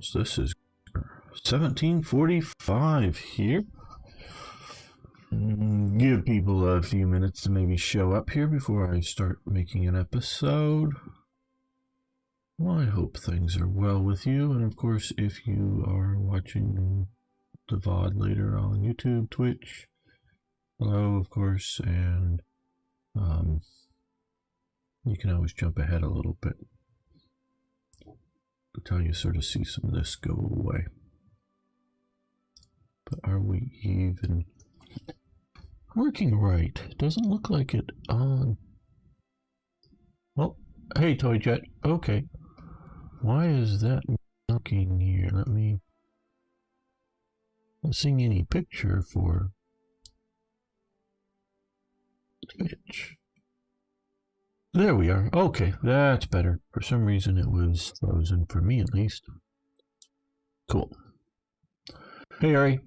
Generals. This is 1745 here. Give people a few minutes to maybe show up here before I start making an episode. Well, I hope things are well with you, and of course, if you are watching the VOD later on YouTube, Twitch, hello, of course, and you can always jump ahead a little bit until you sort of see some of this go away. But are we even working right? Doesn't look like it on. Well, hey, Toy Jet. Okay. Why is that looking here? Not seeing any picture for Twitch. There we are. Okay, that's better. For some reason it was frozen, for me at least. Cool. Hey, Ari.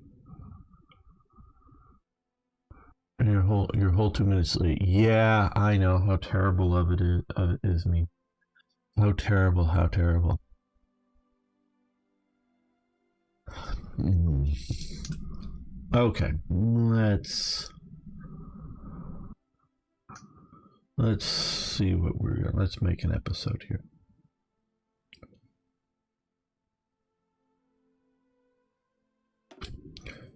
Your whole 2 minutes late. Yeah, I know how terrible of it is me. How terrible, how terrible. Okay, let's see what let's make an episode here.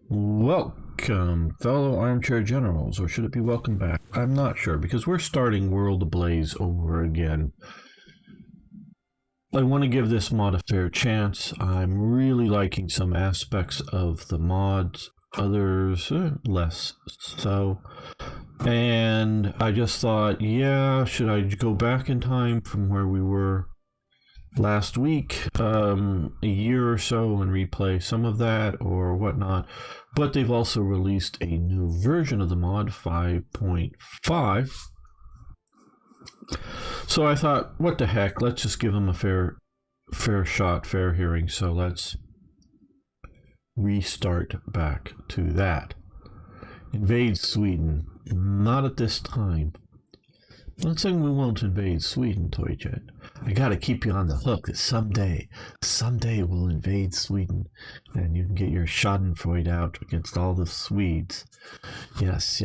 Welcome, fellow armchair generals, or should it be welcome back? I'm not sure, because we're starting World Ablaze over again. I want to give this mod a fair chance. I'm really liking some aspects of the mods, others less so. And I just thought, yeah, should I go back in time from where we were last week, a year or so, and replay some of that or whatnot? But they've also released a new version of the mod, 5.5. So I thought, what the heck, let's just give them a fair shot, fair hearing. So let's restart back to that. Invade Sweden. Not at this time. I'm not saying we won't invade Sweden, Toy Jet. I gotta keep you on the hook that someday we'll invade Sweden and you can get your schadenfreude out against all the Swedes. Yes,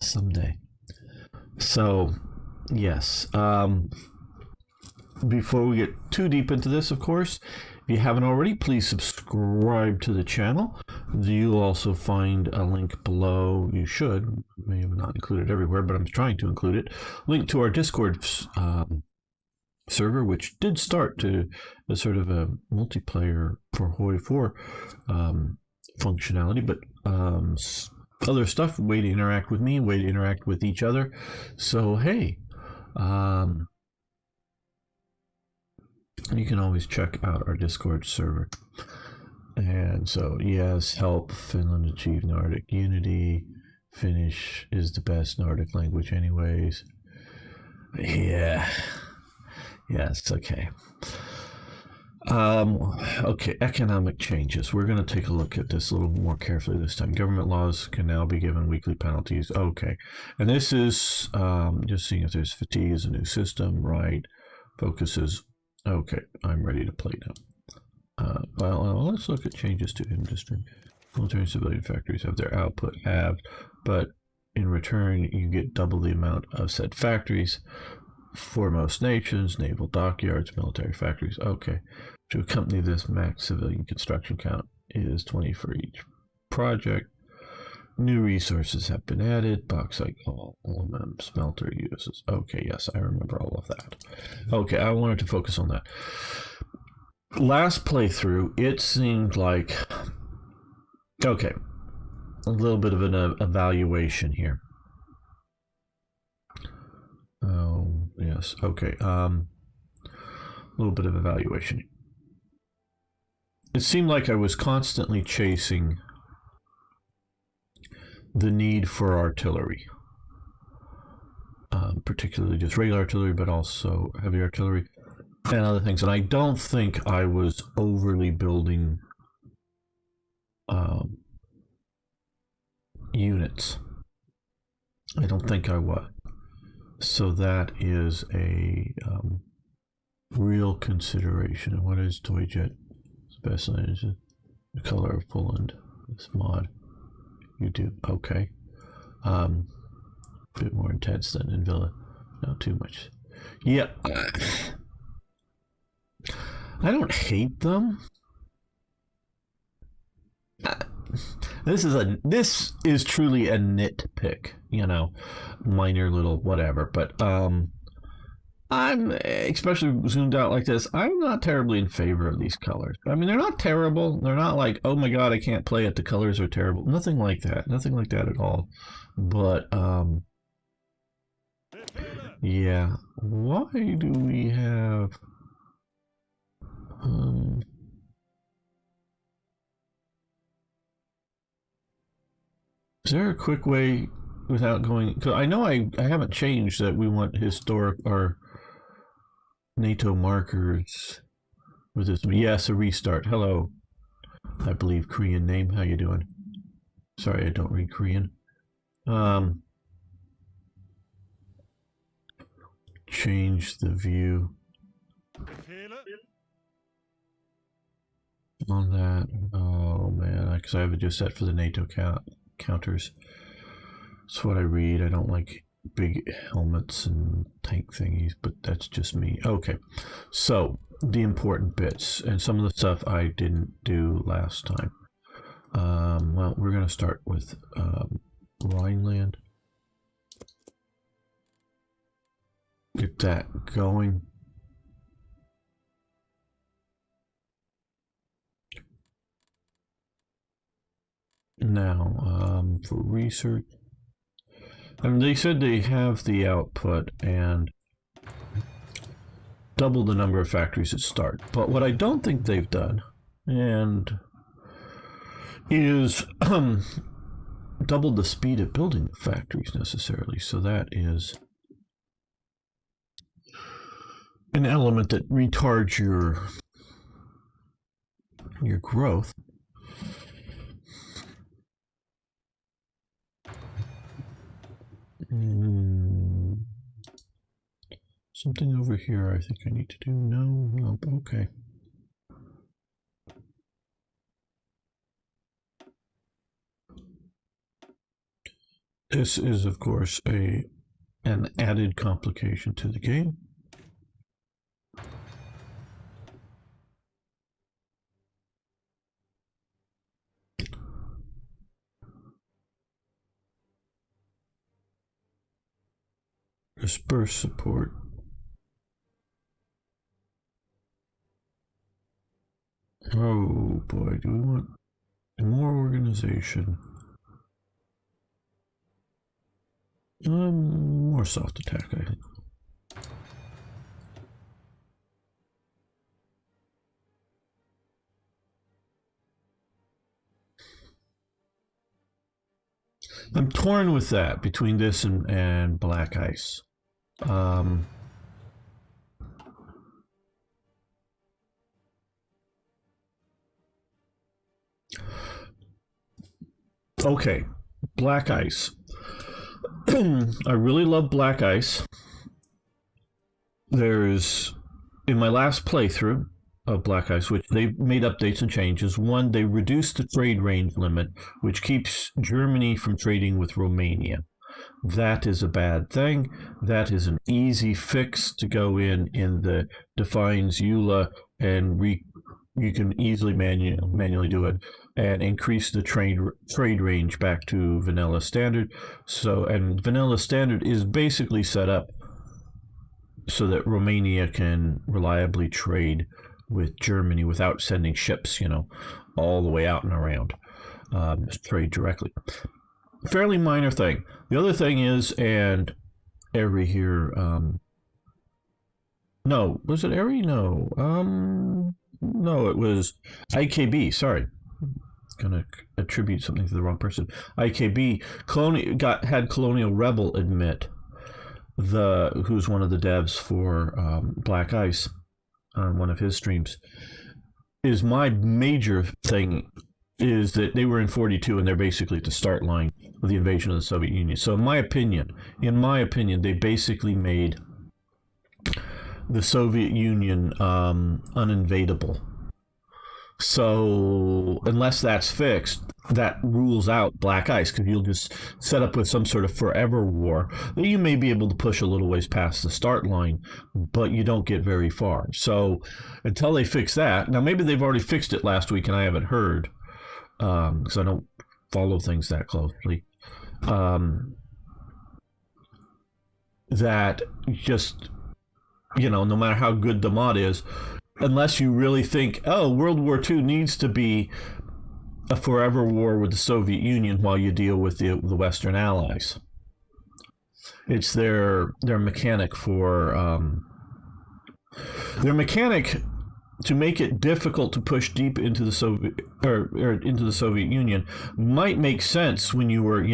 someday. So, yes. Before we get too deep into this, of course, if you haven't already, please subscribe to the channel. You'll also find a link below. You should. May have not included everywhere, but I'm trying to include it. Link to our Discord server, which did start to as sort of a multiplayer for Hoi 4 functionality, but other stuff, way to interact with me, way to interact with each other. So, hey, you can always check out our Discord server. And so, yes, help Finland achieve Nordic unity. Finnish is the best Nordic language anyways. Yeah. Yes, okay. Okay, economic changes. We're going to take a look at this a little more carefully this time. Government laws can now be given weekly penalties. Okay. And this is just seeing if there's fatigue is a new system, right? Focuses. Okay, I'm ready to play now. Well, let's look at changes to industry. Military and civilian factories have their output halved, but in return, you get double the amount of said factories. For most nations, naval dockyards, military factories. Okay. To accompany this, max civilian construction count is 20 for each project. New resources have been added. Bauxite, aluminum, smelter uses. Okay, yes, I remember all of that. Okay, I wanted to focus on that. Last playthrough, it seemed like... Okay, a little bit of an evaluation here. Oh, yes, okay. A little bit of evaluation. It seemed like I was constantly chasing the need for artillery, particularly just regular artillery, but also heavy artillery and other things. And I don't think I was overly building units. I don't think I was. So that is a real consideration. And what is Toy Jet best language. The color of Poland. This mod. You do. Okay. A bit more intense than in Villa. Not too much. Yeah. I don't hate them. This is truly a nitpick, you know, minor little whatever. But I'm, especially zoomed out like this, I'm not terribly in favor of these colors. I mean, they're not terrible. They're not like, oh my god, I can't play it. The colors are terrible. Nothing like that. Nothing like that at all. But yeah. Why do we have? Is there a quick way without going? Because I know I haven't changed that we want historic or NATO markers with this. Yes, a restart. Hello, I believe Korean name. How you doing? Sorry, I don't read Korean. Change the view on that. Oh man, because I have it just set for the NATO counters. That's what I read. I don't like big helmets and tank thingies, but that's just me. Okay, so the important bits and some of the stuff I didn't do last time. Well, we're going to start with Rhineland. Get that going. Now, for research, and they said they have the output and double the number of factories at start. But what I don't think they've done, and is doubled the speed of building factories necessarily. So that is an element that retards your growth. Something over here I think I need to do. No, okay. This is, of course, an added complication to the game. Disperse support. Oh boy, do we want more organization? More soft attack, I think. I'm torn with that between this and black ice. Okay, black ice. I really love black ice. There's, in my last playthrough of black ice, which they made updates and changes. One, they reduced the trade range limit, which keeps Germany from trading with Romania. That is a bad thing. That is an easy fix to go in the defines EULA, and you can easily manually do it and increase the trade range back to vanilla standard. So, and vanilla standard is basically set up so that Romania can reliably trade with Germany without sending ships, you know, all the way out and around. Just trade directly. Fairly minor thing. The other thing is, and Eri here, no, was it Eri? No, no, it was IKB. Sorry, gonna attribute something to the wrong person. IKB had Colonial Rebel admit who's one of the devs for Black Ice on one of his streams. Is my major thing is that they were in 42 and they're basically at the start line of the invasion of the Soviet Union. So in my opinion, they basically made the Soviet Union uninvadable. So unless that's fixed, that rules out black ice, because you'll just set up with some sort of forever war that you may be able to push a little ways past the start line, but you don't get very far. So until they fix that, now maybe they've already fixed it last week and I haven't heard, because I don't follow things that closely. That just, no matter how good the mod is, unless you really think, oh, World War II needs to be a forever war with the Soviet Union while you deal with the Western Allies. It's their mechanic to make it difficult to push deep into the Soviet or into the Soviet Union might make sense when you were,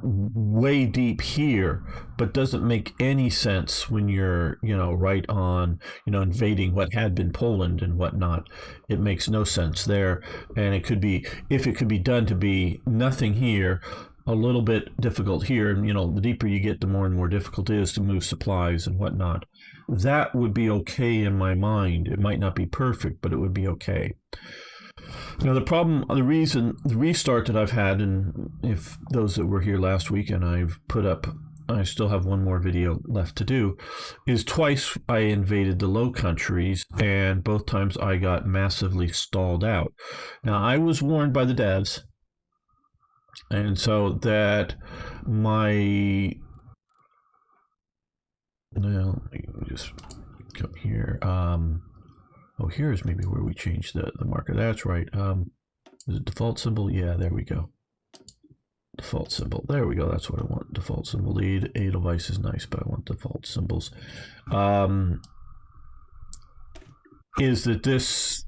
way deep here, but doesn't make any sense when you're, right on, invading what had been Poland and whatnot. It makes no sense there. And it could be, if it could be done to be nothing here, a little bit difficult here, and the deeper you get, the more and more difficult it is to move supplies and whatnot. That would be okay in my mind. It might not be perfect, but it would be okay. Now, the restart that I've had, and if those that were here last week, and I still have one more video left to do, is twice I invaded the Low Countries, and both times I got massively stalled out. Now, I was warned by the devs, and so that let me just come here. Here's maybe where we change the marker. That's right. Is it default symbol? Yeah, there we go. Default symbol. There we go. That's what I want. Default symbol. A device is nice, but I want default symbols. Is that this,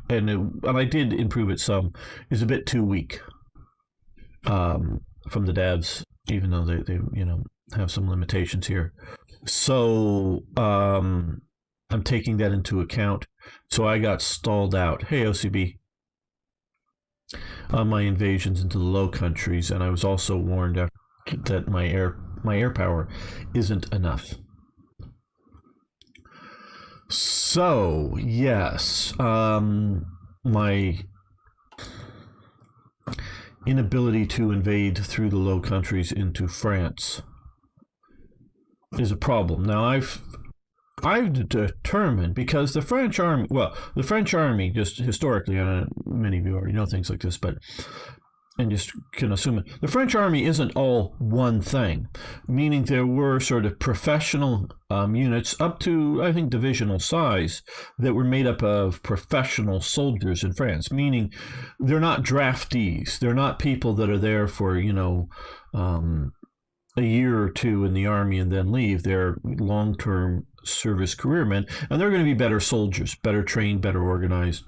and I did improve it some, is a bit too weak from the devs, even though they have some limitations here. So I'm taking that into account. So I got stalled out. Hey, OCB. On my invasions into the Low Countries, and I was also warned that my air power isn't enough. So yes, my inability to invade through the Low Countries into France is a problem. Now I've determined, because the French army, just historically, and many of you already know things like this, and just can assume it, the French army isn't all one thing, meaning there were sort of professional units up to, I think, divisional size that were made up of professional soldiers in France, meaning they're not draftees. They're not people that are there for, a year or two in the army and then leave. They're long-term service careermen, and they're going to be better soldiers, better trained, better organized,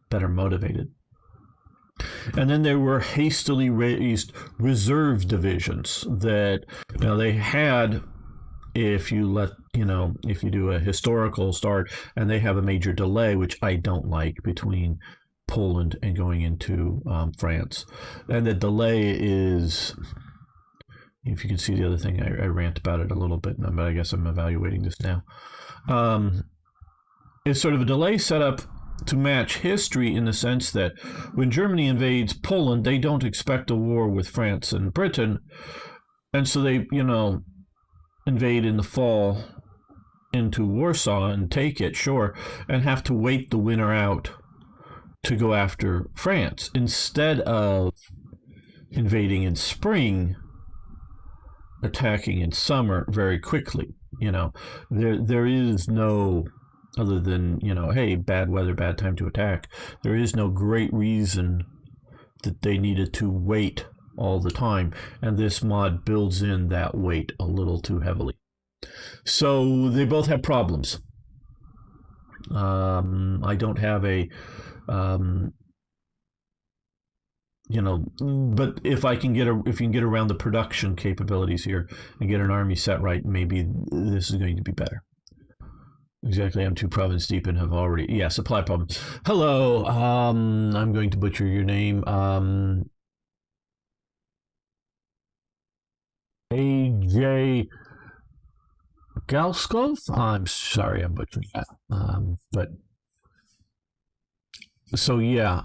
better motivated. And then there were hastily raised reserve divisions that, they had, if you do a historical start, and they have a major delay, which I don't like, between Poland and going into France. And the delay is, if you can see the other thing, I rant about it a little bit, but I guess I'm evaluating this now. It's sort of a delay set up to match history, in the sense that when Germany invades Poland, they don't expect a war with France and Britain. And so they, invade in the fall into Warsaw and take it, sure, and have to wait the winter out to go after France, instead of invading in spring, attacking in summer very quickly. There is no, other than, hey, bad weather, bad time to attack, there is no great reason that they needed to wait all the time, and this mod builds in that wait a little too heavily. So they both have problems. I don't have a but if you can get around the production capabilities here and get an army set right, maybe this is going to be better. Exactly, I'm 2 province deep and have already, supply problem. Hello, I'm going to butcher your name. AJ Galskov? I'm sorry, I'm butchering that. But So yeah,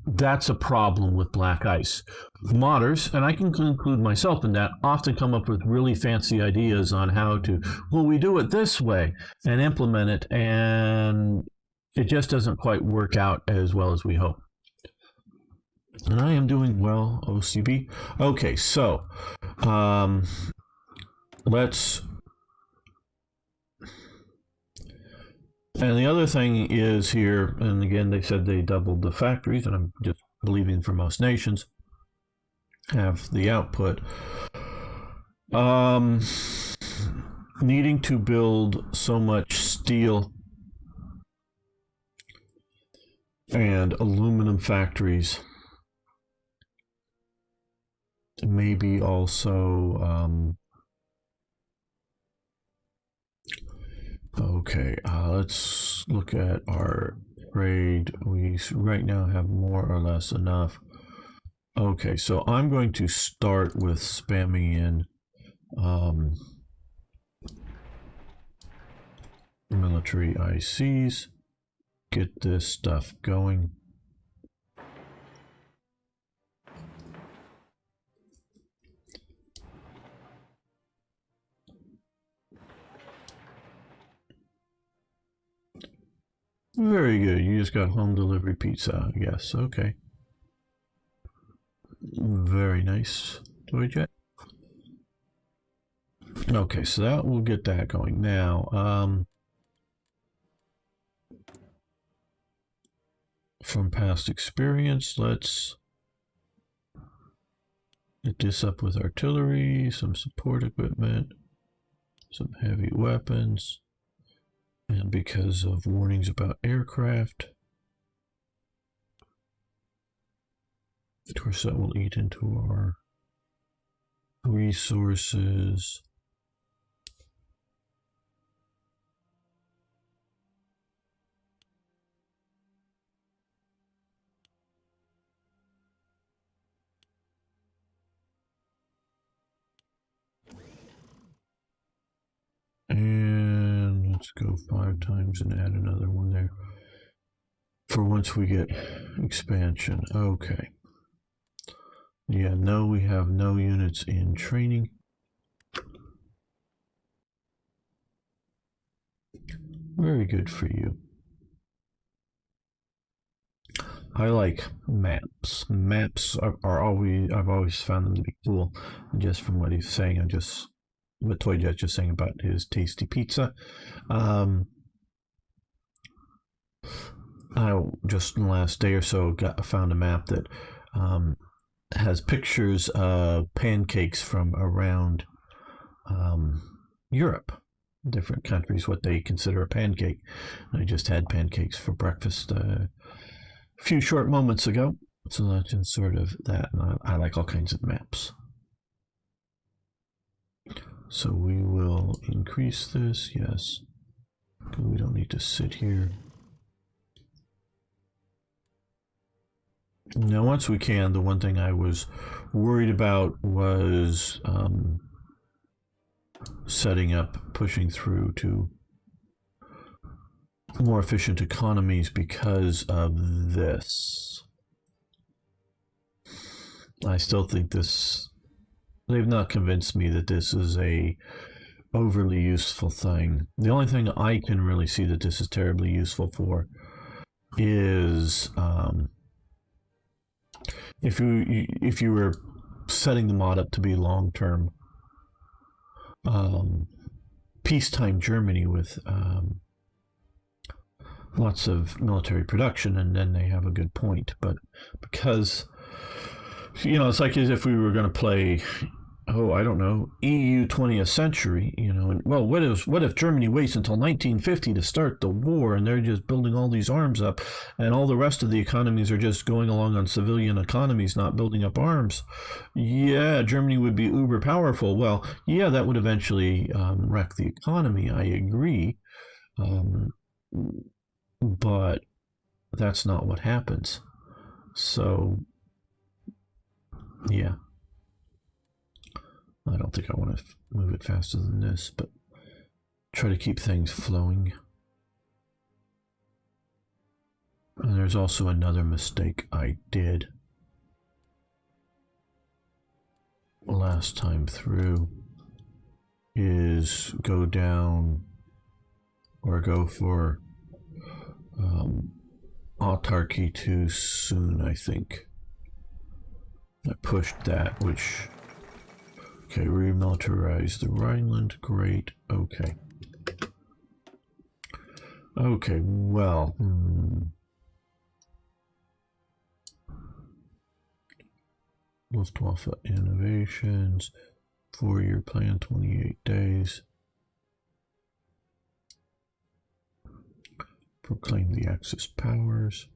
that's a problem with black ice. Modders, and I can include myself in that, often come up with really fancy ideas on how to, well, we do it this way and implement it, and it just doesn't quite work out as well as we hope. And I am doing well, OCB. Okay, so let's. And the other thing is here, and again, they said they doubled the factories, and I'm just believing for most nations have the output. Needing to build so much steel and aluminum factories, maybe also okay, let's look at our trade. We right now have more or less enough. Okay, so I'm going to start with spamming in military ICs, get this stuff going. Very good. You just got home delivery pizza, I guess. Okay. Very nice. Toyjet. Okay, so that will get that going. Now, from past experience, let's get this up with artillery, some support equipment, some heavy weapons. And because of warnings about aircraft, of course that will eat into our resources. And let's go 5 times and add another one there for once we get expansion. Okay. Yeah, no, we have no units in training. Very good for you. I like maps. Maps are always, I've always found them to be cool. Just from what he's saying, what Toyjet's just saying about his tasty pizza. I just in the last day or so found a map that has pictures of pancakes from around Europe, different countries, what they consider a pancake. I just had pancakes for breakfast a few short moments ago, so that's just sort of that. And I like all kinds of maps. So we will increase this, yes. We don't need to sit here. Now, once we can, the one thing I was worried about was setting up, pushing through to more efficient economies because of this. I still think they've not convinced me that this is a overly useful thing. The only thing I can really see that this is terribly useful for is if you were setting the mod up to be long-term peacetime Germany with lots of military production, and then they have a good point. But because it's like as if we were going to play, I don't know, EU 20th century, and well, what if Germany waits until 1950 to start the war, and they're just building all these arms up, and all the rest of the economies are just going along on civilian economies, not building up arms? Yeah, Germany would be uber powerful. Well, yeah, that would eventually wreck the economy. I agree, but that's not what happens. So, yeah. I don't think I want to move it faster than this, but try to keep things flowing. And there's also another mistake I did last time through, is go down or go for autarky too soon, I think. I pushed that, which... Okay, remilitarize the Rhineland, great, okay. Okay, well... Luftwaffe innovations, 4-year plan, 28 days. Proclaim the Axis powers.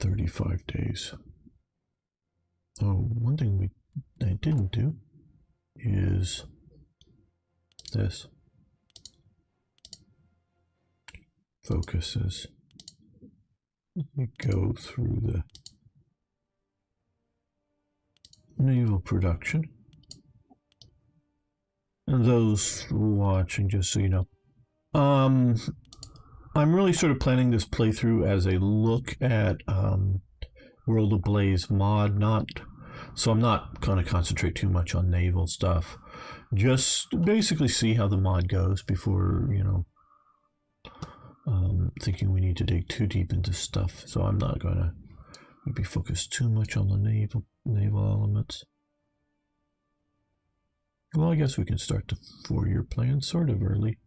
$35 days. Oh, one thing I didn't do is this. Focuses. We go through the naval production. And those watching, just so you know, I'm really sort of planning this playthrough as a look at World Ablaze mod, so I'm not going to concentrate too much on naval stuff. Just basically see how the mod goes before, you know, thinking we need to dig too deep into stuff. So I'm not going to be focused too much on the naval elements. Well, I guess we can start the 4-year plan sort of early.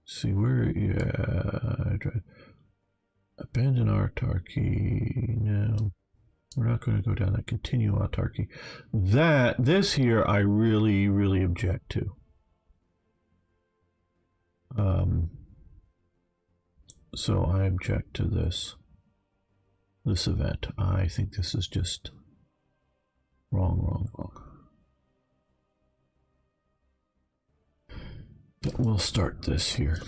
See where, yeah, abandon autarky. No, we're not going to go down that. Continue autarky. This here I really object to. So I object to this event. I think this is just wrong. But we'll start this here.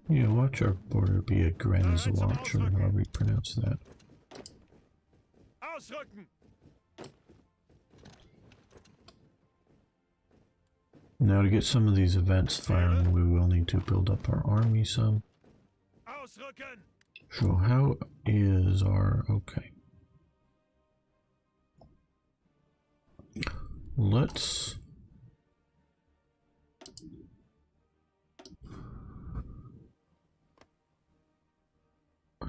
Yeah, watch our border be a Grenzwatch, or however you pronounce that. Now, to get some of these events firing, we will need to build up our army some. So how is our... okay. Let's...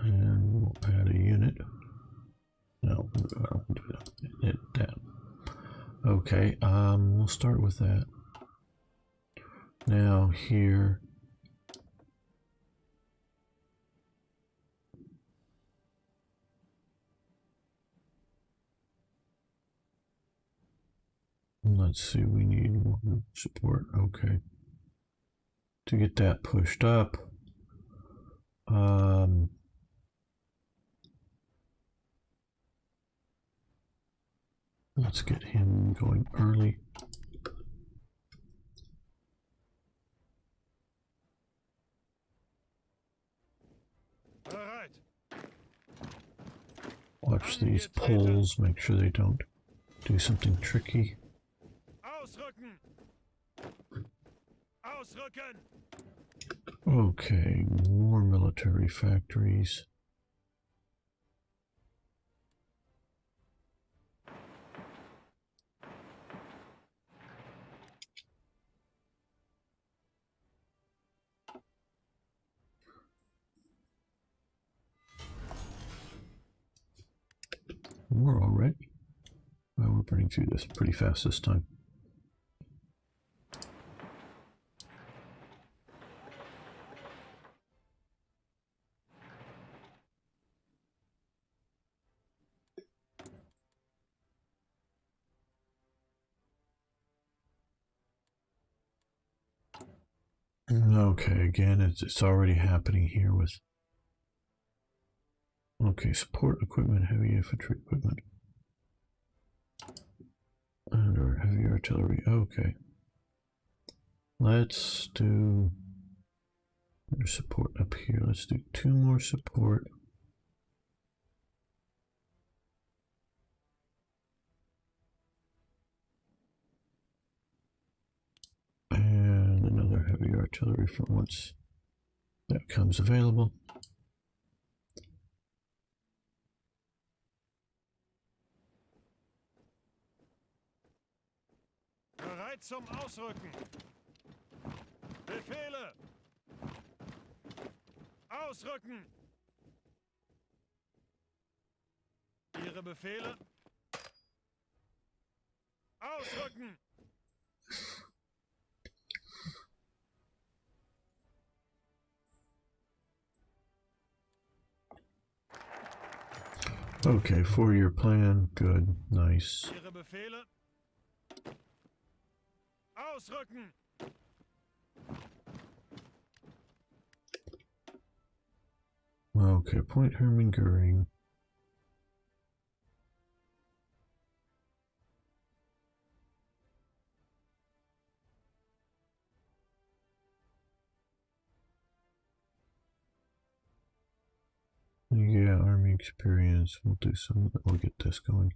and we'll add a unit. No, I'll do that. Hit that. Okay, we'll start with that. Now here, let's see, we need one support. Okay, to get that pushed up, let's get him going early. Watch these poles, make sure they don't do something tricky. Okay, more military factories. We're already. Well, we're burning through this pretty fast this time. Okay, again, it's already happening here with... Okay, support equipment, heavy infantry equipment. And or heavy artillery, okay. Let's do There's support up here. Let's do 2 more support. And another heavy artillery for once that comes available. Bereit zum Ausrücken. Befehle. Ausrücken. Ihre Befehle. Ausrücken. Okay, 4-year plan. Good. Nice. Ihre Befehle. Ausrücken. Okay, Point Hermann Goering. Yeah, army experience. We'll do some. We'll get this going.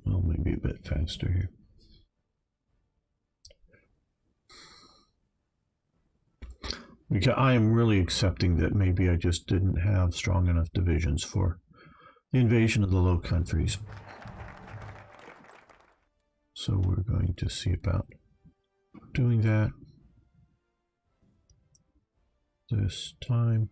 Well, maybe a bit faster here. Because I am really accepting that maybe I just didn't have strong enough divisions for the invasion of the Low Countries. So we're going to see about doing that this time.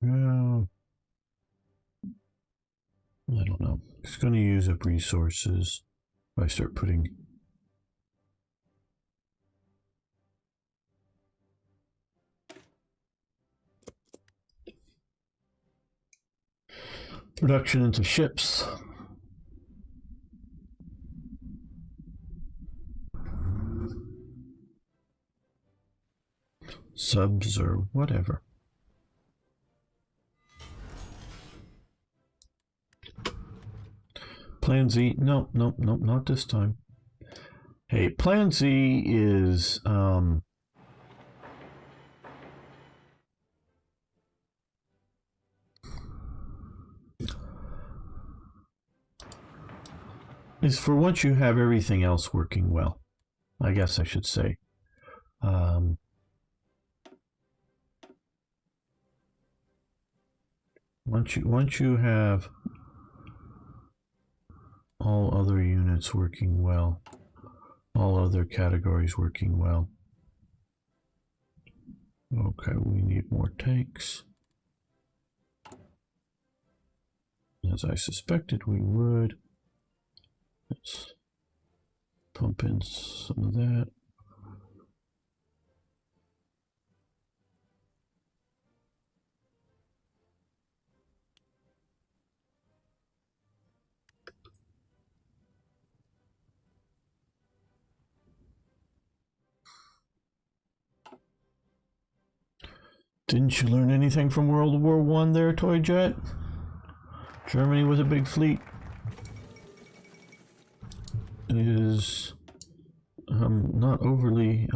Well, I don't know. It's going to use up resources if I start putting production into ships. Subs or whatever. Plan Z, nope, not this time. Hey, Plan Z is for once you have everything else working well. I guess I should say. Once you have all other units working well, all other categories working well. Okay, we need more tanks. As I suspected we would. Let's pump in some of that. Didn't you learn anything from World War I there, Toy Jet? Germany with a big fleet is not overly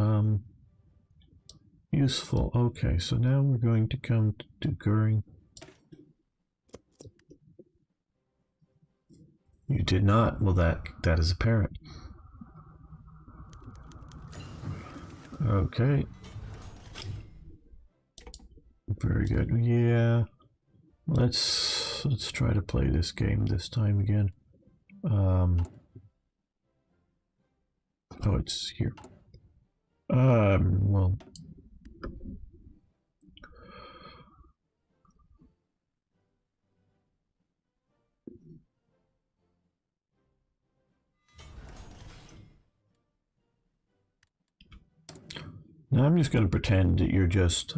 useful. Okay, so now we're going to come to Goering. You did not. Well, that is apparent. Okay. Very good. Yeah. Let's try to play this game this time again. Oh, it's here. Well. Now I'm just going to pretend that you're just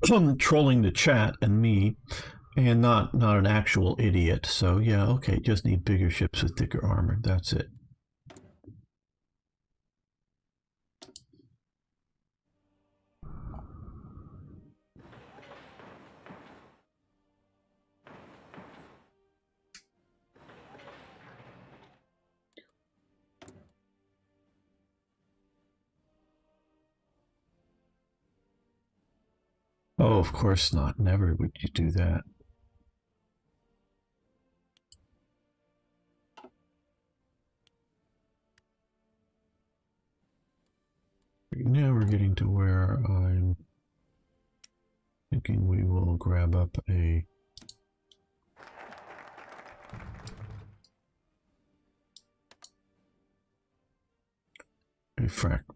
trolling the chat and me, and not an actual idiot. So yeah, okay, just need bigger ships with thicker armor. That's it. Oh, of course not. Never would you do that. Now we're getting to where I'm thinking we will grab up a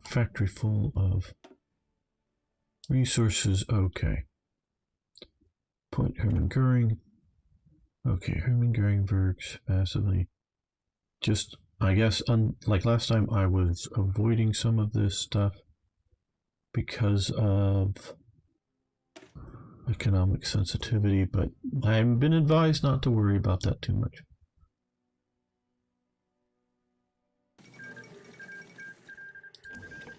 factory full of resources. Okay. Point Hermann Goering. Okay, Hermann Goering works massively. Just, I guess, like last time, I was avoiding some of this stuff because of economic sensitivity, but I've been advised not to worry about that too much.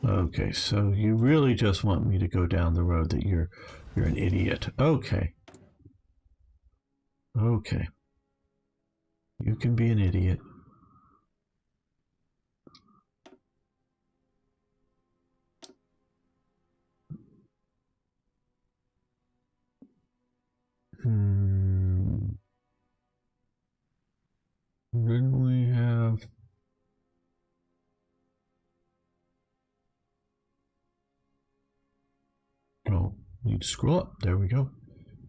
Okay, so you really just want me to go down the road that you're an idiot. Okay. Okay. You can be an idiot. Then we have... Oh, need to scroll up. There we go.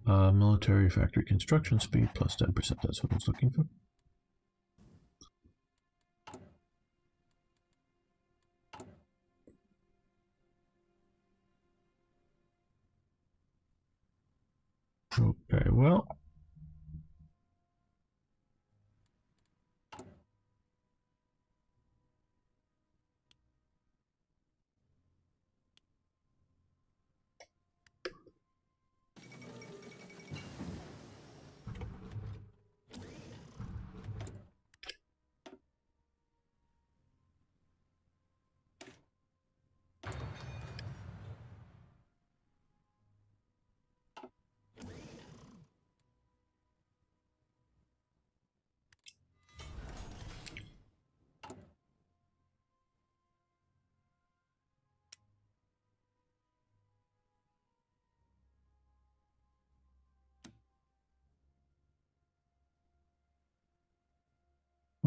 Military factory construction speed plus 10%. That's what I was looking for. Okay, well.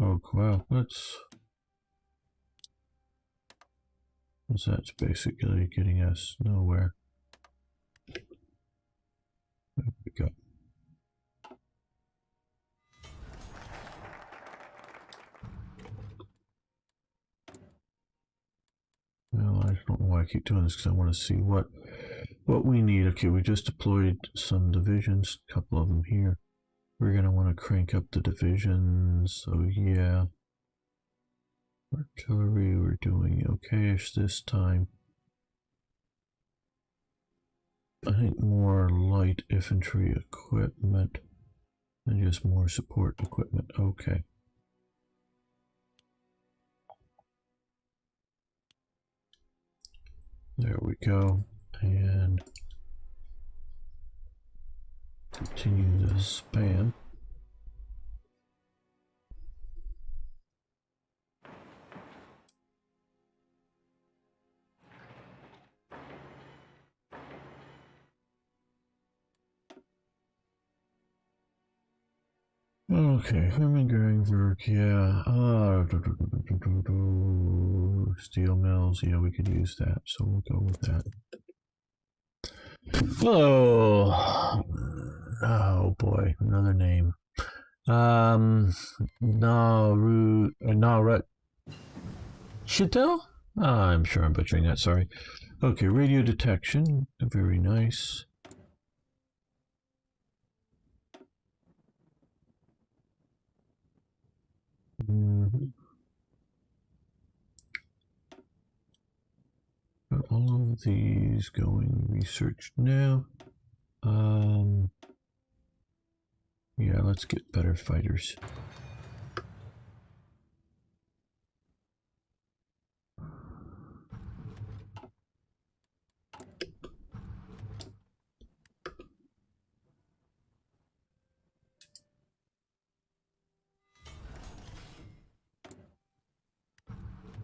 Oh, well, that's basically getting us nowhere. There we go. Well, I don't know why I keep doing this, because I want to see what we need. Okay, we just deployed some divisions, a couple of them here. We're going to want to crank up the divisions, so yeah. Artillery, we're doing okay-ish this time. I think more light infantry equipment and just more support equipment. Okay. There we go. And continue the spam. Okay, Hermann Goering work, yeah. Steel mills, yeah, we could use that, so we'll go with that. Oh, oh boy, another name. Chitel? I'm sure I'm butchering that, sorry. Okay, radio detection, very nice. Got all of these going research now. Yeah, let's get better fighters.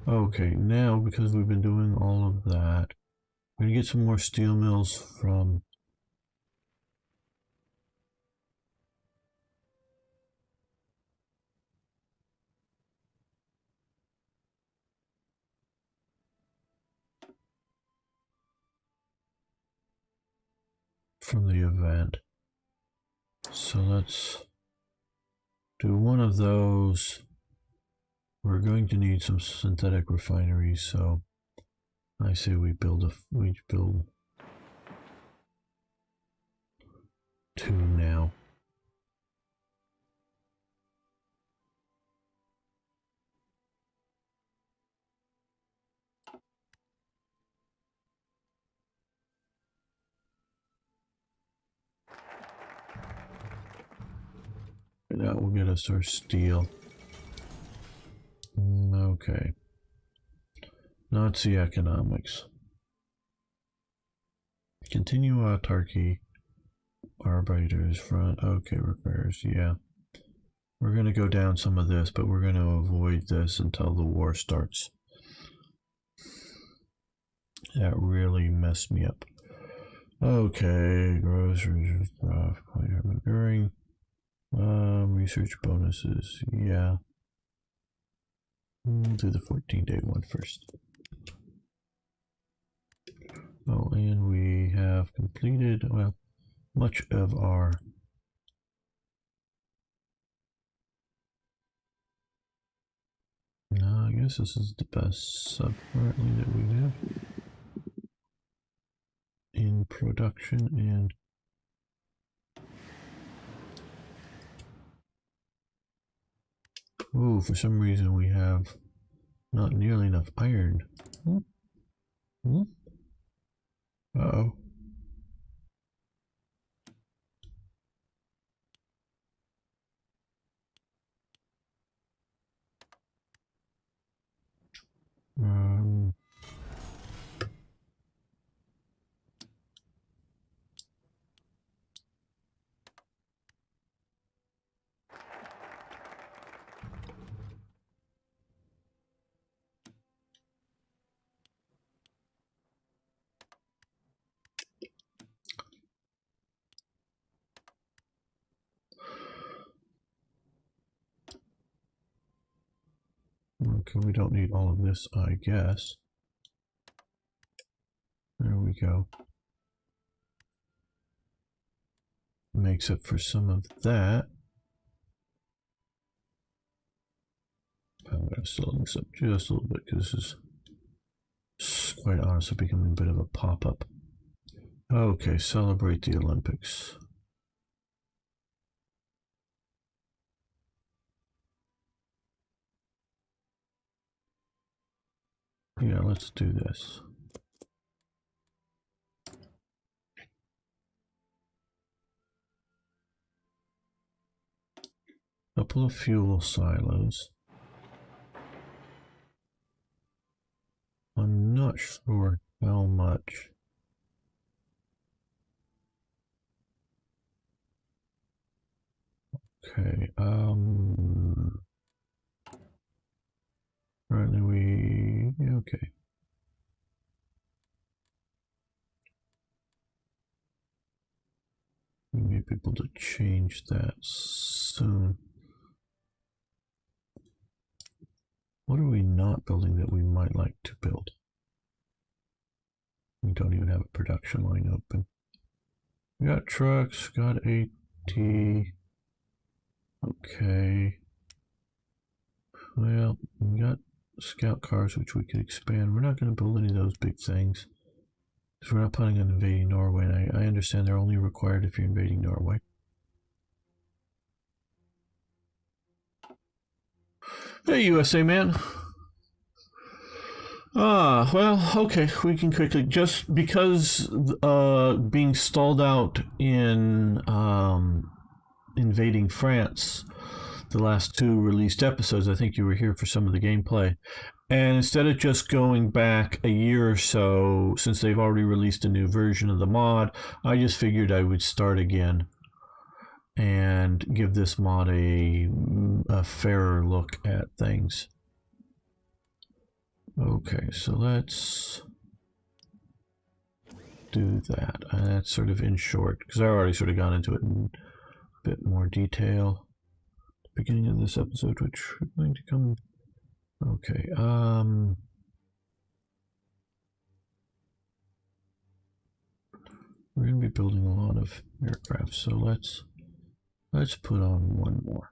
Okay, now because we've been doing all of that, we're gonna get some more steel mills from the event. So let's do one of those. We're going to need some synthetic refineries, so I say we build two now. And that will get us our steel. Okay. Nazi economics. Continue autarky. Arbiters, front. Okay, repairs. Yeah. We're going to go down some of this, but we're going to avoid this until the war starts. That really messed me up. Okay, groceries, during research bonuses. Yeah. We'll do the 14-day one first. Oh, and we have completed, well, much of our I guess this is the best sub currently that we have in production. And oh, for some reason we have not nearly enough iron. Uh-oh. Okay, we don't need all of this, I guess. There we go. Makes up for some of that. I'm going to slow this up just a little bit because this is quite honestly becoming a bit of a pop-up. Okay, celebrate the Olympics. Yeah, let's do this. Couple of fuel silos. I'm not sure how much. Okay, currently yeah, okay. We may be able to change that soon. What are we not building that we might like to build? We don't even have a production line open. We got trucks, got AT. Okay. Well, we got scout cars, which we could expand. We're not going to build any of those big things because we're not planning on invading Norway. And I understand they're only required if you're invading Norway. Hey, USA man. Well, okay, we can quickly, just because being stalled out in invading France, the last two released episodes, I think you were here for some of the gameplay. And instead of just going back a year or so, since they've already released a new version of the mod, I just figured I would start again and give this mod a fairer look at things. Okay, so let's do that. That's sort of in short, because I already sort of gone into it in a bit more detail at the beginning of this episode, which is going to come. Okay, we're going to be building a lot of aircraft, so let's put on one more.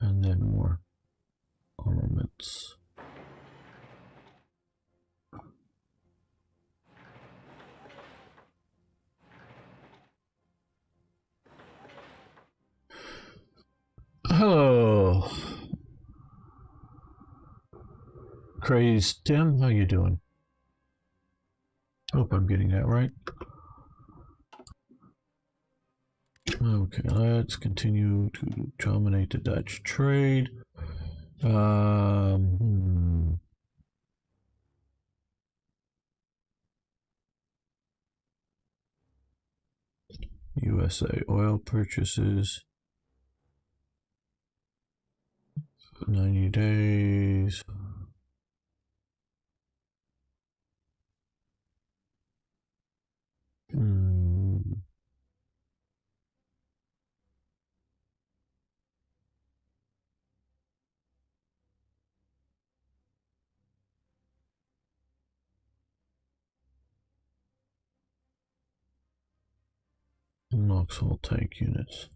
And then more armaments. Hello, Crazed Tim. How you doing? Hope I'm getting that right. Okay, let's continue to dominate the Dutch trade. USA oil purchases. 90 days. Knoxville tank units.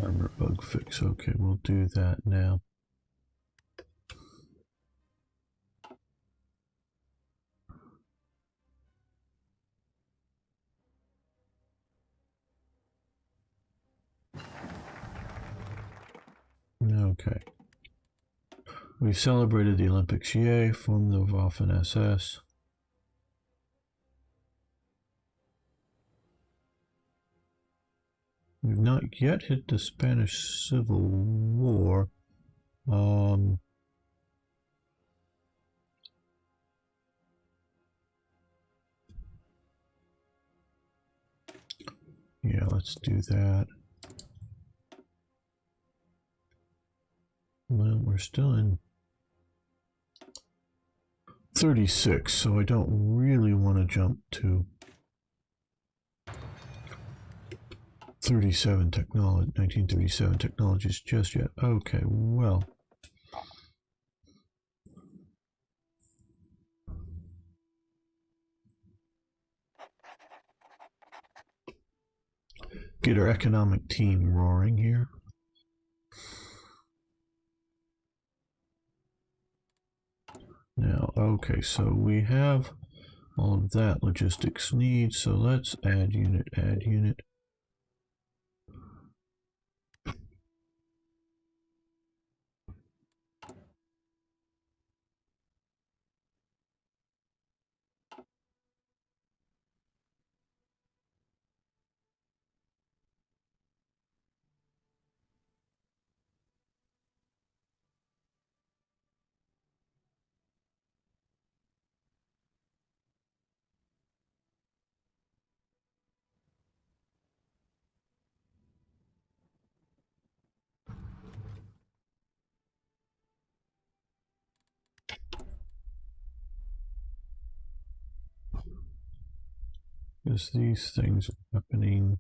Armor bug fix. Okay, we'll do that now. Okay. We celebrated the Olympics. Yay, formed the Waffen SS. We've not yet hit the Spanish Civil War. Yeah, let's do that. Well, we're still in 36, so I don't really want to jump to 1937 technologies just yet. Okay, well. Get our economic team roaring here. Now, okay, so we have all of that logistics needs, so let's add unit, add unit. Because these things are happening.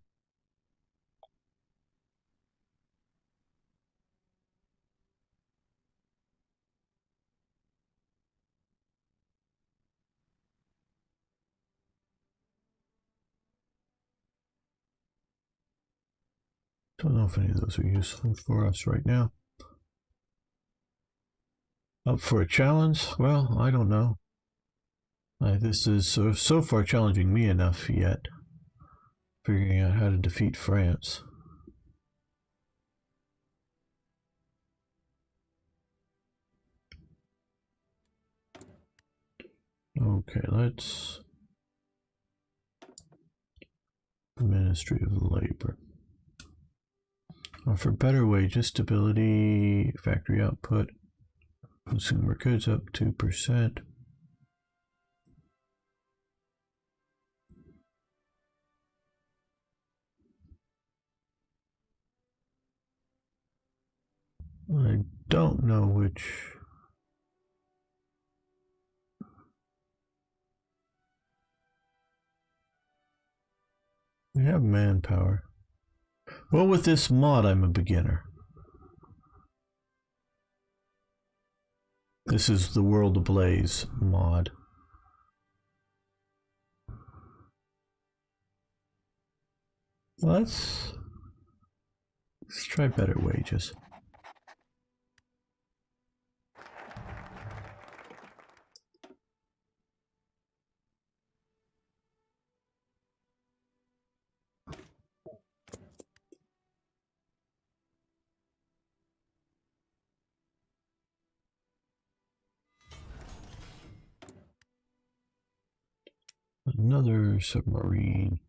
Don't know if any of those are useful for us right now. Up for a challenge? Well, I don't know. This is so far challenging me enough yet. Figuring out how to defeat France. Okay, let's Ministry of Labor. Offer better wages, stability, factory output, consumer goods up 2%. I don't know which. We have manpower. Well, with this mod, I'm a beginner. This is the World Ablaze mod. Let's try better wages. Another submarine.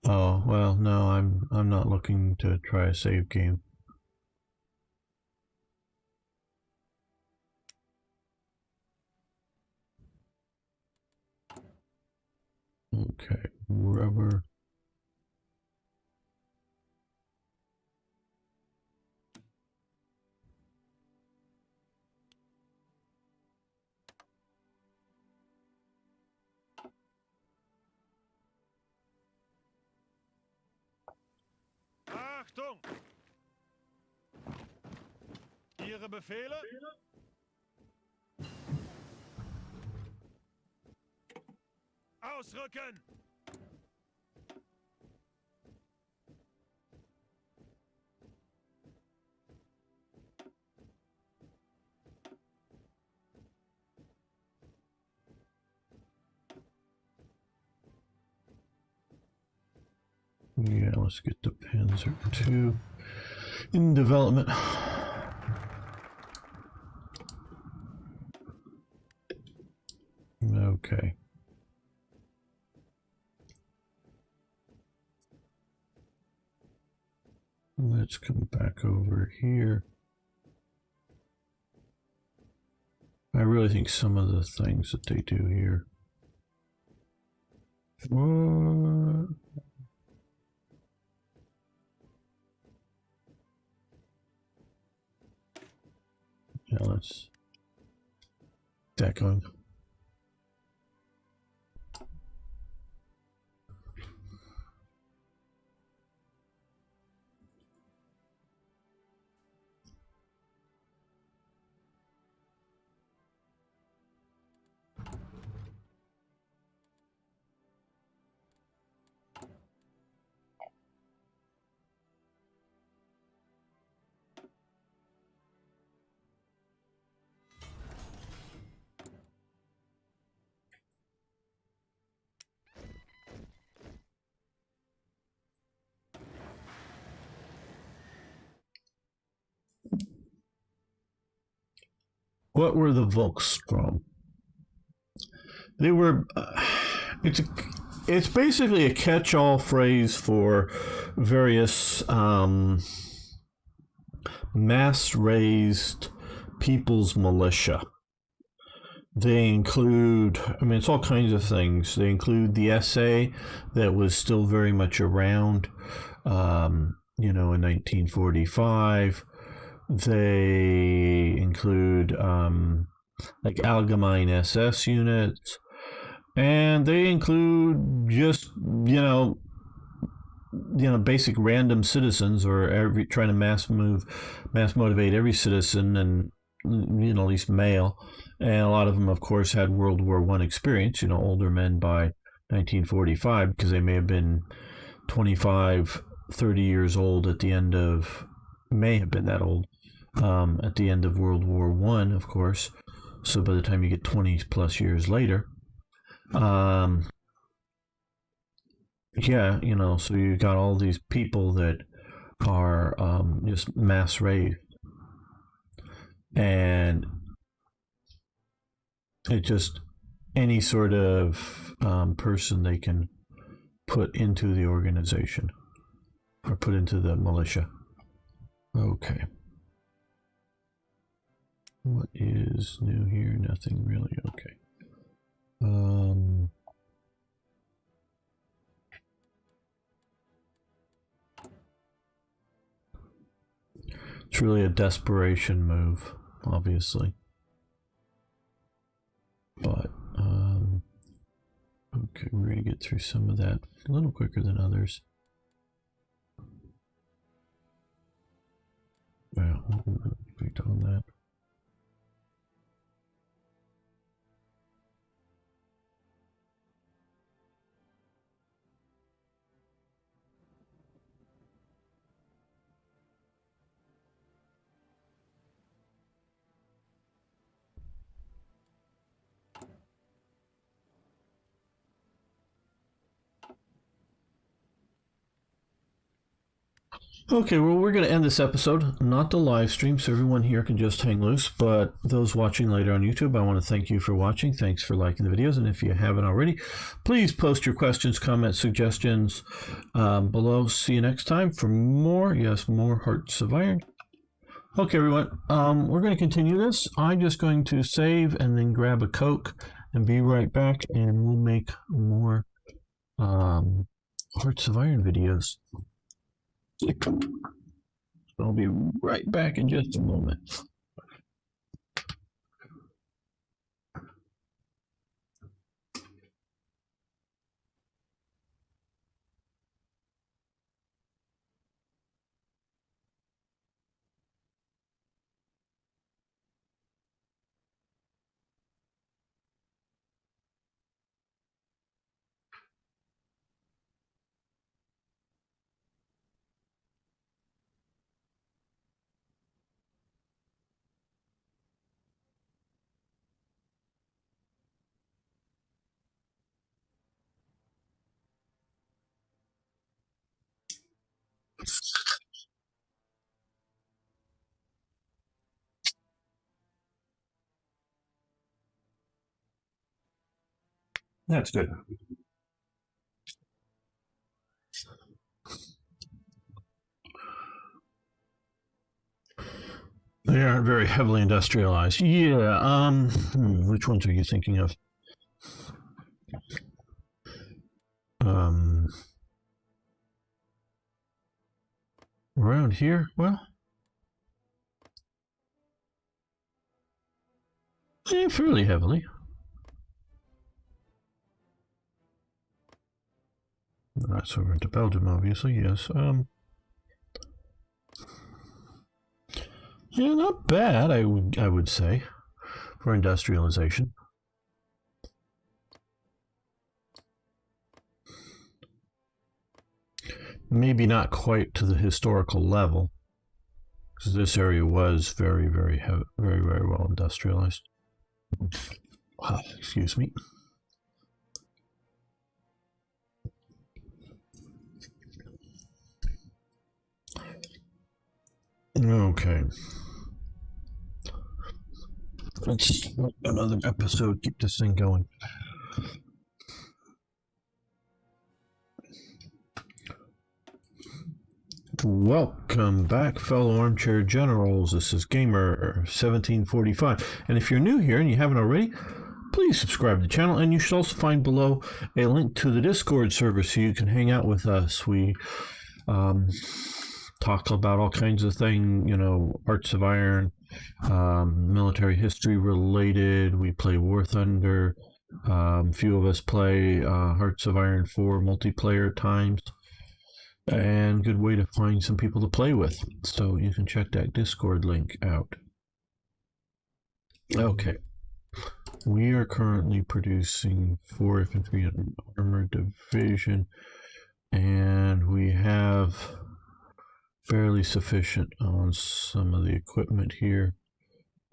Oh, well, no, I'm not looking to try a save game. Okay, rubber. Achtung! Ihre Befehle? Ausrücken! Yeah, let's get the Panzer II in development. Okay. Let's come back over here. I really think some of the things that they do here. What? Yeah, let's get that going. What were the Volkssturm? They were. It's basically a catch-all phrase for various mass-raised people's militia. They include, I mean, it's all kinds of things. They include the SA that was still very much around, in 1945. They include like Allgemeine SS units, and they include just basic random citizens, or trying to mass motivate every citizen, and at least male. And a lot of them, of course, had World War I experience. Older men by 1945, because they may have been 25, 30 years old at the end of may have been that old at the end of World War One, of course. So by the time you get 20 plus years later, yeah, so you got all these people that are just mass rave, and it just any sort of person they can put into the organization or put into the militia. Okay. What is new here? Nothing really. Okay. It's really a desperation move, obviously. But, okay, we're going to get through some of that a little quicker than others. Well, wait on that. Okay, well, we're going to end this episode, not the live stream, so everyone here can just hang loose. But those watching later on YouTube, I want to thank you for watching. Thanks for liking the videos. And if you haven't already, please post your questions, comments, suggestions below. See you next time for more, more Hearts of Iron. Okay, everyone, we're going to continue this. I'm just going to save and then grab a Coke and be right back, and we'll make more Hearts of Iron videos. I'll be right back in just a moment. That's good. They aren't very heavily industrialized. Yeah, which ones are you thinking of? Around here? Well, yeah, fairly heavily. That's over into Belgium, obviously, yes. Yeah, not bad, I would say, for industrialization. Maybe not quite to the historical level, because this area was very, very well industrialized. Excuse me. Okay. Let's another episode. Keep this thing going. Welcome back, fellow armchair generals. This is Gamer 1745, and if you're new here and you haven't already, please subscribe to the channel, and you should also find below a link to the Discord server so you can hang out with us. We talk about all kinds of things, Hearts of Iron, military history related. We play War Thunder. Few of us play Hearts of Iron 4 multiplayer times. And good way to find some people to play with. So you can check that Discord link out. Okay. We are currently producing 4 infantry and armored division. And we have Fairly sufficient on some of the equipment here.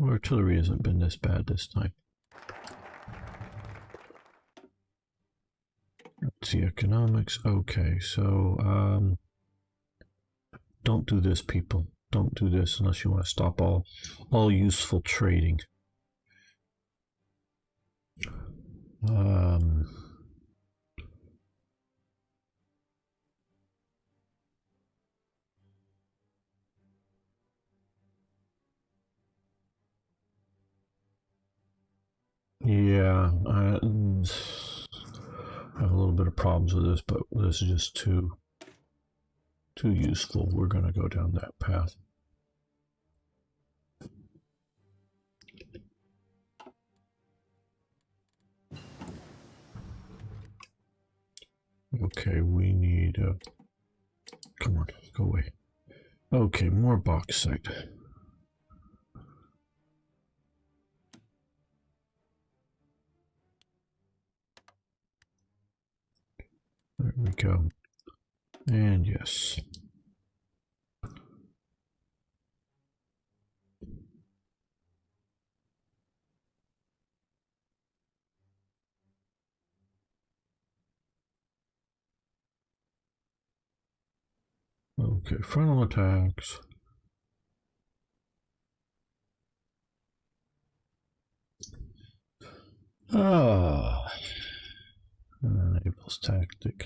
Artillery hasn't been this bad this time. Let's see, economics. Okay, so don't do this, people. Don't do this unless you want to stop all useful trading. Yeah, I have a little bit of problems with this, but this is just too useful. We're going to go down that path. Okay, we need come on, go away. Okay, more bauxite. There we go. And yes. Okay, frontal attacks. Naval's tactic.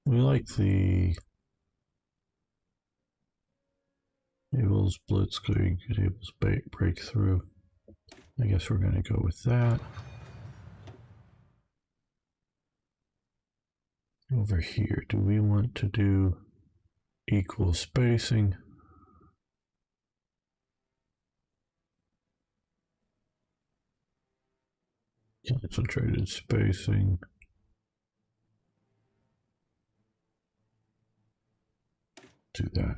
We like the Naval's blitzkrieg, Naval's breakthrough. I guess we're going to go with that. Over here, do we want to do equal spacing? Concentrated spacing. Do that.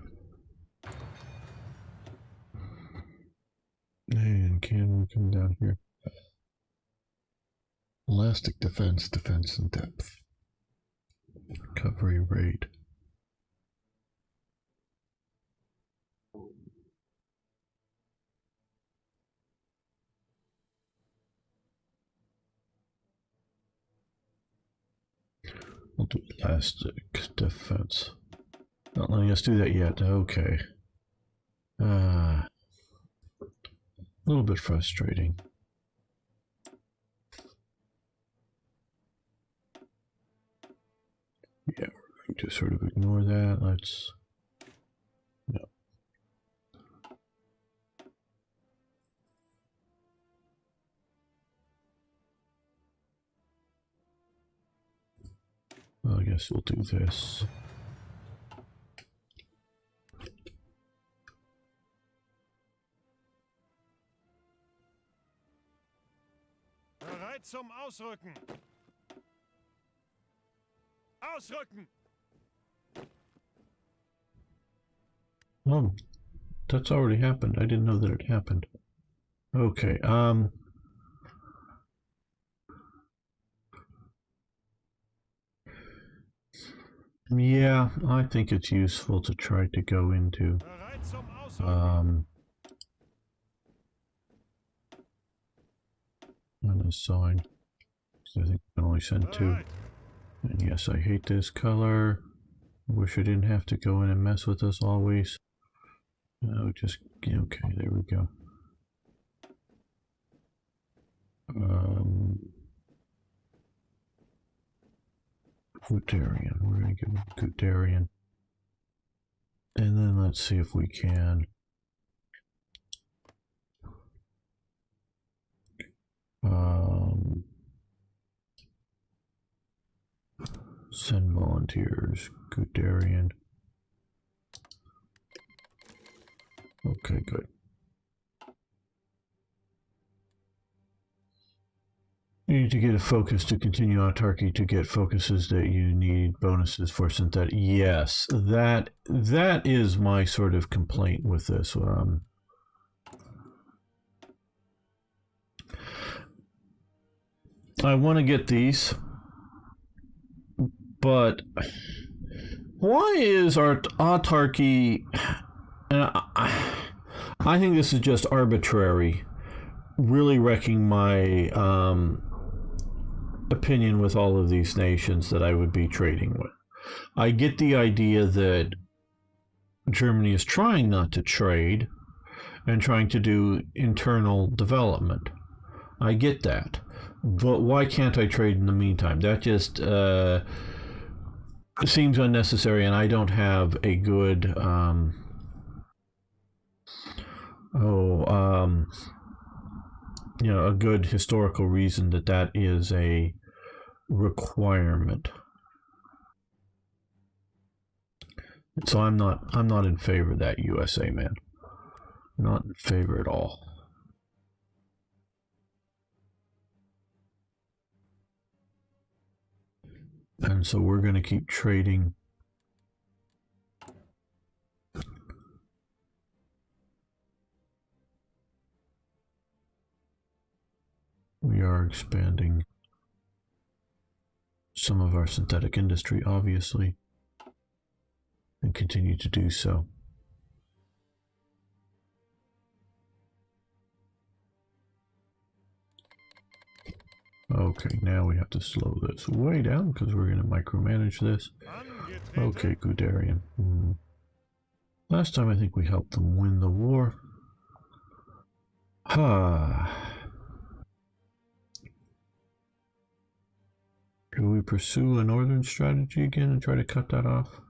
And can we come down here? Elastic defense, defense and depth. Recovery rate. We'll do elastic defense. Not letting us do that yet. Okay. A little bit frustrating. Yeah, we're going to sort of ignore that. Let's... No. Well, I guess we'll do this. Bereit zum Ausrücken. Ausrücken. Oh, that's already happened. I didn't know that it happened. Okay, yeah, I think it's useful to try to go into Bereit zum Ausrücken. Unassign. So I think I can only send two. Bereit. And yes, I hate this color. Wish I didn't have to go in and mess with us always. No, just okay, there we go. Gutarian. We're gonna give him Gutarian. And then let's see if we can send volunteers. Gutarian. Okay, good. You need to get a focus to continue autarky to get focuses that you need bonuses for synthetic. Yes, that is my sort of complaint with this. I want to get these But why is our autarky, and I think this is just arbitrary, really wrecking my opinion with all of these nations that I would be trading with? I get the idea that Germany is trying not to trade and trying to do internal development. I get that. But why can't I trade in the meantime? That just seems unnecessary, and I don't have a good a good historical reason that is a requirement. So I'm not in favor of that, USA, man. Not in favor at all. And so we're going to keep trading. We are expanding some of our synthetic industry, obviously, and continue to do so. Okay, now we have to slow this way down because we're going to micromanage this. Okay, Guderian. Last time I think we helped them win the war. Do we pursue a northern strategy again and try to cut that off?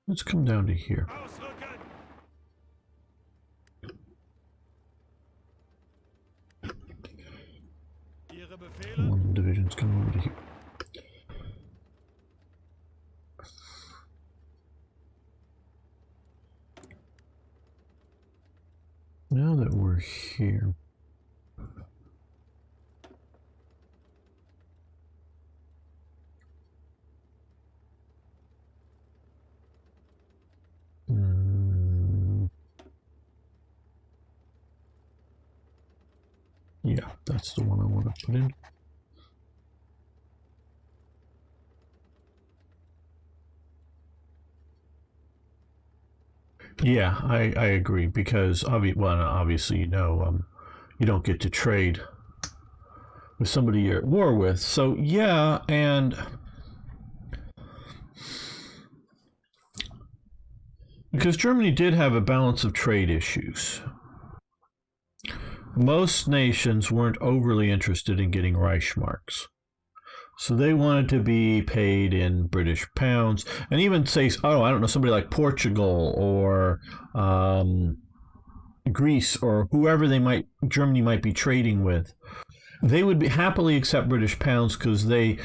Let's come down to here. One division's coming over to here. Now that we're here, yeah, that's the one I want to put in. Yeah, I agree, because obviously, you don't get to trade with somebody you're at war with. So yeah, and because Germany did have a balance of trade issues. Most nations weren't overly interested in getting Reichsmarks. So they wanted to be paid in British pounds, and even say, I don't know, somebody like Portugal or Greece or whoever Germany might be trading with, they would happily accept British pounds because they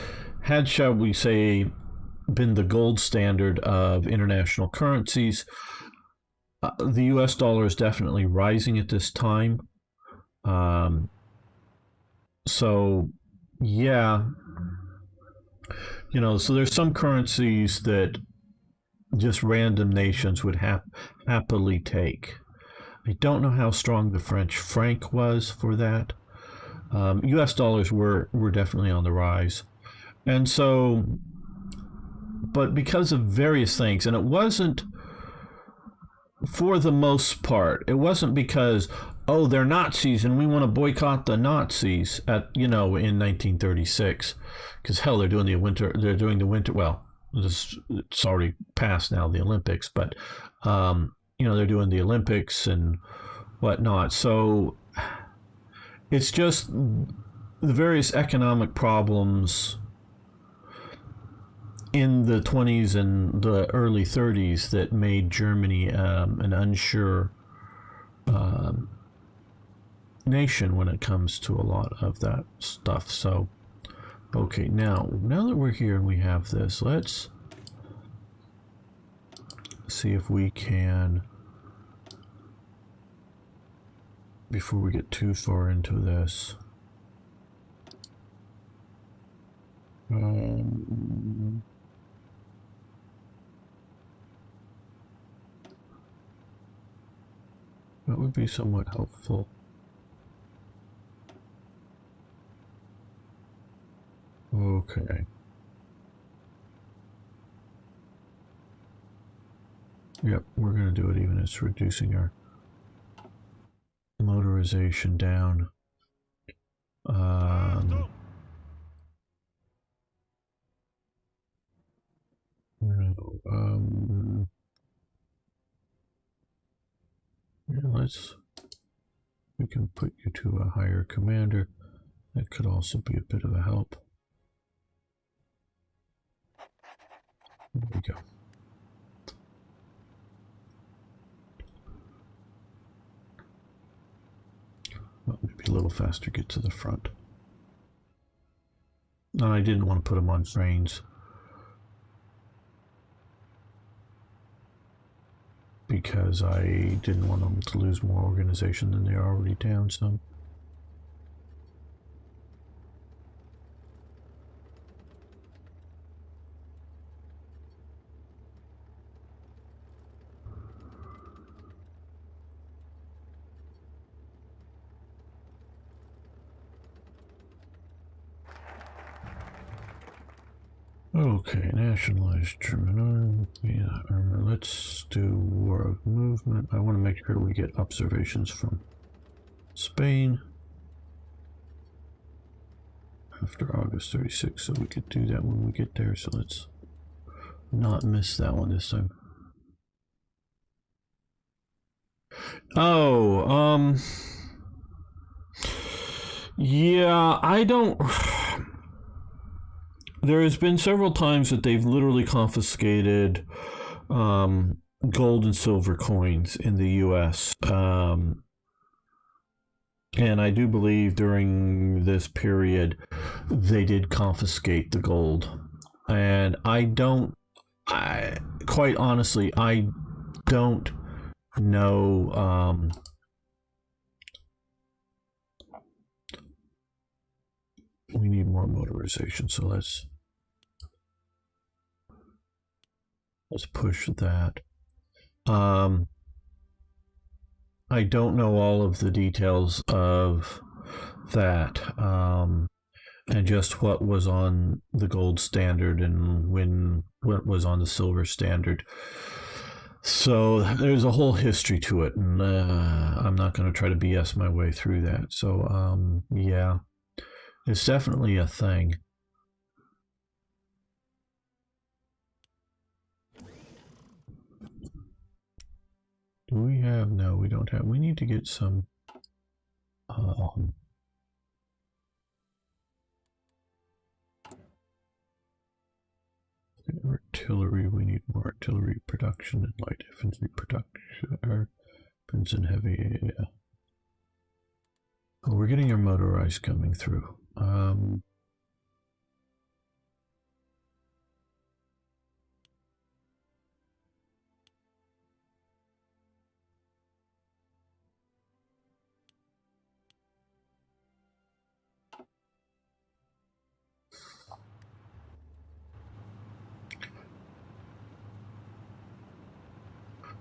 had, shall we say, been the gold standard of international currencies. The US dollar is definitely rising at this time. So, yeah. So there's some currencies that just random nations would happily take. I don't know how strong the French franc was for that. US dollars were definitely on the rise. And so, but because of various things, and it wasn't, for the most part, it wasn't because, they're Nazis and we want to boycott the Nazis in 1936. Because hell, they're doing the winter. Well, it's already past now, the Olympics, but they're doing the Olympics and whatnot. So it's just the various economic problems in the 20s and the early 30s that made Germany an unsure nation when it comes to a lot of that stuff. So okay, now that we're here and we have this, let's see if we can, before we get too far into this, that would be somewhat helpful. Okay. Yep, we're going to do it even as it's reducing our motorization down. Achtung! No, yeah, we can put you to a higher commander. That could also be a bit of a help. There we go. Well, maybe a little faster, get to the front. No, I didn't want to put them on trains because I didn't want them to lose more organization than they're already down some. Okay, nationalized German army. Yeah, armor. Let's do war of movement. I want to make sure we get observations from Spain after August 36, so we could do that when we get there. So let's not miss that one this time. Oh, yeah, I don't. There has been several times that they've literally confiscated gold and silver coins in the U.S. And I do believe during this period they did confiscate the gold. And quite honestly, I don't know. We need more motorization, so let's push that. I don't know all of the details of that, and just what was on the gold standard and what was on the silver standard. So there's a whole history to it, and I'm not going to try to BS my way through that. So yeah, it's definitely a thing. Do we have? No, we don't have. We need to get some artillery. We need more artillery production and light infantry production. Weapons and heavy. Yeah. Oh, we're getting our motorized coming through.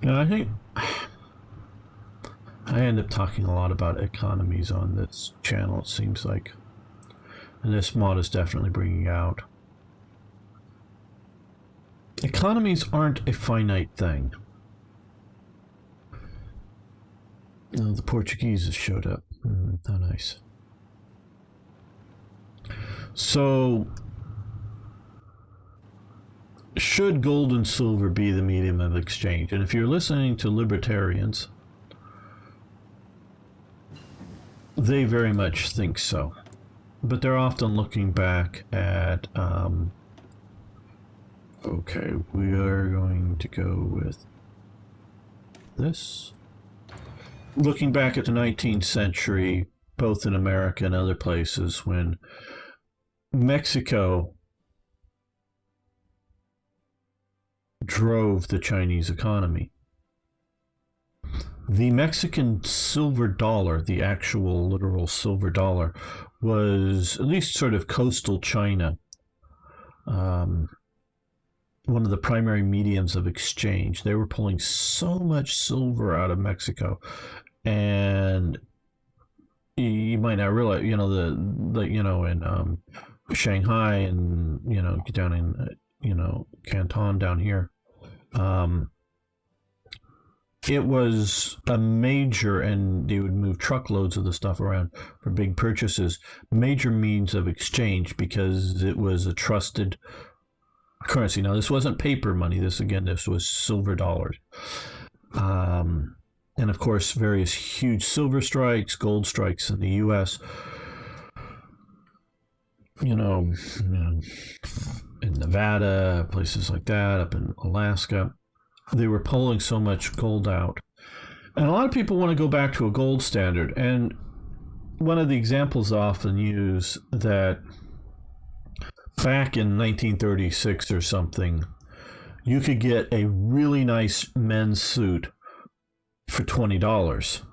Now, I think I end up talking a lot about economies on this channel, it seems like. And this mod is definitely bringing out. Economies aren't a finite thing. Oh, the Portuguese has showed up. How nice. So, should gold and silver be the medium of exchange? And if you're listening to libertarians, they very much think so. But they're often looking back at, okay, we are going to go with this. Looking back at the 19th century, both in America and other places, when Mexico drove the Chinese economy. The Mexican silver dollar, the actual literal silver dollar, was at least sort of coastal China, one of the primary mediums of exchange. They were pulling so much silver out of Mexico, and you might not realize, in Shanghai and, down in, Canton down here. It was a major, and they would move truckloads of the stuff around for big purchases, major means of exchange because it was a trusted currency. Now, this wasn't paper money. This was silver dollars. And of course, various huge silver strikes, gold strikes in the U.S., in Nevada, places like that, up in Alaska. They were pulling so much gold out. And a lot of people want to go back to a gold standard. And one of the examples I often use that back in 1936 or something, you could get a really nice men's suit for $20.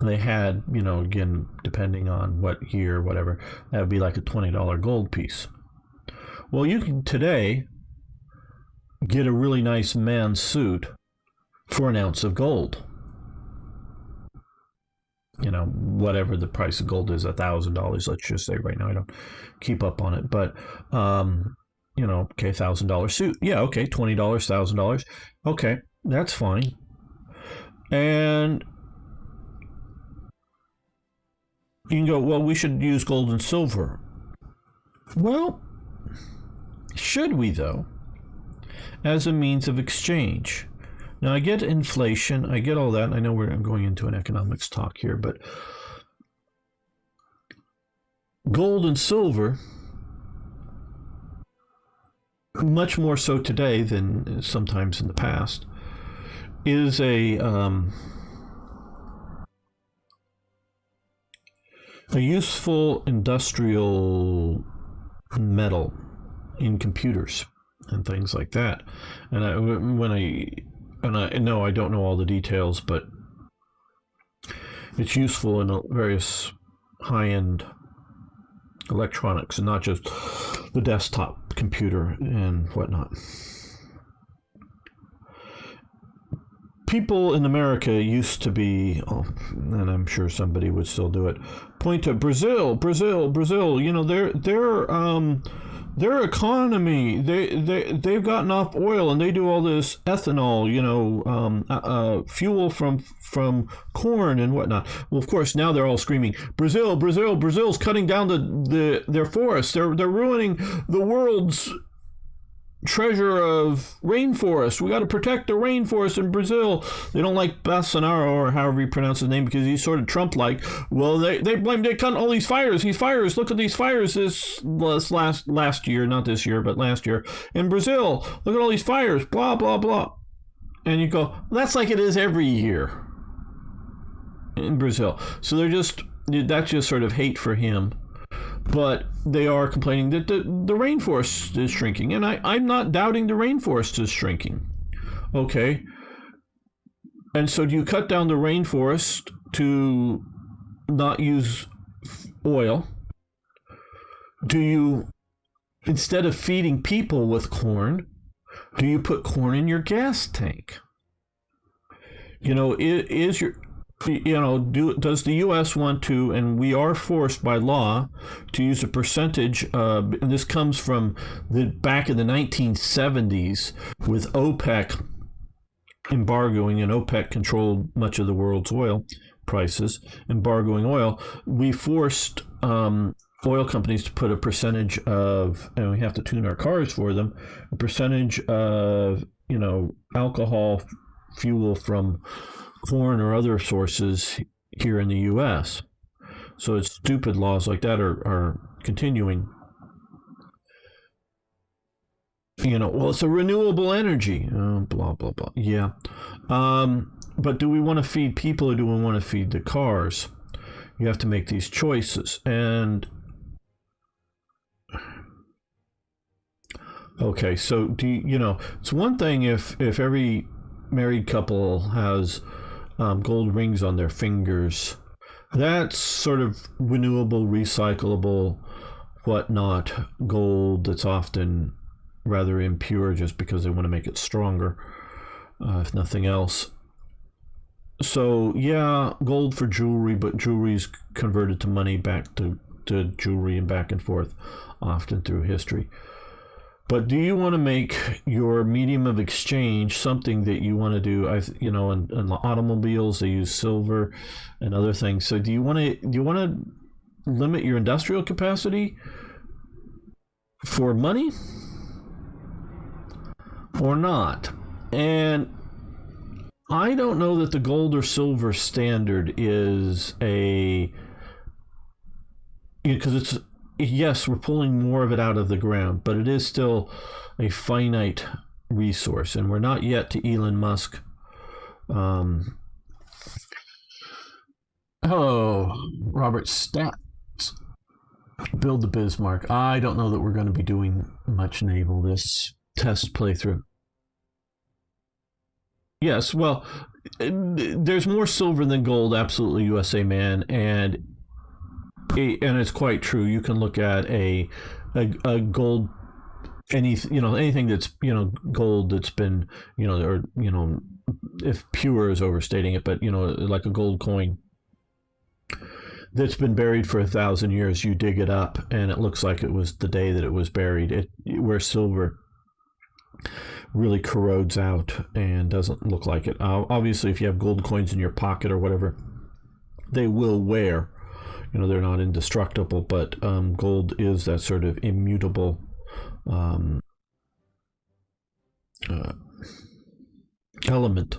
They had, again, depending on what year, whatever, that would be like a $20 gold piece. Well, you can today get a really nice man's suit for an ounce of gold. Whatever the price of gold is, $1,000, let's just say right now. I don't keep up on it, but, okay, $1,000 suit. Yeah, okay, $20, $1,000. Okay, that's fine. And you can go, well, we should use gold and silver. Well, should we, though? As a means of exchange. Now, I get inflation, I get all that. I know I'm going into an economics talk here, but gold and silver, much more so today than sometimes in the past, is a useful industrial metal in computers and things like that. And I know I don't know all the details, but it's useful in various high-end electronics and not just the desktop computer and whatnot. People in America used to be, and I'm sure somebody would still do it, point to Brazil. Their economy, they've gotten off oil and they do all this ethanol, fuel from corn and whatnot. Well, of course, now they're all screaming, Brazil's cutting down their forests. They're ruining the world's treasure of rainforest. We got to protect the rainforest in Brazil. They don't like Bolsonaro, or however you pronounce his name, because he's sort of Trump-like. Well, they blame, they cut all these fires. Look at these fires this last year, not this year, but last year in Brazil. Look at all these fires, blah, blah, blah. And you go, that's like it is every year in Brazil. So that's just sort of hate for him. But they are complaining that the rainforest is shrinking. And I'm not doubting the rainforest is shrinking. Okay. And so do you cut down the rainforest to not use oil? Do you, instead of feeding people with corn, do you put corn in your gas tank? Does the U.S. want to, and we are forced by law to use a percentage, and this comes from back in the 1970s with OPEC embargoing, and OPEC controlled much of the world's oil prices, embargoing oil. We forced oil companies to put a percentage of, and we have to tune our cars for them, a percentage of, alcohol fuel from corn or other sources here in the U.S. So it's stupid laws like that are continuing. Well, it's a renewable energy. Blah, blah, blah. Yeah. But do we want to feed people or do we want to feed the cars? You have to make these choices. And okay, so it's one thing if every married couple has gold rings on their fingers. That's sort of renewable, recyclable, whatnot gold that's often rather impure just because they want to make it stronger, if nothing else. So, yeah, gold for jewelry, but jewelry's converted to money back to to jewelry and back and forth often through history. But do you want to make your medium of exchange something that you want to do? In automobiles they use silver and other things. So do you want to limit your industrial capacity for money or not? And I don't know that the gold or silver standard is because it's, yes, we're pulling more of it out of the ground, but it is still a finite resource, and we're not yet to Elon Musk. Robert Stats. Build the Bismarck. I don't know that we're going to be doing much naval this test playthrough. Yes, well, there's more silver than gold, absolutely, USA man, and it's quite true. You can look at a gold, anything that's gold that's been if pure is overstating it, but like a gold coin that's been buried for 1,000 years. You dig it up, and it looks like it was the day that it was buried. Where silver really corrodes out and doesn't look like it. Obviously, if you have gold coins in your pocket or whatever, they will wear. They're not indestructible, but gold is that sort of immutable element.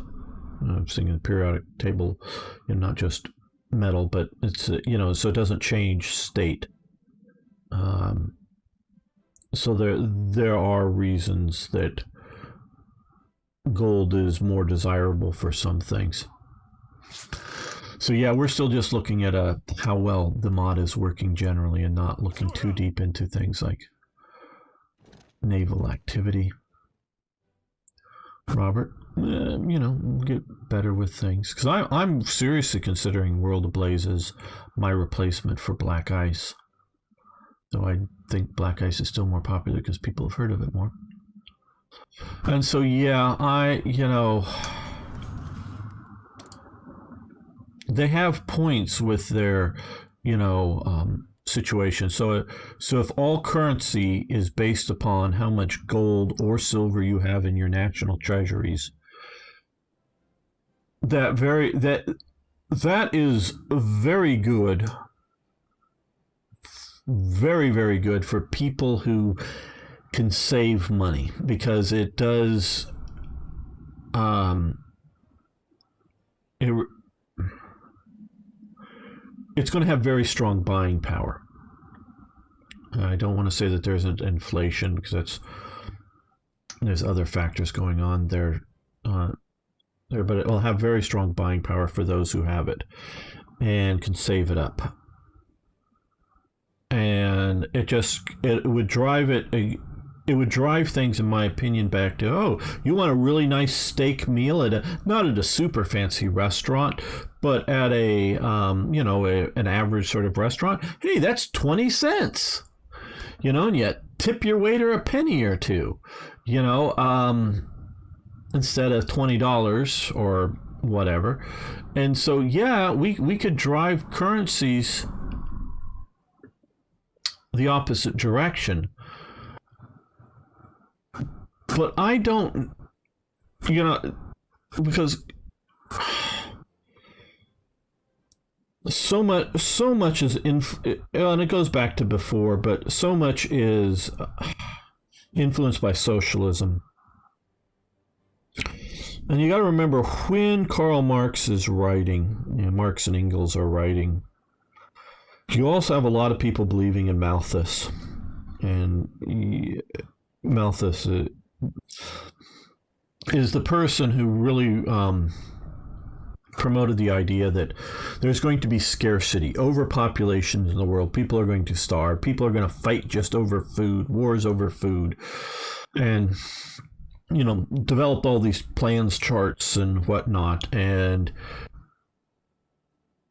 I'm thinking the periodic table, not just metal, but it's so it doesn't change state. So there are reasons that gold is more desirable for some things. So yeah, we're still just looking at how well the mod is working generally, and not looking too deep into things like naval activity. Robert, get better with things, because I'm seriously considering World Ablaze as my replacement for Black Ice. Though I think Black Ice is still more popular because people have heard of it more. And so yeah, they have points with their, situation. So if all currency is based upon how much gold or silver you have in your national treasuries, that is very good, very, very good for people who can save money, because it does it's going to have very strong buying power. I don't want to say that there's an inflation, because there's other factors going on there, but it will have very strong buying power for those who have it and can save it up. And it would drive things, in my opinion, back to, you want a really nice steak meal not at a super fancy restaurant, but at an average sort of restaurant. Hey, that's 20 cents, and yet tip your waiter a penny or two, instead of $20 or whatever. And so, yeah, we could drive currencies the opposite direction. But I don't, because so much is and it goes back to before, but so much is influenced by socialism. And you got to remember, when Karl Marx is writing, Marx and Engels are writing, you also have a lot of people believing in Malthus. And Malthus is the person who really promoted the idea that there's going to be scarcity, overpopulation in the world. People are going to starve. People are going to fight just over food, wars over food, and developed all these plans, charts, and whatnot. And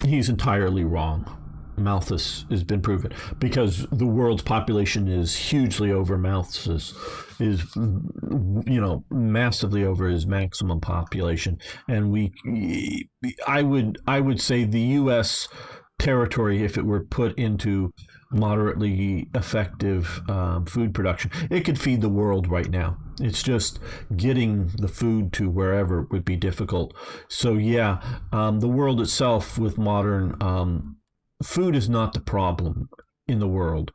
he's entirely wrong. Malthus has been proven, because the world's population is hugely over Malthus, is massively over his maximum population. And I would say the U.S. territory, if it were put into moderately effective food production. It could feed the world right now. It's just getting the food to wherever would be difficult. So yeah, the world itself with modern food is not the problem in the world,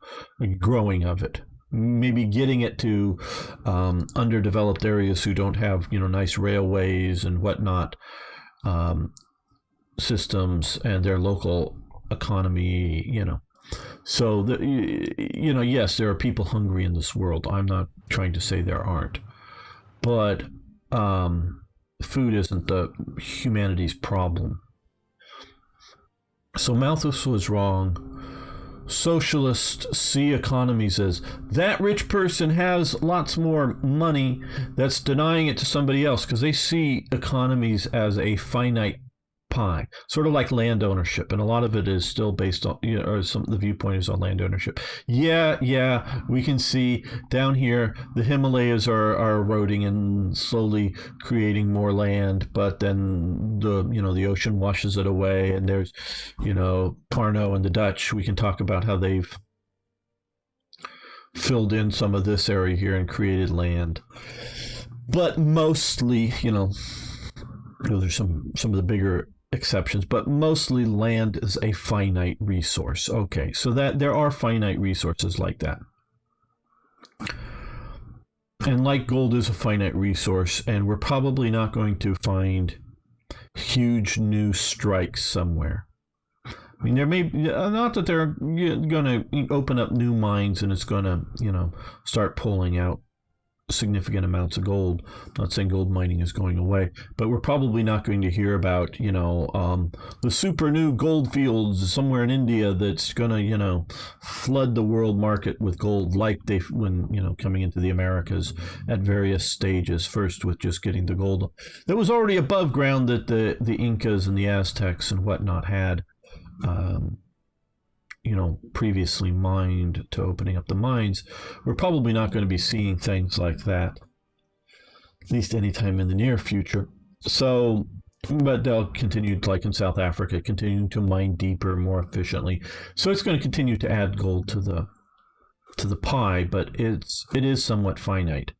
growing of it. Maybe getting it to underdeveloped areas who don't have, nice railways and whatnot systems and their local economy, So, yes, there are people hungry in this world. I'm not trying to say there aren't. But food isn't humanity's problem. So Malthus was wrong. Socialists see economies as that rich person has lots more money that's denying it to somebody else, because they see economies as a finite pie, sort of like land ownership, and a lot of it is still based on, or some of the viewpoint is on land ownership. Yeah, we can see down here the Himalayas are eroding and slowly creating more land, but then the ocean washes it away, and there's Carnot and the Dutch. We can talk about how they've filled in some of this area here and created land, but mostly, there's some of the bigger exceptions, but mostly land is a finite resource. Okay, so that there are finite resources like that. And like gold is a finite resource, and we're probably not going to find huge new strikes somewhere. I mean, there may not that they're going to open up new mines and it's going to, start pulling out significant amounts of gold. I'm not saying gold mining is going away, but we're probably not going to hear about, the super new gold fields somewhere in India that's going to, flood the world market with gold, like when coming into the Americas at various stages, first with just getting the gold that was already above ground that the Incas and the Aztecs and whatnot had, previously mined, to opening up the mines. We're probably not going to be seeing things like that, at least anytime in the near future. So, but they'll continue, like in South Africa, continuing to mine deeper, more efficiently. So it's going to continue to add gold to the pie, but it is somewhat finite.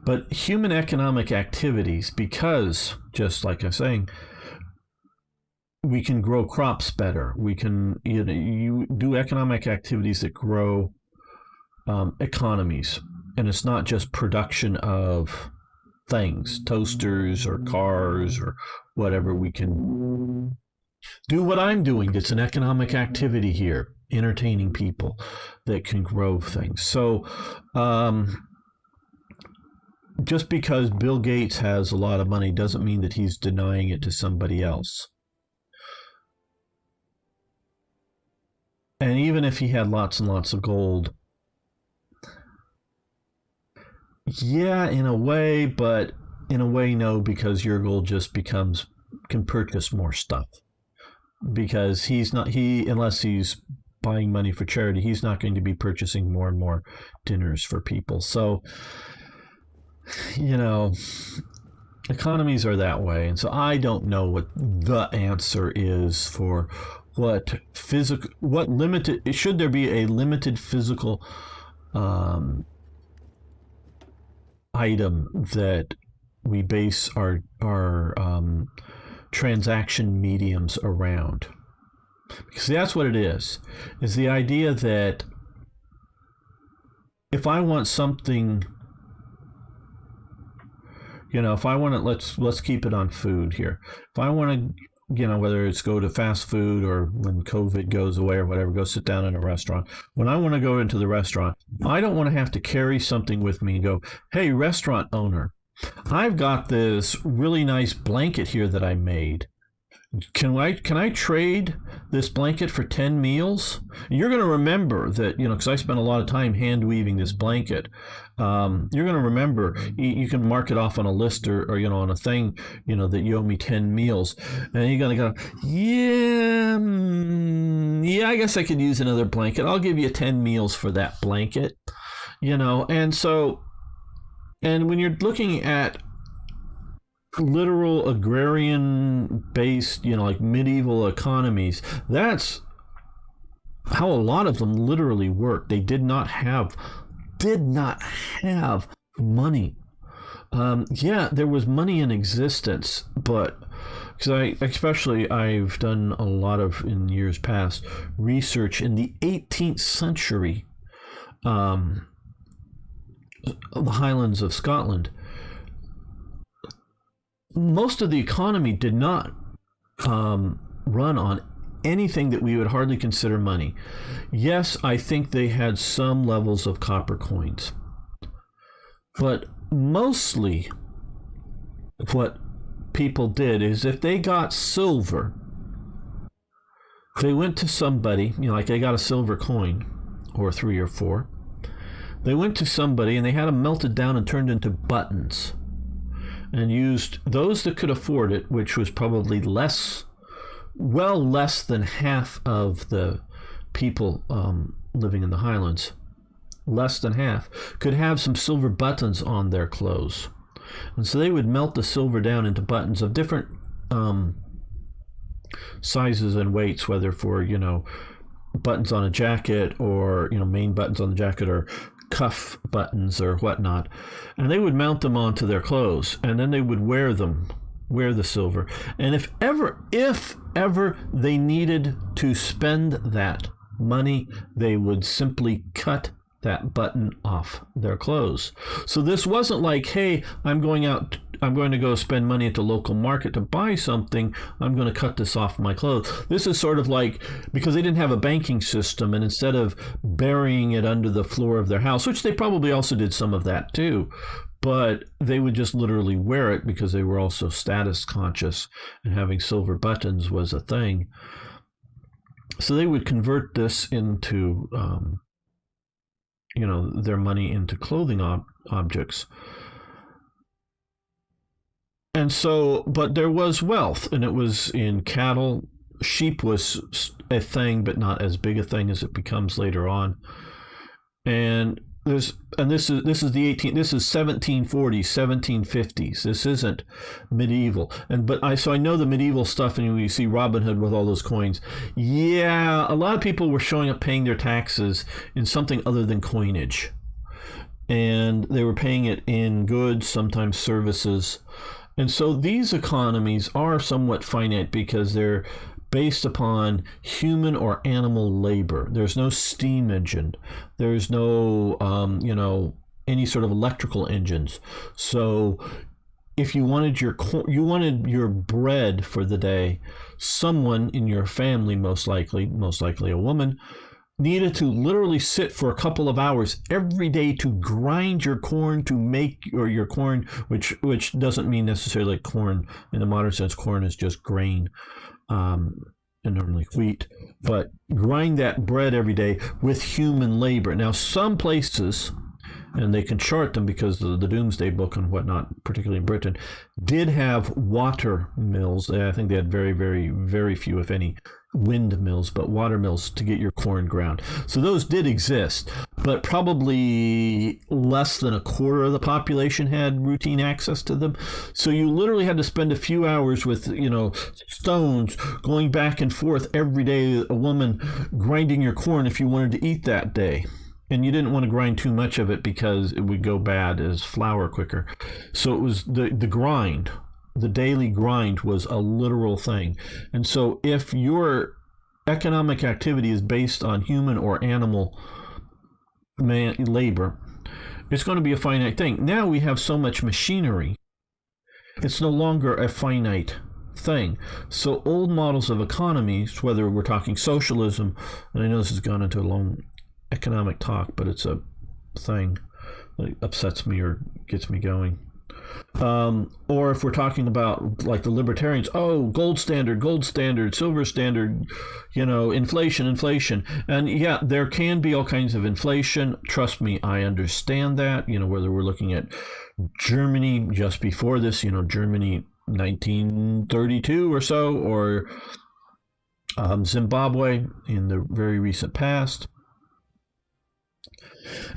But human economic activities, because just like I'm saying, we can grow crops better. We can, you do economic activities that grow economies. And it's not just production of things, toasters or cars or whatever. We can do what I'm doing. It's an economic activity here, entertaining people that can grow things. So just because Bill Gates has a lot of money doesn't mean that he's denying it to somebody else. And even if he had lots and lots of gold, yeah, in a way, but in a way, no, because your gold just can purchase more stuff. Because unless he's buying money for charity, he's not going to be purchasing more and more dinners for people. So, economies are that way. And so I don't know what the answer is for should there be a limited physical item that we base our transaction mediums around? Because that's what it is the idea that if I want something, if I want to, let's keep it on food here. If I want to, whether it's go to fast food or when COVID goes away or whatever, go sit down in a restaurant. When I want to go into the restaurant, I don't want to have to carry something with me and go, hey, restaurant owner, I've got this really nice blanket here that I made. Can I trade this blanket for 10 meals? You're going to remember that, because I spent a lot of time hand weaving this blanket. You're going to remember, you can mark it off on a list or on a thing, that you owe me 10 meals. And you're going to go, yeah, I guess I could use another blanket. I'll give you 10 meals for that blanket, And so, and when you're looking at literal agrarian based, like medieval economies, that's how a lot of them literally worked. They did not have money. Yeah, there was money in existence, but because I've done a lot of, in years past, research in the 18th century, the Highlands of Scotland. Most of the economy did not run on anything that we would hardly consider money. Yes, I think they had some levels of copper coins, but mostly what people did is if they got silver, they went to somebody, like they got a silver coin or 3 or 4. They went to somebody and they had them melted down and turned into buttons, and used those that could afford it, which was probably less than half of the people living in the Highlands. Less than half could have some silver buttons on their clothes. And so they would melt the silver down into buttons of different sizes and weights, whether for, buttons on a jacket, or, main buttons on the jacket, or cuff buttons or whatnot. And they would mount them onto their clothes, and then they would wear the silver. And if ever they needed to spend that money, they would simply cut that button off their clothes. So this wasn't like, hey, I'm going to go spend money at the local market to buy something, I'm going to cut this off my clothes. This is sort of like, because they didn't have a banking system, and instead of burying it under the floor of their house, which they probably also did some of that too, but they would just literally wear it because they were also status conscious, and having silver buttons was a thing. So they would convert this into their money into clothing objects. And so, but there was wealth, and it was in cattle. Sheep was a thing, but not as big a thing as it becomes later on. And this is the 18th. This is 1740s, 1750s. This isn't medieval. So I know the medieval stuff, and you see Robin Hood with all those coins. Yeah, a lot of people were showing up paying their taxes in something other than coinage, and they were paying it in goods, sometimes services. And so these economies are somewhat finite because they're based upon human or animal labor. There's no steam engine. There's no, any sort of electrical engines. So if you wanted your bread for the day, someone in your family, most likely a woman, needed to literally sit for a couple of hours every day to grind your corn to make your corn, which doesn't mean necessarily like corn in the modern sense. Corn is just grain, and normally wheat, but grind that bread every day with human labor. Now, some places, and they can chart them because of the Doomsday Book and whatnot, particularly in Britain, did have water mills. I think they had very, very, very few, if any, windmills, but water mills to get your corn ground. So those did exist, but probably less than a quarter of the population had routine access to them. So you literally had to spend a few hours with, stones going back and forth every day, a woman grinding your corn if you wanted to eat that day. And you didn't want to grind too much of it because it would go bad as flour quicker. So it was the grind. The daily grind was a literal thing. And so if your economic activity is based on human or animal labor, it's going to be a finite thing. Now we have so much machinery, it's no longer a finite thing. So old models of economies, whether we're talking socialism, and I know this has gone into a long economic talk, but it's a thing that upsets me or gets me going. Or if we're talking about like the libertarians, gold standard, silver standard, inflation. And yeah, there can be all kinds of inflation. Trust me, I understand that, whether we're looking at Germany just before this, Germany 1932 or so, or Zimbabwe in the very recent past.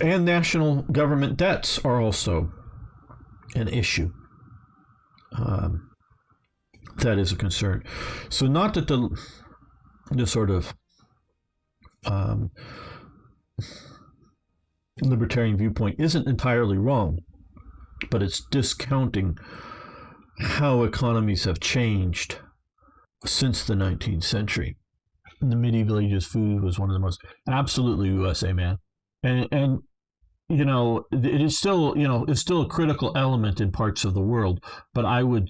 And national government debts are also an issue. That is a concern. So not that the sort of um, libertarian viewpoint isn't entirely wrong, but it's discounting how economies have changed since the 19th century. In the medieval ages, food was one of the most absolutely USA, man. And you know, it is still, you know, it's still a critical element in parts of the world, but I would,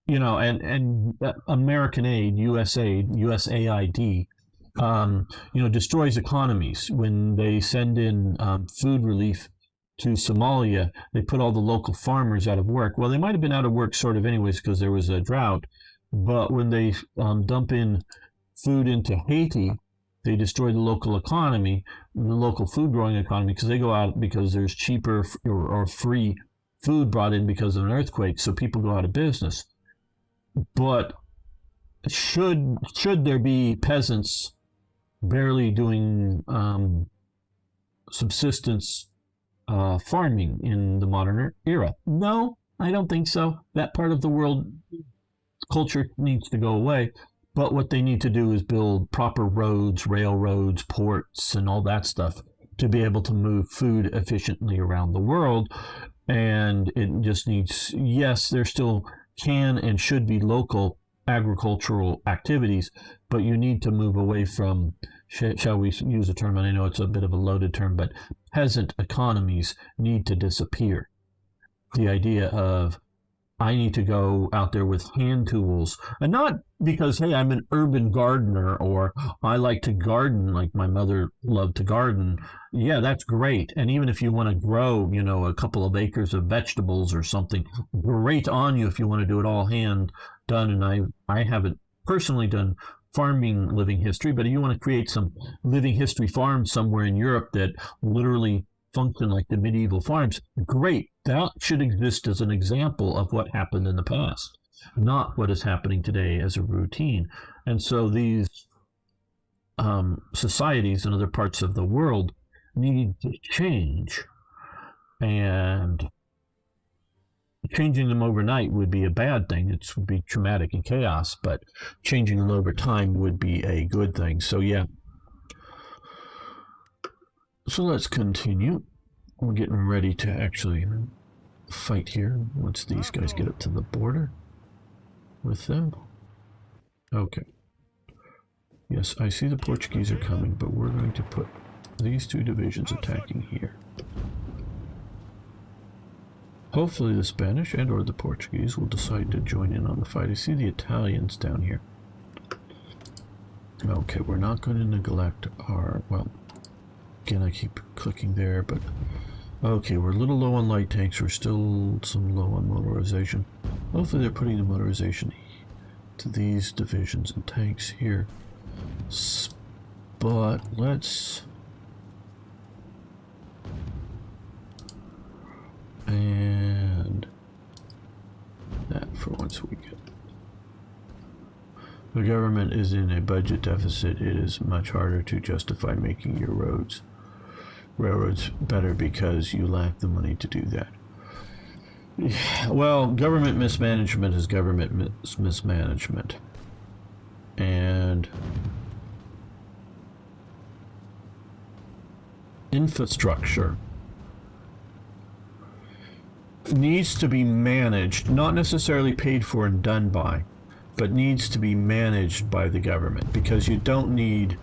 you know, and American aid, USAID, you know, destroys economies. When they send in food relief to Somalia, they put all the local farmers out of work. Well, they might have been out of work sort of anyways because there was a drought, but when they dump in food into Haiti, they destroy the local economy, the local food growing economy, because they go out because there's cheaper or free food brought in because of an earthquake, so people go out of business. But should there be peasants barely doing subsistence farming in the modern era? No, I don't think so. That part of the world culture needs to go away. But what they need to do is build proper roads, railroads, ports, and all that stuff to be able to move food efficiently around the world. And it just needs, yes, there still can and should be local agricultural activities, but you need to move away from, shall we use a term, and I know it's a bit of a loaded term, but peasant economies need to disappear. The idea of, I need to go out there with hand tools, and not because, hey, I'm an urban gardener or I like to garden like my mother loved to garden. Yeah, that's great. And even if you want to grow, you know, a couple of acres of vegetables or something, great on you if you want to do it all hand done. And I haven't personally done farming living history, but if you want to create some living history farms somewhere in Europe that literally function like the medieval farms, great. That should exist as an example of what happened in the past, not what is happening today as a routine. And so these societies in other parts of the world need to change, and changing them overnight would be a bad thing. It would be traumatic and chaos, but changing them over time would be a good thing. So yeah. So let's continue. We're getting ready to actually fight here once these guys get up to the border with them. Okay. Yes, I see the Portuguese are coming, but we're going to put these two divisions attacking here. Hopefully the Spanish and or the Portuguese will decide to join in on the fight. I see the Italians down here. Okay, we're not going to neglect our, well, again, I keep clicking there, but okay, we're a little low on light tanks. We're still some low on motorization. Hopefully they're putting the motorization to these divisions and tanks here. But let's... And that for once we get. The government is in a budget deficit. It is much harder to justify making your railroads better because you lack the money to do that. Well, government mismanagement is government mismanagement. And infrastructure needs to be managed, not necessarily paid for and done by, but needs to be managed by the government, because you don't need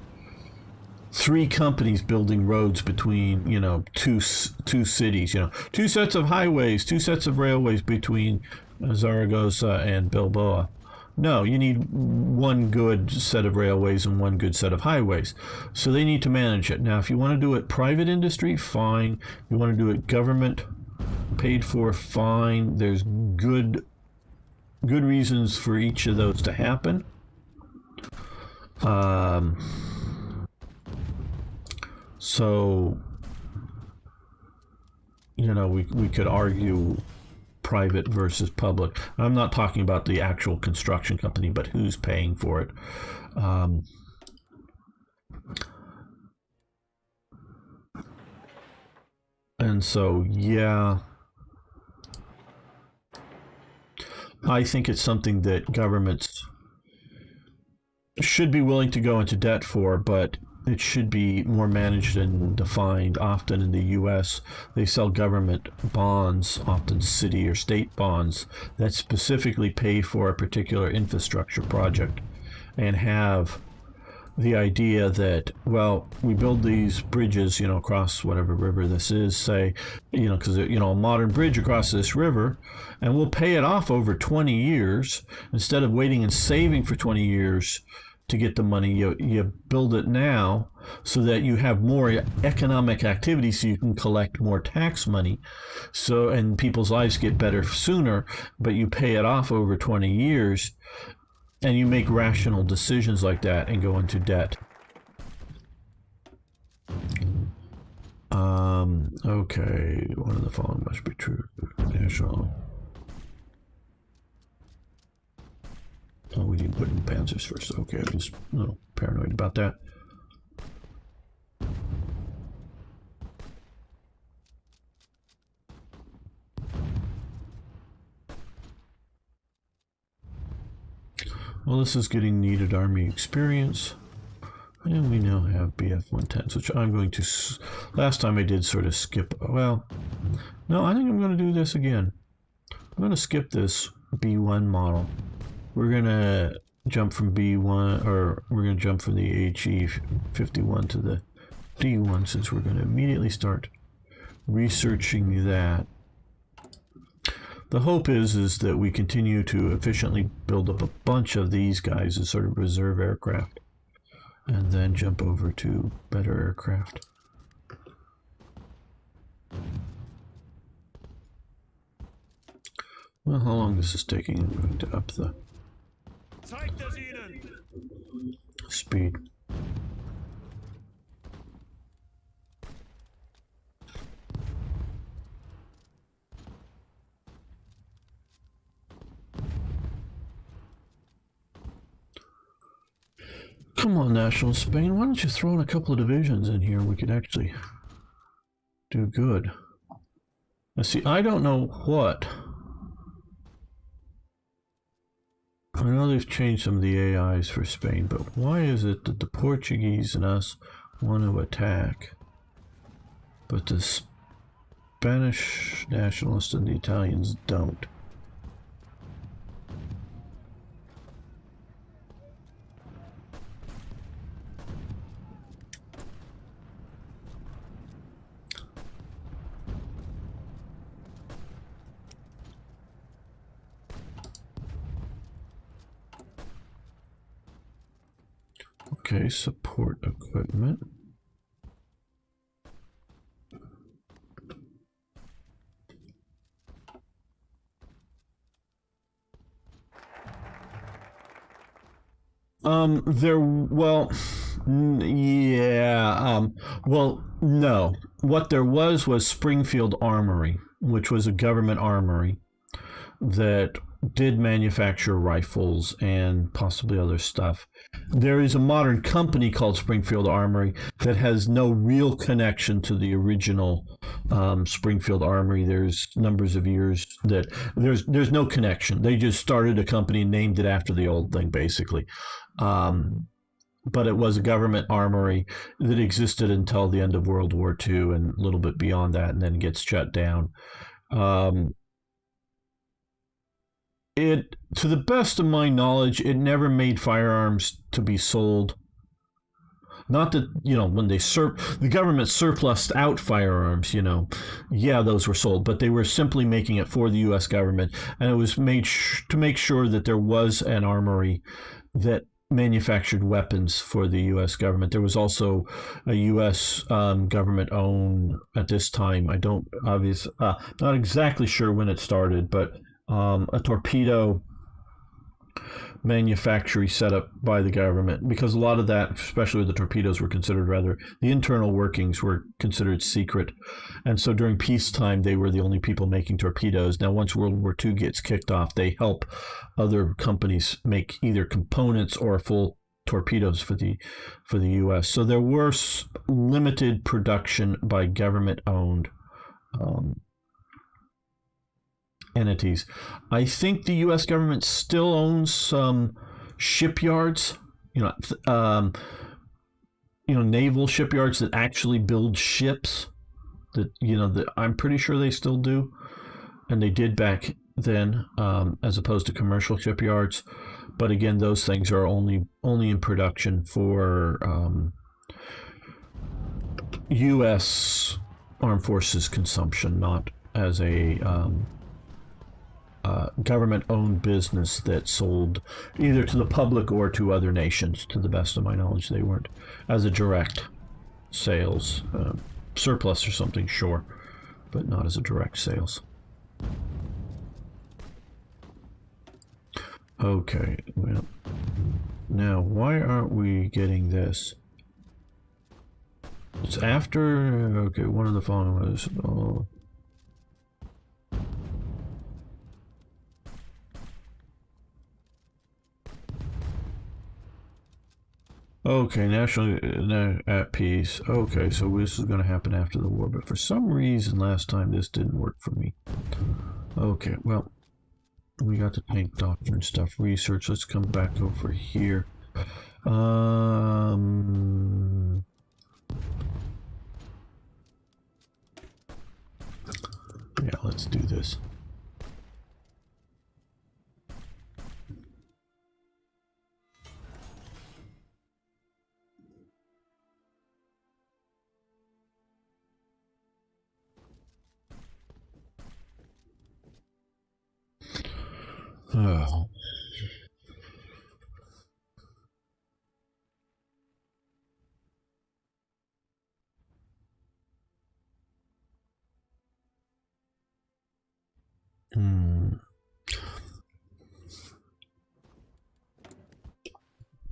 3 companies building roads between, you know, two cities, you know, 2 sets of highways, 2 sets of railways between Zaragoza and Bilbao. No, you need 1 good set of railways and 1 good set of highways. So they need to manage it. Now, if you want to do it private industry, fine. If you want to do it government paid for, fine. There's good reasons for each of those to happen. So, you know, we could argue private versus public. I'm not talking about the actual construction company, but who's paying for it. And so, yeah, I think it's something that governments should be willing to go into debt for, but it should be more managed and defined. Often in the U.S., they sell government bonds, often city or state bonds, that specifically pay for a particular infrastructure project and have the idea that, well, we build these bridges, across whatever river this is, say, because, a modern bridge across this river, and we'll pay it off over 20 years instead of waiting and saving for 20 years to get the money. You build it now so that you have more economic activity, so you can collect more tax money, and people's lives get better sooner, but you pay it off over 20 years. And you make rational decisions like that and go into debt. Okay, one of the following must be true. National. Oh, we need to put in panzers first. Okay, I'm just a little paranoid about that. Well, this is getting needed army experience. And we now have BF 110s, which I'm going to... Last time I did sort of skip... Well, no, I think I'm going to do this again. I'm going to skip this B1 model. We're going to jump from B1, or we're going to jump from the HE 51 to the D1, since we're going to immediately start researching that. The hope is that we continue to efficiently build up a bunch of these guys as sort of reserve aircraft, and then jump over to better aircraft. Well, how long this is taking? I'm going to up the speed. Come on, National Spain, why don't you throw in a couple of divisions in here? We could actually do good. Now, see, I don't know what. I know they've changed some of the AIs for Spain, but why is it that the Portuguese and us want to attack, but the Spanish nationalists and the Italians don't? Okay, support equipment. Well, no. What there was Springfield Armory, which was a government armory that did manufacture rifles and possibly other stuff. There is a modern company called Springfield Armory that has no real connection to the original Springfield Armory. There's numbers of years that there's no connection. They just started a company and named it after the old thing, basically. But it was a government armory that existed until the end of World War II and a little bit beyond that, and then gets shut down. To the best of my knowledge, it never made firearms to be sold. Not that, when the government surplused out firearms, those were sold, but they were simply making it for the U.S. government, and it was made to make sure that there was an armory that manufactured weapons for the U.S. government. There was also a U.S. government-owned at this time. Not exactly sure when it started, but a torpedo manufactory set up by the government, because a lot of that, especially the torpedoes, were considered the internal workings were considered secret. And so during peacetime, they were the only people making torpedoes. Now, once World War II gets kicked off, they help other companies make either components or full torpedoes for the U.S. So there were limited production by government-owned entities. I think the U.S. government still owns some shipyards. naval shipyards that actually build ships. That that I'm pretty sure they still do, and they did back then, as opposed to commercial shipyards. But again, those things are only in production for U.S. Armed Forces consumption, not as a government-owned business that sold either to the public or to other nations. To the best of my knowledge, they weren't as a direct sales surplus or something, sure, but not as a direct sales. Okay, well, now why aren't we getting this? It's after, okay, one of the following was, oh. Okay, national at peace. Okay, so this is going to happen after the war, but for some reason last time this didn't work for me. Okay, well, we got the tank doctrine stuff. Research, let's come back over here. Yeah, let's do this. Oh.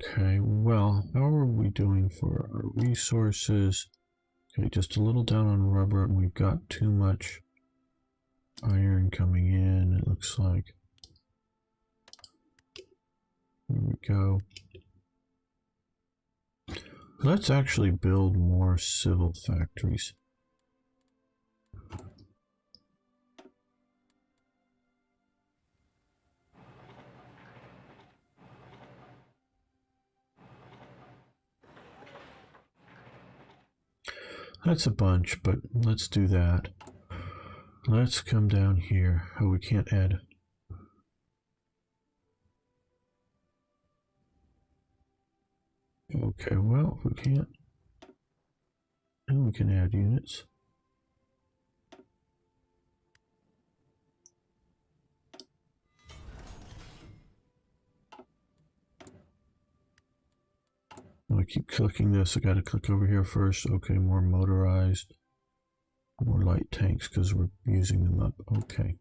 Okay, well, how are we doing for our resources? Okay, just a little down on rubber, and we've got too much iron coming in, it looks like. There we go. Let's actually build more civil factories. That's a bunch, but let's do that. Let's come down here. Oh, we can't add. Okay, well, we can't. And we can add units. I keep clicking this. I got to click over here first. Okay, more motorized, more light tanks because we're using them up. Okay.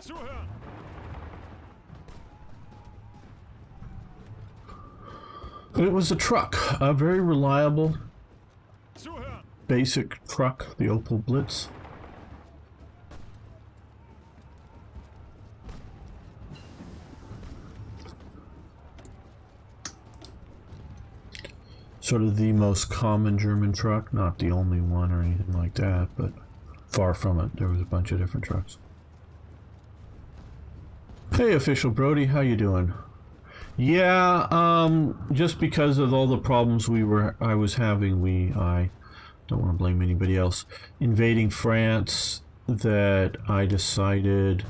Zuhören! It was a truck, a very reliable, Zuhören! basic truck, the Opel Blitz. Sort of the most common German truck, not the only one or anything like that, but far from it. There was a bunch of different trucks. Hey, Official Brody, how you doing? Yeah, just because of all the problems I was having, I don't want to blame anybody else, invading France, that I decided,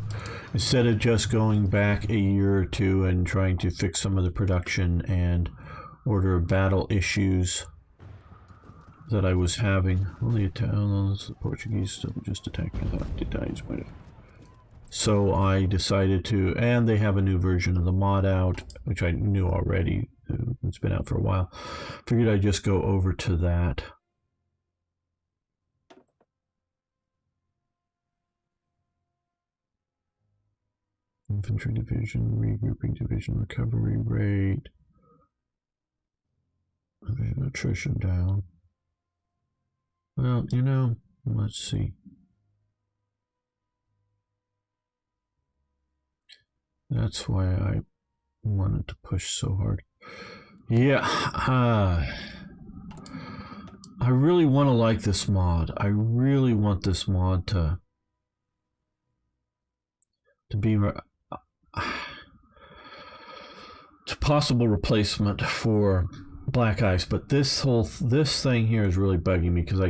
instead of just going back a year or two and trying to fix some of the production and order of battle issues that I was having. Well, the Portuguese still just attacking the Italians might have. So I decided to, and they have a new version of the mod out, which I knew already. It's been out for a while. Figured I'd just go over to that. Infantry division, regrouping division, recovery rate. Okay, attrition down. Well, Let's see. That's why I wanted to push so hard. Yeah, I really want to like this mod. I really want this mod to be to possible replacement for Black Ice, but this thing here is really bugging me because I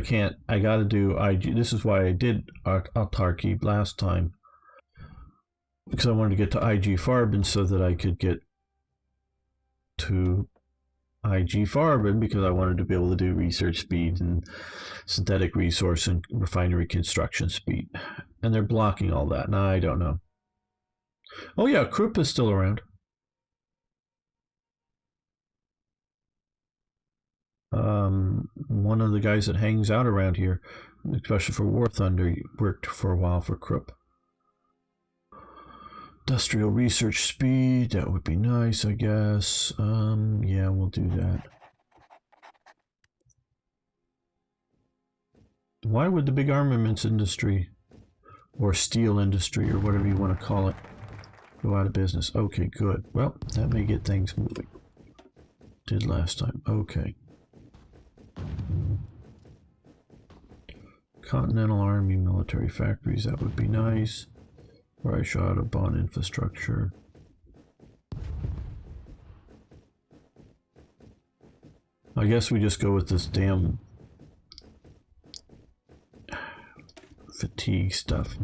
got to do IG. This is why I did autarky last time, because I wanted to get to IG Farben so that I could get to IG Farben, because I wanted to be able to do research speed and synthetic resource and refinery construction speed, and they're blocking all that. Now I don't know. Oh yeah, Krupp is still around. One of the guys that hangs out around here, especially for War Thunder, worked for a while for Krupp. Industrial research speed, that would be nice, I guess. Yeah, we'll do that. Why would the big armaments industry, or steel industry, or whatever you want to call it, go out of business? Okay, good. Well, that may get things moving. Did last time. Okay. Continental Army military factories, that would be nice. Where I shot a bond infrastructure. I guess we just go with this damn fatigue stuff.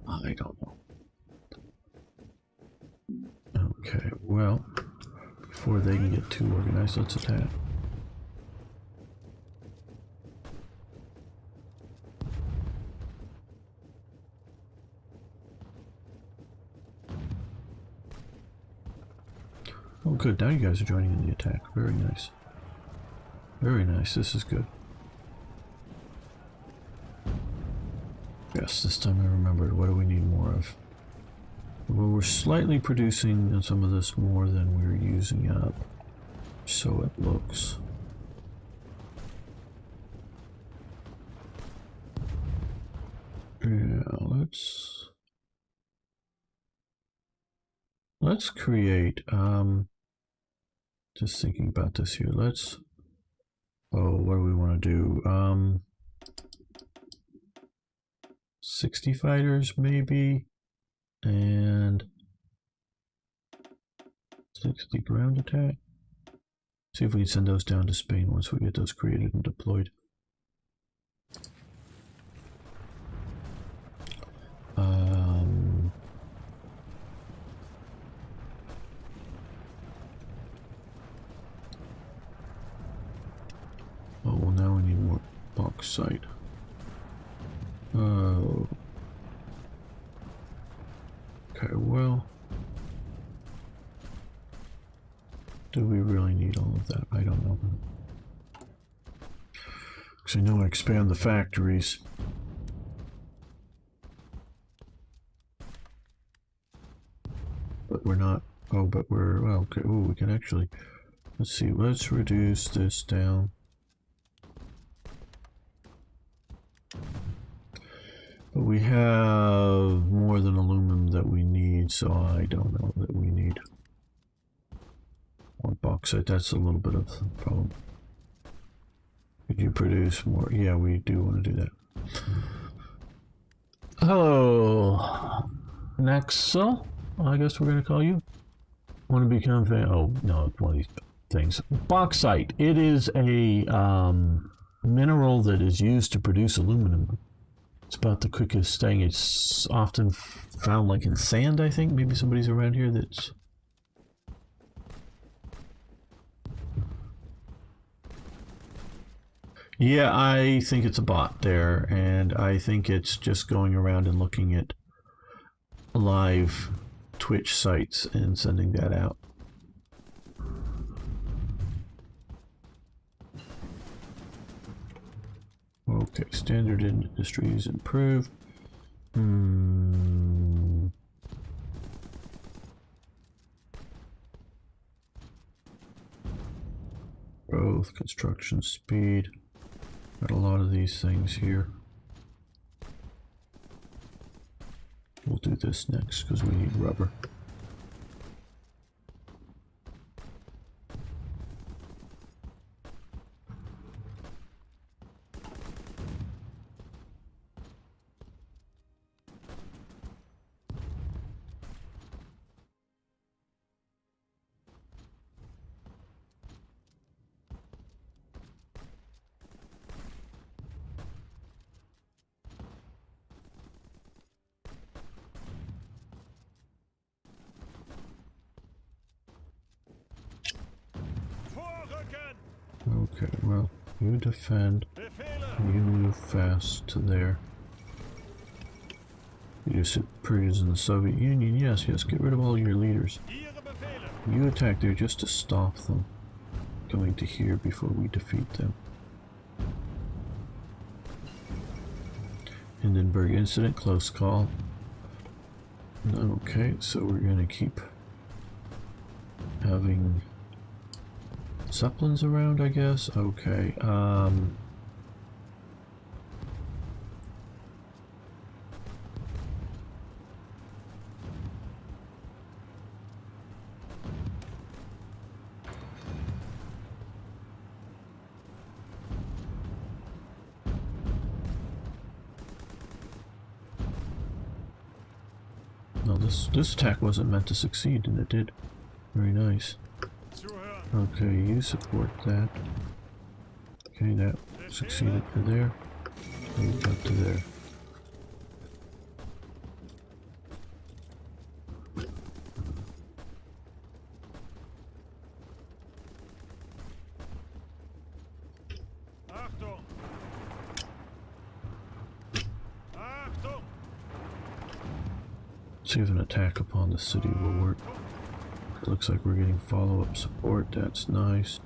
I don't know. Okay, well, before they can get too organized, let's attack. Oh good, now you guys are joining in the attack. Very nice. Very nice, this is good. Yes, this time I remembered. What do we need more of? Well, we're slightly producing some of this more than we're using up. So it looks. Yeah, let's create, just thinking about this here, let's, oh, what do we want to do? 60 fighters maybe, and 60 ground attack. See if we can send those down to Spain once we get those created and deployed. Oh, well, now we need more bauxite. Oh. Okay, well. Do we really need all of that? I don't know. Because I know I expand the factories. But we're not. Oh, but we're. Well, okay. Oh, we can actually. Let's see. Let's reduce this down. But we have more than aluminum that we need, so I don't know that we need more bauxite. That's a little bit of the problem. Could you produce more? Yeah, we do want to do that. Hello, Naxel. I guess we're going to call you. Want to become fan? Oh no, it's one of these things. Bauxite. It is a mineral that is used to produce aluminum. It's about the quickest thing. It's often found like in sand, I think. Maybe somebody's around here that's... Yeah, I think it's a bot there, and I think it's just going around and looking at live Twitch sites and sending that out. Okay, standard industries improved. Growth, construction speed. Got a lot of these things here. do this next because we need rubber. Okay, well, you defend, you move fast to there. You superiors in the Soviet Union, yes, get rid of all your leaders. You attack there just to stop them going to here before we defeat them. Hindenburg incident, close call. Okay, so we're gonna keep having Zeppelins around, I guess. Okay. No, this attack wasn't meant to succeed, and it did. Very nice. Okay, you support that. Okay, that succeeded to there. And we got to there. See if an attack upon the city will work. It looks like we're getting follow-up support. That's nice.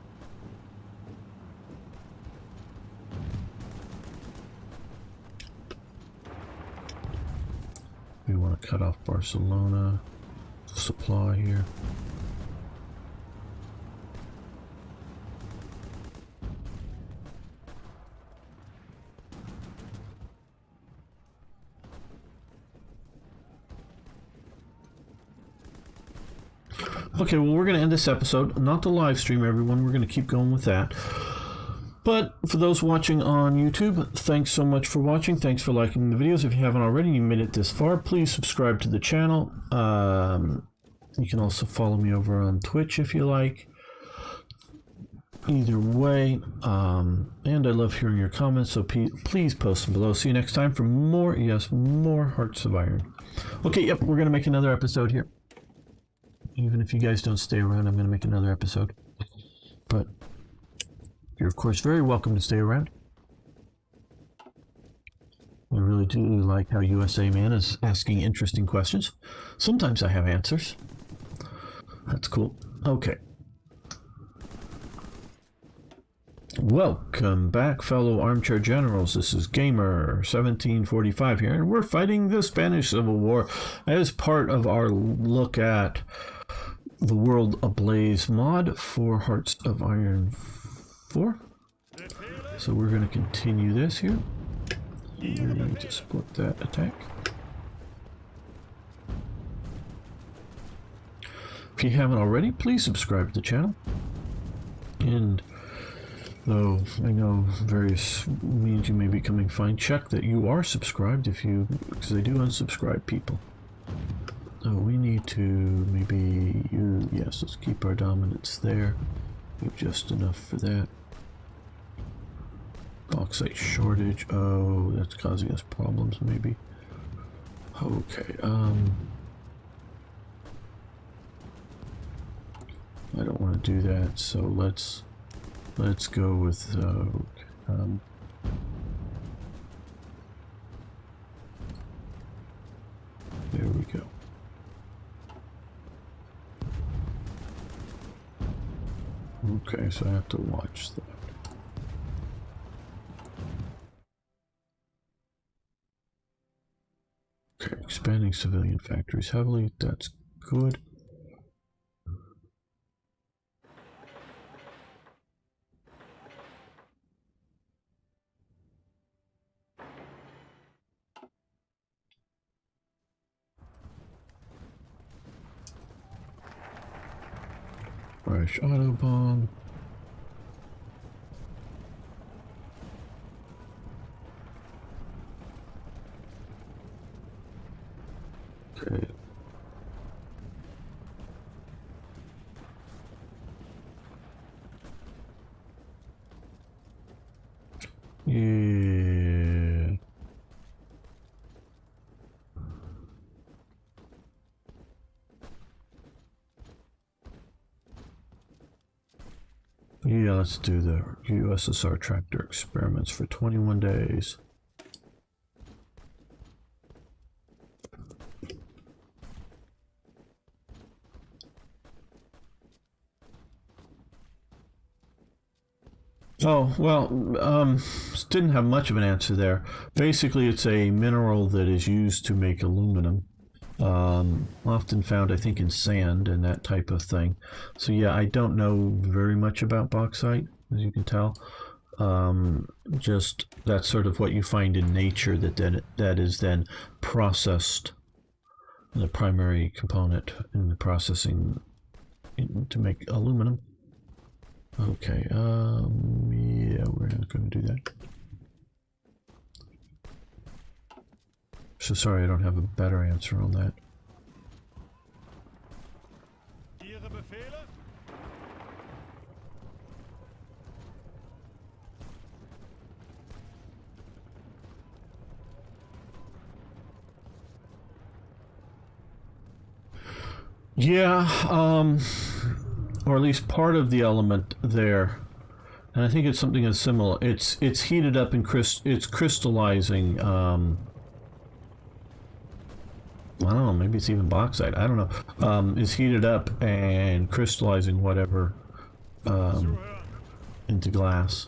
We want to cut off Barcelona supply here. Okay, well, we're going to end this episode. Not the live stream, everyone. We're going to keep going with that. But for those watching on YouTube, thanks so much for watching. Thanks for liking the videos. If you haven't already, you made it this far, please subscribe to the channel. You can also follow me over on Twitch if you like. Either way, and I love hearing your comments, so please post them below. See you next time for more, yes, more Hearts of Iron. Okay, yep, we're going to make another episode here. Even if you guys don't stay around, I'm going to make another episode. But you're, of course, very welcome to stay around. I really do like how USA Man is asking interesting questions. Sometimes I have answers. That's cool. Okay. Welcome back, fellow armchair generals. This is Gamer 1745 here, and we're fighting the Spanish Civil War as part of our look at the World Ablaze mod for Hearts of Iron 4. So we're going to continue this here. We're going to support that attack. If you haven't already, please subscribe to the channel. And though I know various means you may be coming fine, check that you are subscribed because they do unsubscribe people. So we need to maybe yes, let's keep our dominance there. We have just enough for that. Bauxite shortage. Oh, that's causing us problems maybe. Okay, I don't want to do that, so let's go with there we go. Okay, so I have to watch that. Okay, expanding civilian factories heavily, that's good. Rush auto bomb. Okay. Yeah. Yeah, let's do the USSR tractor experiments for 21 days. Oh, well, didn't have much of an answer there. Basically, it's a mineral that is used to make aluminum. Often found, I think, in sand and that type of thing. So yeah, I don't know very much about bauxite, as you can tell. Just that's sort of what you find in nature that is then processed, the primary component in the processing to make aluminum. Okay, yeah, we're not going to do that. So sorry, I don't have a better answer on that. Ihre Befehle? Yeah, or at least part of the element there, and I think it's something that's similar. It's heated up and it's crystallizing. I don't know, maybe it's even bauxite. I don't know. It's heated up and crystallizing whatever into glass.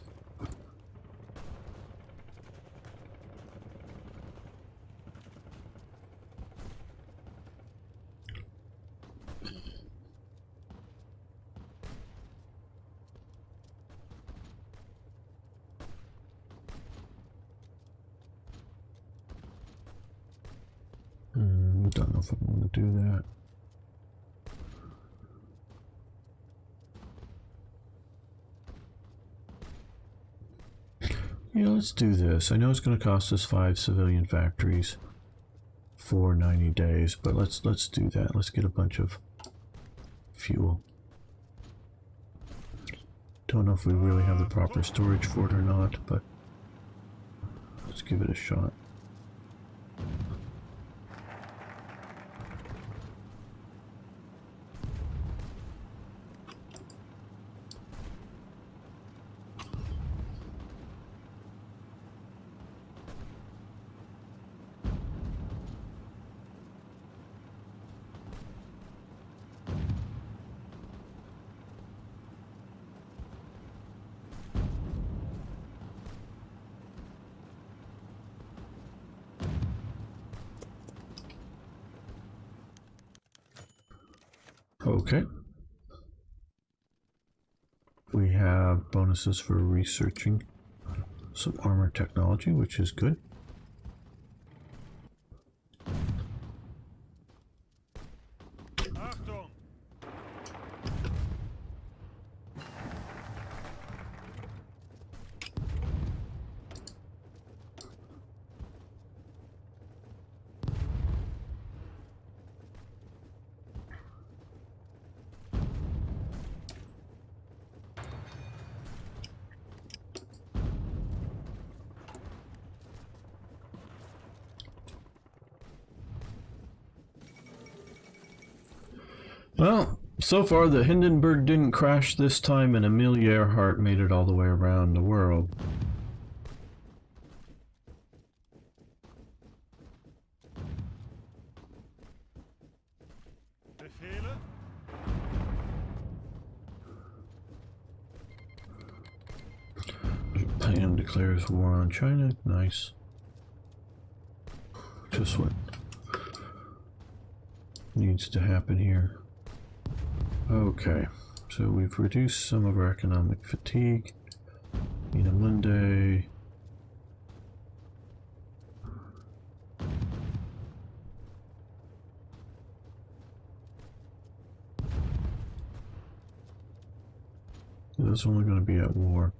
Don't know if I'm going to do that. Yeah, let's do this. I know it's going to cost us 5 civilian factories for 90 days, but let's do that. Let's get a bunch of fuel. Don't know if we really have the proper storage for it or not, but let's give it a shot. Okay. We have bonuses for researching some armor technology, which is good. Achtung! Well, so far the Hindenburg didn't crash this time, and Amelia Earhart made it all the way around the world. Befehle? Japan declares war on China. Nice. Just what needs to happen here. Okay, so we've reduced some of our economic fatigue. Monday. It's only going to be at war.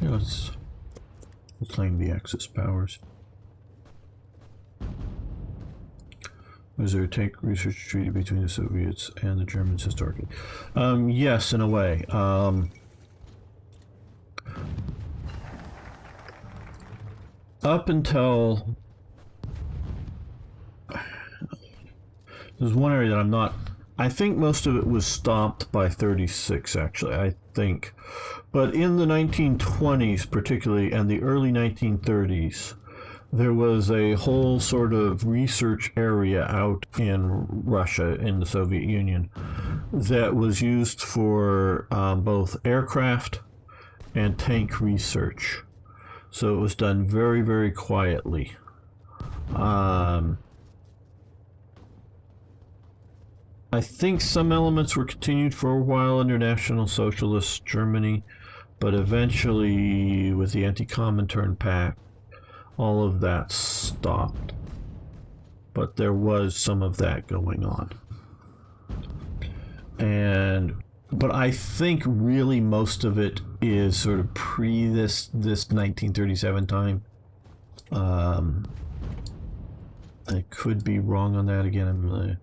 Yeah, let's claim the Axis powers. Was there a tank research treaty between the Soviets and the Germans historically? Yes, in a way. Up until... There's one area that I'm not... I think most of it was stopped by 36, actually, I think. But in the 1920s, particularly, and the early 1930s, there was a whole sort of research area out in Russia, in the Soviet Union, that was used for both aircraft and tank research. So it was done very, very quietly. I think some elements were continued for a while under National Socialist Germany, but eventually, with the Anti-Comintern Pact, all of that stopped. But there was some of that going on. But I think really most of it is sort of pre this 1937 time. I could be wrong on that again. I'm gonna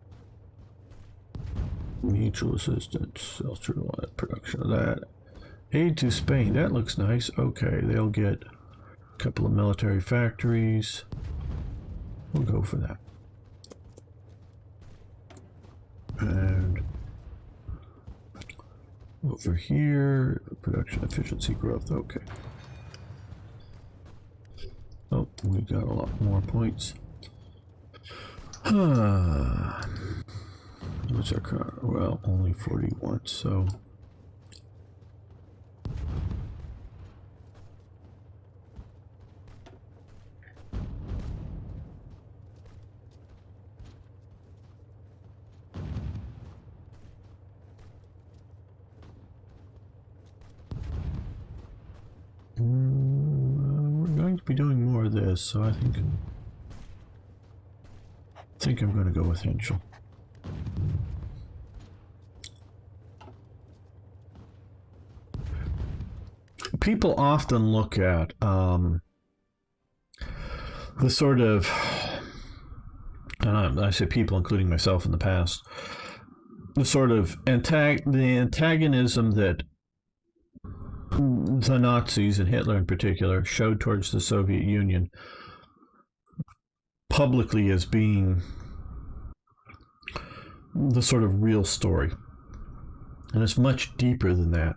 mutual assistance, Austrian production of that. Aid to Spain, that looks nice. Okay, they'll get a couple of military factories. We'll go for that. And over here, production efficiency growth. Okay. Oh, we got a lot more points. What's our car? Well, only 41, so... we're going to be doing more of this, so I think I'm going to go with Henschel. People often look at the sort of, and I say people, including myself in the past, the sort of the antagonism that the Nazis, and Hitler in particular, showed towards the Soviet Union publicly as being the sort of real story. And it's much deeper than that.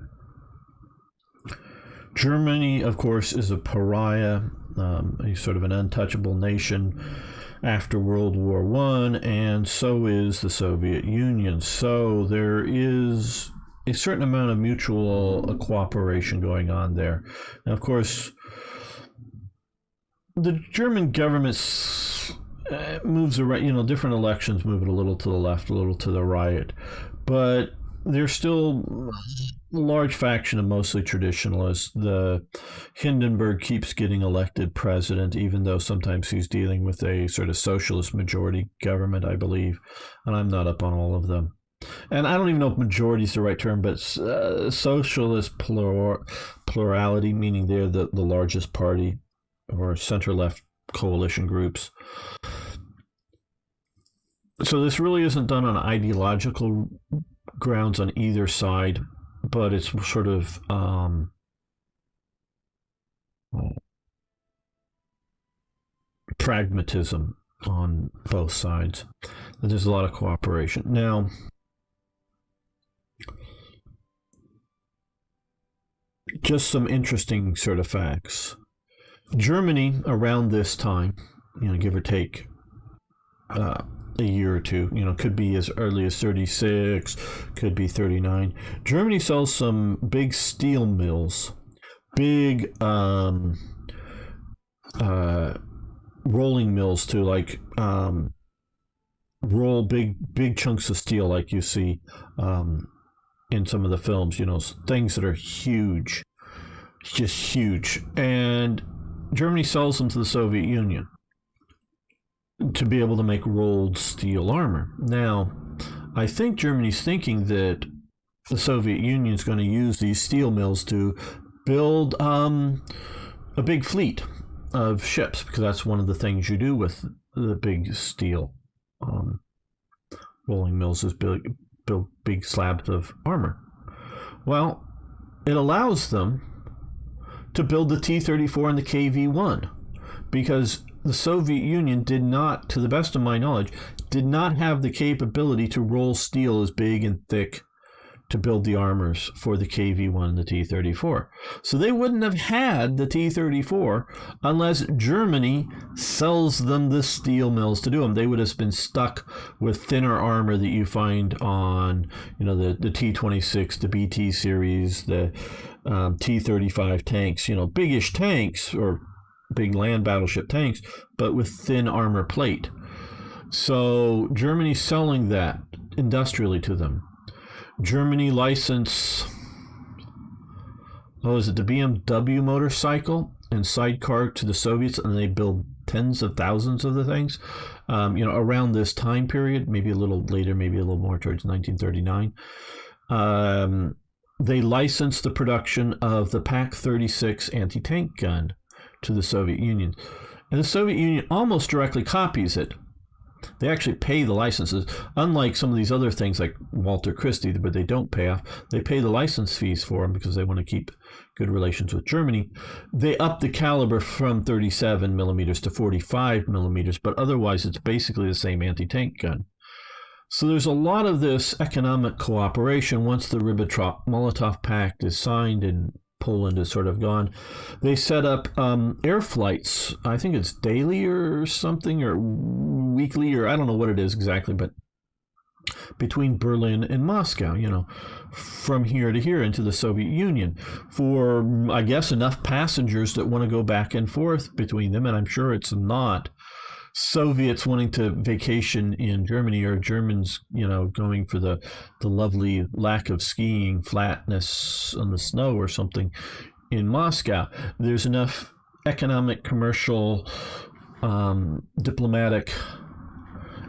Germany, of course, is a pariah, a sort of an untouchable nation after World War I, and so is the Soviet Union. So there is a certain amount of mutual cooperation going on there. And of course, the German government moves around, different elections move it a little to the left, a little to the right, but there's still a large faction of mostly traditionalists. The Hindenburg keeps getting elected president, even though sometimes he's dealing with a sort of socialist majority government, I believe, and I'm not up on all of them. And I don't even know if majority is the right term, but socialist plurality, meaning they're the largest party, or center-left coalition groups. So this really isn't done on ideological grounds on either side, but it's sort of pragmatism on both sides. There's a lot of cooperation. Now, just some interesting sort of facts. Germany, around this time, give or take a year or two, could be as early as 36, could be 39. Germany sells some big steel mills, big rolling mills to roll big chunks of steel, like you see in some of the films, things that are huge, just huge. And Germany sells them to the Soviet Union to be able to make rolled steel armor. Now, I think Germany's thinking that the Soviet Union is going to use these steel mills to build a big fleet of ships, because that's one of the things you do with the big steel rolling mills, is build big slabs of armor. Well, it allows them to build the T-34 and the KV-1, because the Soviet Union did not, to the best of my knowledge, did not have the capability to roll steel as big and thick to build the armors for the KV-1 and the T-34. So they wouldn't have had the T-34 unless Germany sells them the steel mills to do them. They would have been stuck with thinner armor that you find on, the T-26, the BT series, the T-35 tanks, biggish tanks or big land battleship tanks, but with thin armor plate. So Germany's selling that industrially to them. Germany license, is it the BMW motorcycle and sidecar to the Soviets, and they build tens of thousands of the things, around this time period, maybe a little later, maybe a little more towards 1939. They licensed the production of the PaK-36 anti-tank gun to the Soviet Union. And the Soviet Union almost directly copies it. They actually pay the licenses, unlike some of these other things like Walter Christie, but they don't pay off. They pay the license fees for them because they want to keep good relations with Germany. They up the caliber from 37 millimeters to 45 millimeters, but otherwise it's basically the same anti-tank gun. So there's a lot of this economic cooperation once the Ribbentrop-Molotov Pact is signed and Poland is sort of gone. They set up air flights. I think it's daily or something, or weekly, or I don't know what it is exactly, but between Berlin and Moscow, from here to here into the Soviet Union, for, I guess, enough passengers that want to go back and forth between them. And I'm sure it's not Soviets wanting to vacation in Germany, or Germans, going for the lovely lack of skiing, flatness on the snow or something in Moscow. There's enough economic, commercial, diplomatic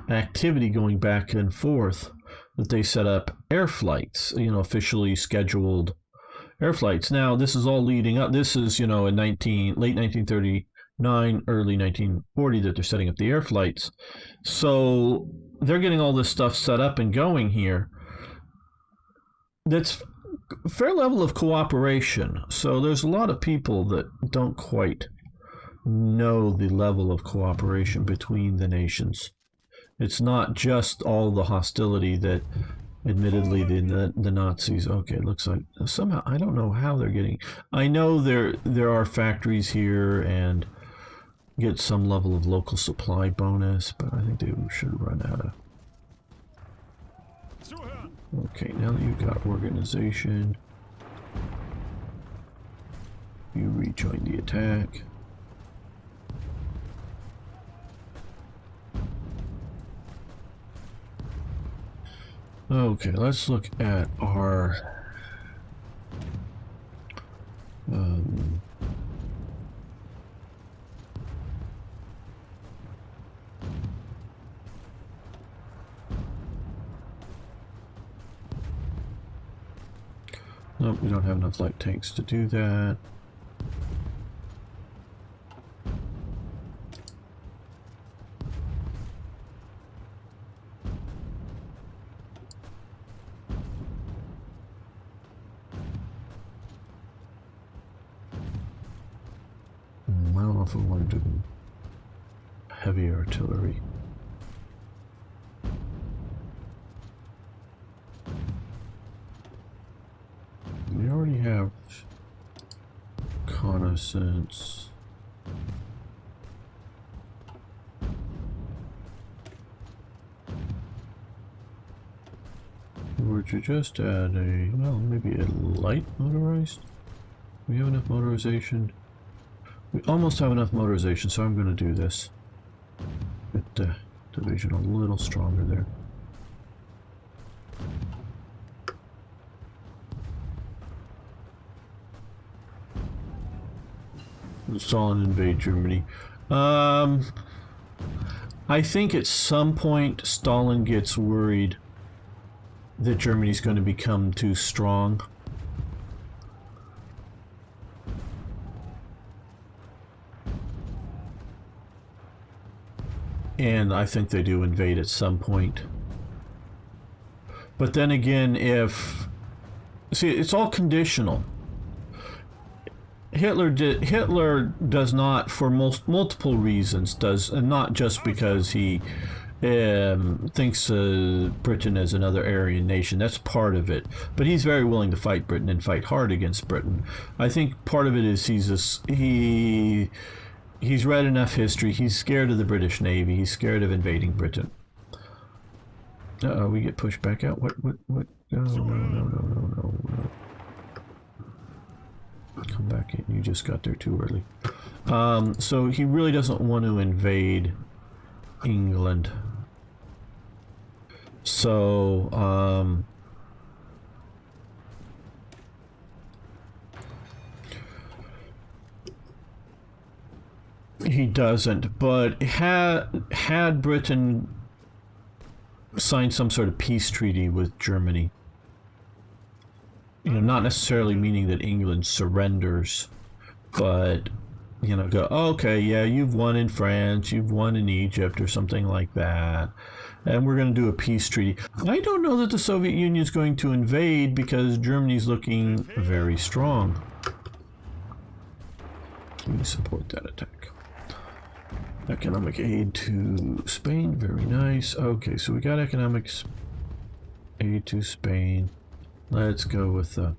activity going back and forth that they set up air flights, officially scheduled air flights. Now, this is all leading up. This is, in late 1930. Early 1940 that they're setting up the air flights. So they're getting all this stuff set up and going here. That's a fair level of cooperation. So there's a lot of people that don't quite know the level of cooperation between the nations. It's not just all the hostility that admittedly the Nazis, it looks like somehow, I don't know how they're getting, I know there are factories here and get some level of local supply bonus, but I think they should run out of. Okay, now that you've got organization, you rejoin the attack. Okay, let's look at our nope, we don't have enough light tanks to do that. I don't know if we want to do heavy artillery. We already have reconnaissance. Or to just add maybe a light motorized? We have enough motorization. We almost have enough motorization, so I'm going to do this. Get the division a little stronger there. Stalin invade Germany. I think at some point Stalin gets worried that Germany's going to become too strong. And I think they do invade at some point. But then again, see, it's all conditional. Hitler does not, for multiple reasons, and not just because he thinks Britain is another Aryan nation. That's part of it. But he's very willing to fight Britain and fight hard against Britain. I think part of it is he's read enough history. He's scared of the British Navy. He's scared of invading Britain. Uh-oh, we get pushed back out. What? No. Come back in. You just got there too early. So he really doesn't want to invade England. So, he doesn't, but had Britain signed some sort of peace treaty with Germany, you know, not necessarily meaning that England surrenders, but, you know, go, okay, yeah, you've won in France, you've won in Egypt, or something like that, and we're going to do a peace treaty. I don't know that the Soviet Union is going to invade because Germany's looking very strong. Can you support that attack? Economic aid to Spain, very nice. Okay, so we got economic aid to Spain. Let's go with the...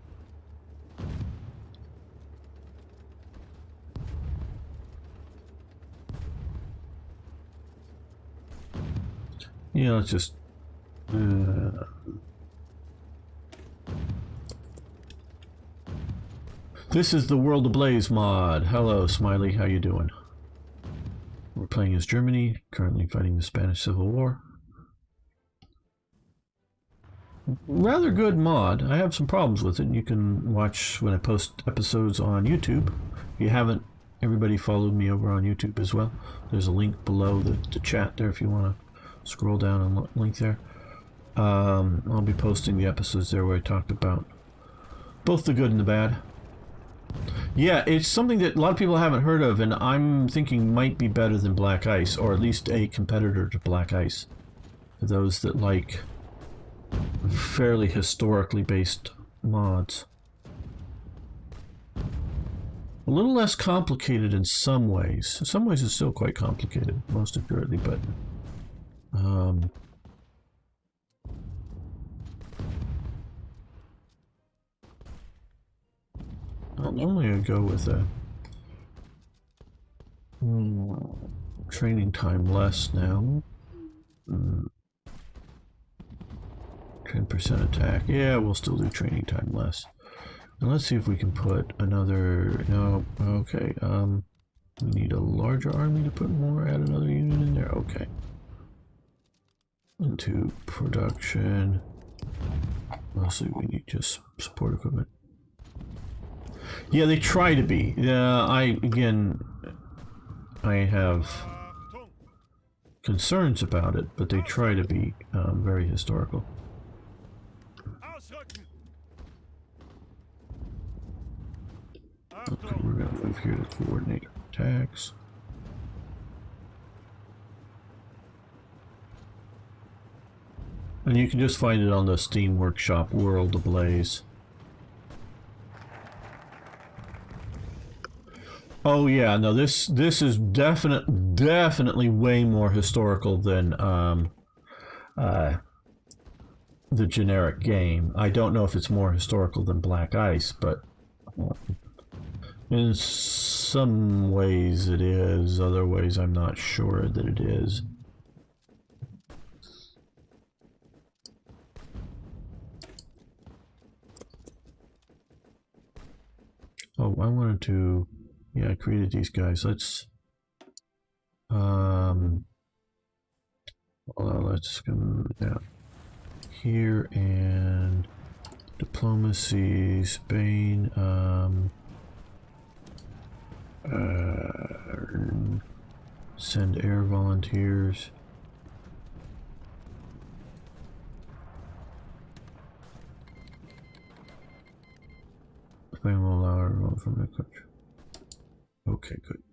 Yeah, let's just... This is the World Ablaze mod. Hello, Smiley, how you doing? We're playing as Germany, currently fighting the Spanish Civil War. Rather good mod. I have some problems with it, and you can watch when I post episodes on YouTube. If you haven't, everybody follow me over on YouTube as well. There's a link below the chat there if you want to scroll down and link there. I'll be posting the episodes there where I talked about both the good and the bad. Yeah, it's something that a lot of people haven't heard of, and I'm thinking might be better than Black Ice, or at least a competitor to Black Ice. For those that like fairly historically based mods. A little less complicated in some ways. In some ways it's still quite complicated, most accurately, but well, normally I go with a training time less now. 10% attack. Yeah, we'll still do training time less. And let's see if we can put another... No, okay. We need a larger army to put more, add another unit in there. Okay. Into production. Mostly we need just support equipment. Yeah, they try to be. I have concerns about it, but they try to be very historical. Okay, we're going to move here to coordinate attacks. And you can just find it on the Steam Workshop World Ablaze. Oh yeah, no, this is definitely way more historical than the generic game. I don't know if it's more historical than Black Ice, but in some ways it is. Other ways I'm not sure that it is. Oh, I wanted to... Yeah, I created these guys. Let's let's come down here and diplomacy, Spain, send air volunteers. plan will allow everyone from the country. Okay, good.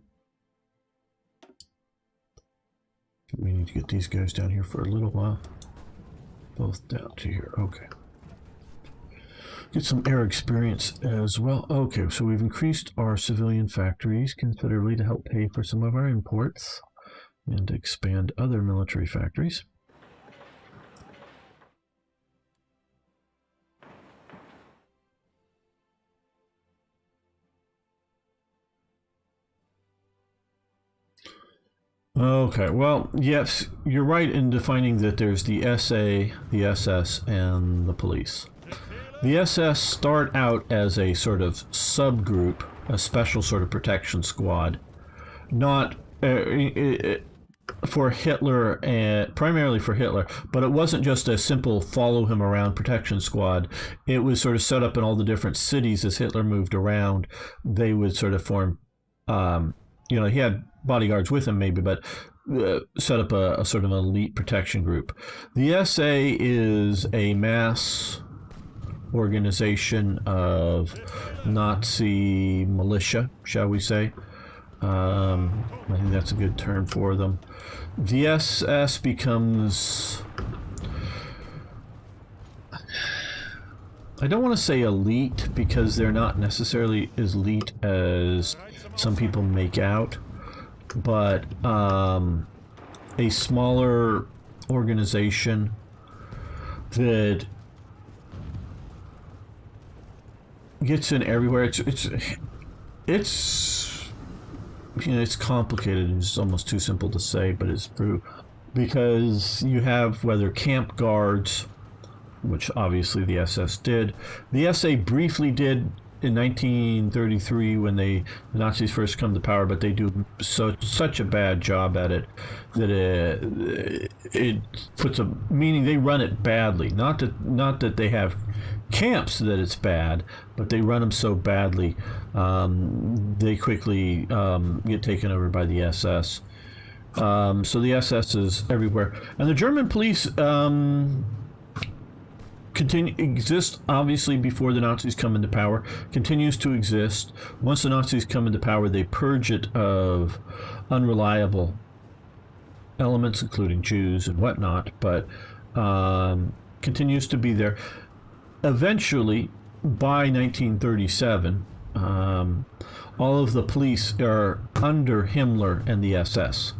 We need to get these guys down here for a little while. Both down to here. Okay. Get some air experience as well. Okay, so we've increased our civilian factories considerably to help pay for some of our imports and to expand other military factories. Okay, well, yes, you're right in defining that there's the SA, the SS, and the police. The SS start out as a sort of subgroup, a special sort of protection squad, not for Hitler, primarily for Hitler, but it wasn't just a simple follow him around protection squad. It was sort of set up in all the different cities as Hitler moved around. They would sort of form, you know, he had bodyguards with him maybe, but set up a sort of elite protection group. The SA is a mass organization of Nazi militia, shall we say. I think that's a good term for them. The SS becomes, I don't want to say elite because they're not necessarily as elite as some people make out, but a smaller organization that gets in everywhere. It's you know, it's complicated. It's almost too simple to say, but it's true, because you have whether camp guards, which obviously the SS did. The SA briefly did in 1933 when the Nazis first come to power, but they do such a bad job at it that it puts a meaning. They run it badly. Not that they have camps that it's bad, but they run them so badly, they quickly get taken over by the SS. So the SS is everywhere, and the German police exist obviously before the Nazis come into power, continues to exist. Once the Nazis come into power, they purge it of unreliable elements, including Jews and whatnot, but continues to be there. Eventually, by 1937, all of the police are under Himmler and the SS.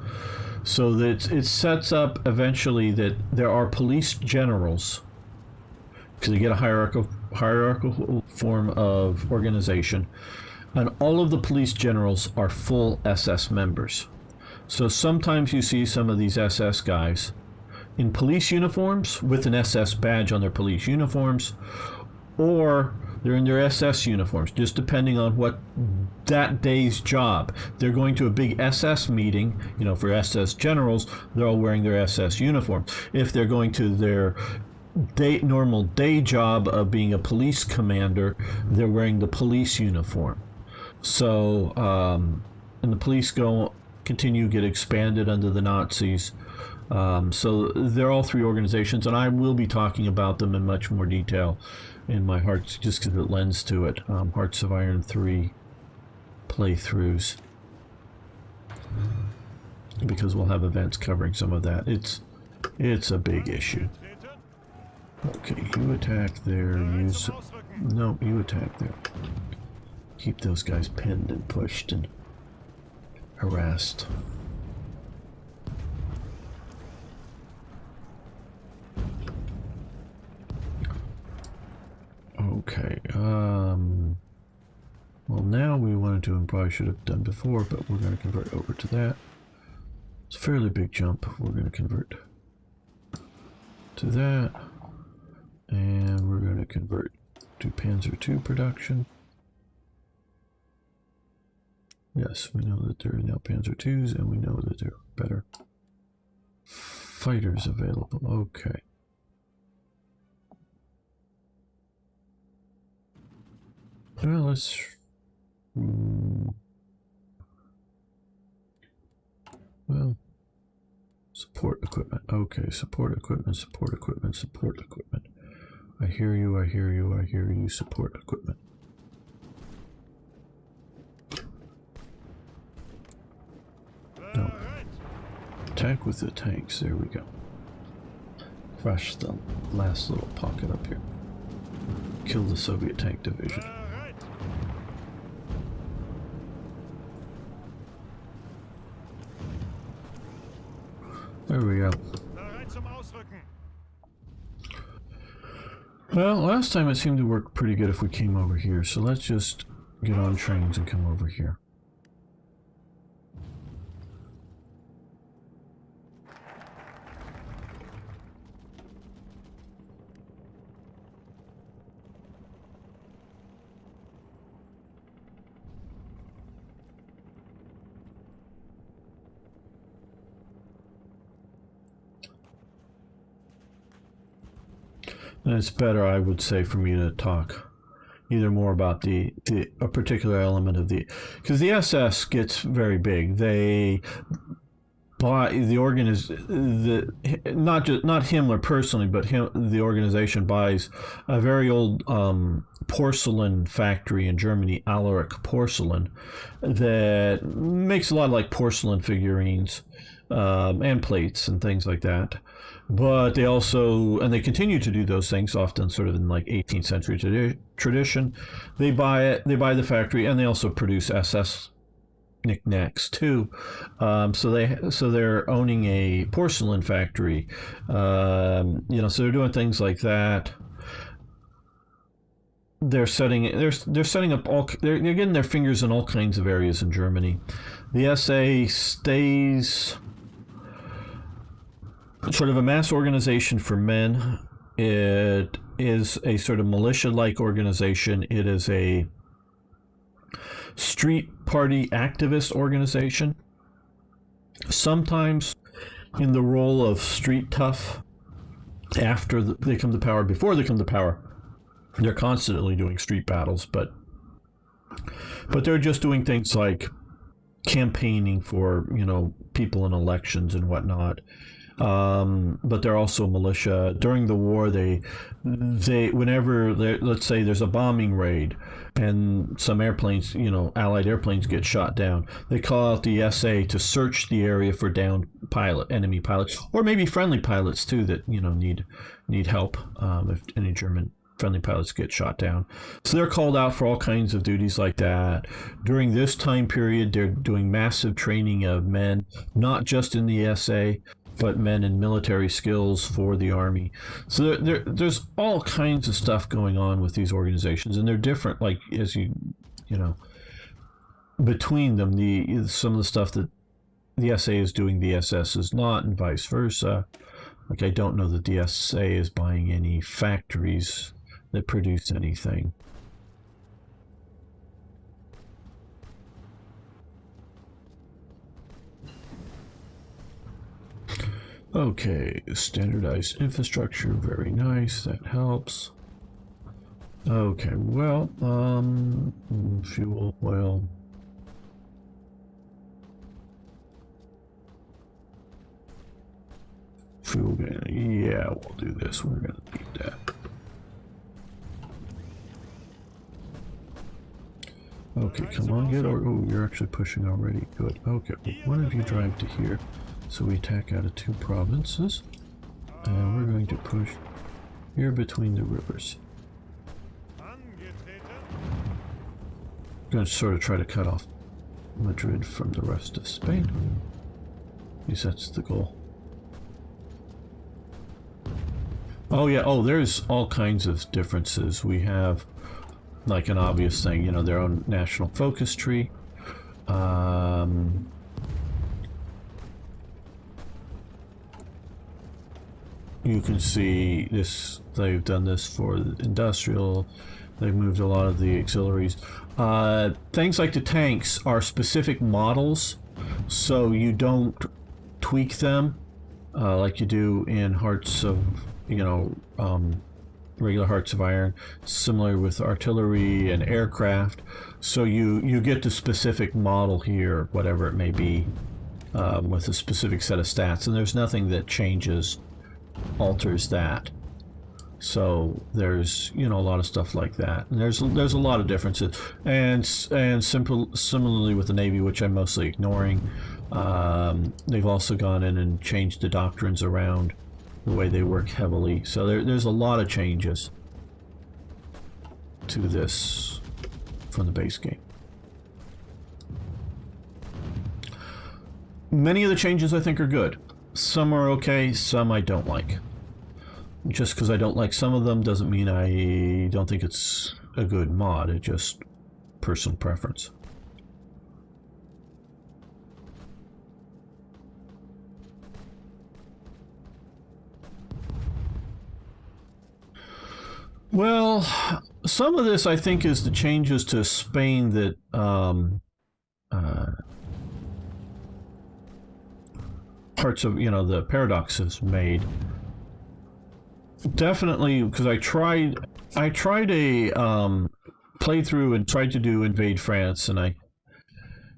So that it sets up eventually that there are police generals, because they get a hierarchical form of organization, and all of the police generals are full SS members. So sometimes you see some of these SS guys in police uniforms with an SS badge on their police uniforms, or they're in their SS uniforms, just depending on what that day's job. They're going to a big SS meeting, you know, for SS generals, they're all wearing their SS uniform. If they're going to their normal day job of being a police commander, they're wearing the police uniform. So, and the police get expanded under the Nazis. So they're all three organizations, and I will be talking about them in much more detail in my Hearts, just because it lends to it. Hearts of Iron 3 playthroughs, because we'll have events covering some of that. It's a big issue. Okay, you attack there. You attack there. Keep those guys pinned and pushed and harassed. Okay, well, now we wanted to, and probably should have done before, but we're going to convert over to that. It's a fairly big jump. We're going to convert to that, and we're going to convert to Panzer II production. Yes, we know that there are now Panzer IIs, and we know that there are better fighters available. Okay. Well, let's... well, support equipment. Okay, support equipment, support equipment, support equipment. I hear you, I hear you, I hear you, support equipment. attack with the tanks. There we go. Crush the last little pocket up here. Kill the Soviet tank division. Bereit. There we go. Bereit zum Ausrücken. Well, last time it seemed to work pretty good if we came over here, so let's just get on trains and come over here. And it's better, I would say, for me to talk either more about a particular element of because the SS gets very big. They buy not Himmler personally, but the organization buys a very old porcelain factory in Germany, Alaric Porcelain, that makes a lot of like porcelain figurines and plates and things like that. But they also, and they continue to do those things, often sort of in like 18th century tradition. They buy the factory, and they also produce SS knickknacks too. So they're owning a porcelain factory. So they're doing things like that. They're setting up they're getting their fingers in all kinds of areas in Germany. The SA stays sort of a mass organization for men. It is a sort of militia-like organization. It is a street party activist organization. Sometimes in the role of street tough after they come to power. Before they come to power, they're constantly doing street battles, but they're just doing things like campaigning for people in elections and whatnot. But they're also militia. During the war, let's say there's a bombing raid and some airplanes, Allied airplanes get shot down, they call out the SA to search the area for downed enemy pilots, or maybe friendly pilots too that need help if any German friendly pilots get shot down. So they're called out for all kinds of duties like that. During this time period, they're doing massive training of men, not just in the SA, but men in military skills for the army. So there's all kinds of stuff going on with these organizations, and they're different. Like as between them, some of the stuff that the SA is doing, the SS is not, and vice versa. Like I don't know that the SA is buying any factories that produce anything. Okay, standardized infrastructure, very nice, that helps. Okay, well, fuel, oil. Fuel, yeah, we'll do this, we're gonna need that. Okay, come on, oh, you're actually pushing already, good. Okay, well, one of you drive to here. So we attack out of two provinces, and we're going to push here between the rivers. Going to sort of try to cut off Madrid from the rest of Spain. At least that's the goal. Oh yeah, there's all kinds of differences. We have like an obvious thing, their own national focus tree. You can see this, they've done this for industrial, they've moved a lot of the auxiliaries. Things like the tanks are specific models, so you don't tweak them like you do in Hearts of, regular Hearts of Iron, similar with artillery and aircraft. So you get the specific model here, whatever it may be, with a specific set of stats, and there's nothing that alters that. So there's a lot of stuff like that, and there's a lot of differences, and similarly with the Navy, which I'm mostly ignoring. They've also gone in and changed the doctrines around, the way they work heavily. So there's a lot of changes to this from the base game. Many of the changes I think are good. Some are okay, some I don't like. Just because I don't like some of them doesn't mean I don't think it's a good mod. It's just personal preference. Well, some of this I think is the changes to Spain that parts of, you know, the paradoxes made. Definitely, because I tried a playthrough and tried to do invade France, and I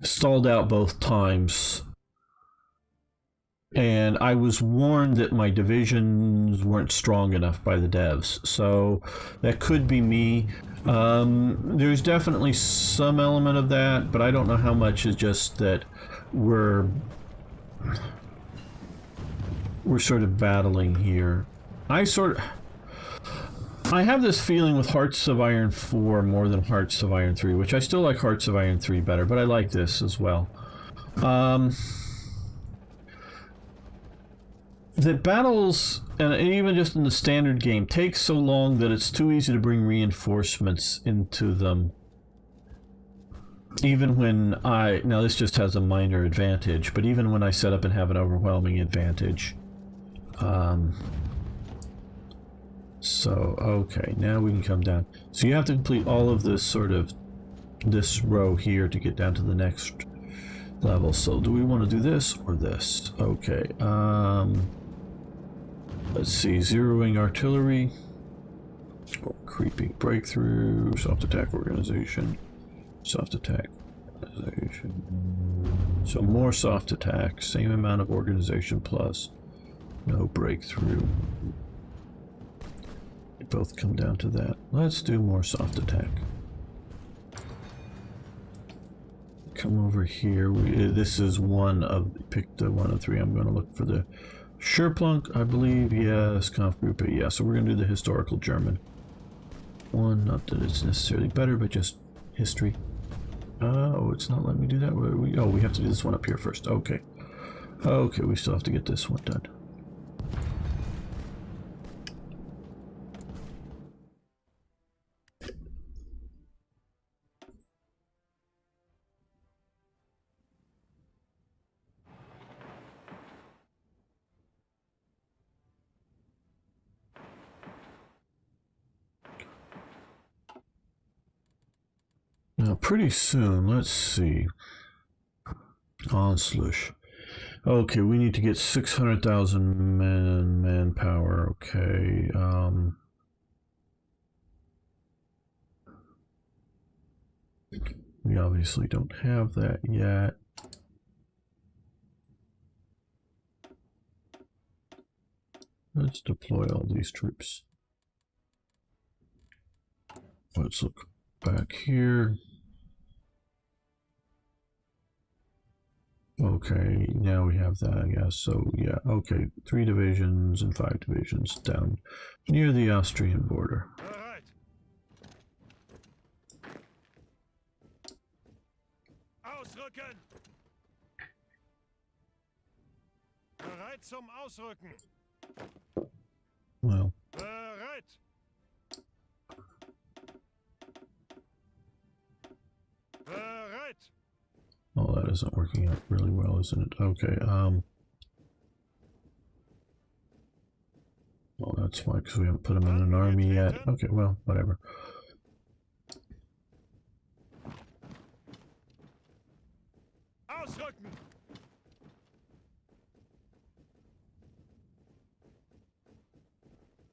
stalled out both times. And I was warned that my divisions weren't strong enough by the devs, so that could be me. There's definitely some element of that, but I don't know how much is just that we're sort of battling here. I have this feeling with Hearts of Iron 4 more than Hearts of Iron 3, which I still like Hearts of Iron 3 better, but I like this as well. That battles, and even just in the standard game, take so long that it's too easy to bring reinforcements into them. Even when now this just has a minor advantage, but even when I set up and have an overwhelming advantage. So, okay, now we can come down. So you have to complete all of this this row here to get down to the next level. So do we want to do this or this? Okay, let's see, zeroing artillery, creeping breakthrough, soft attack organization, soft attack organization. So more soft attack, same amount of organization plus no breakthrough. They both come down to that. Let's do more soft attack. Come over here. This is pick the one of three. I'm going to look for the Sherplunk, I believe. Yes, Kampf group. Yeah, so we're going to do the historical German one. Not that it's necessarily better, but just history. Oh, it's not letting me do that. Oh, we have to do this one up here first. Okay. Okay, we still have to get this one done. Now, pretty soon, let's see. Onslaught. Okay, we need to get 600,000 manpower. Okay. We obviously don't have that yet. Let's deploy all these troops. Let's look back here. Okay, now we have that, I guess. So, yeah, okay. 3 divisions and 5 divisions down near the Austrian border. Bereit. Ausrücken. Bereit zum Ausrücken. Well. Bereit. Bereit. Oh, that isn't working out really well, isn't it? Okay, well, that's why, because we haven't put them in an army yet. Okay, well, whatever. Ausrücken.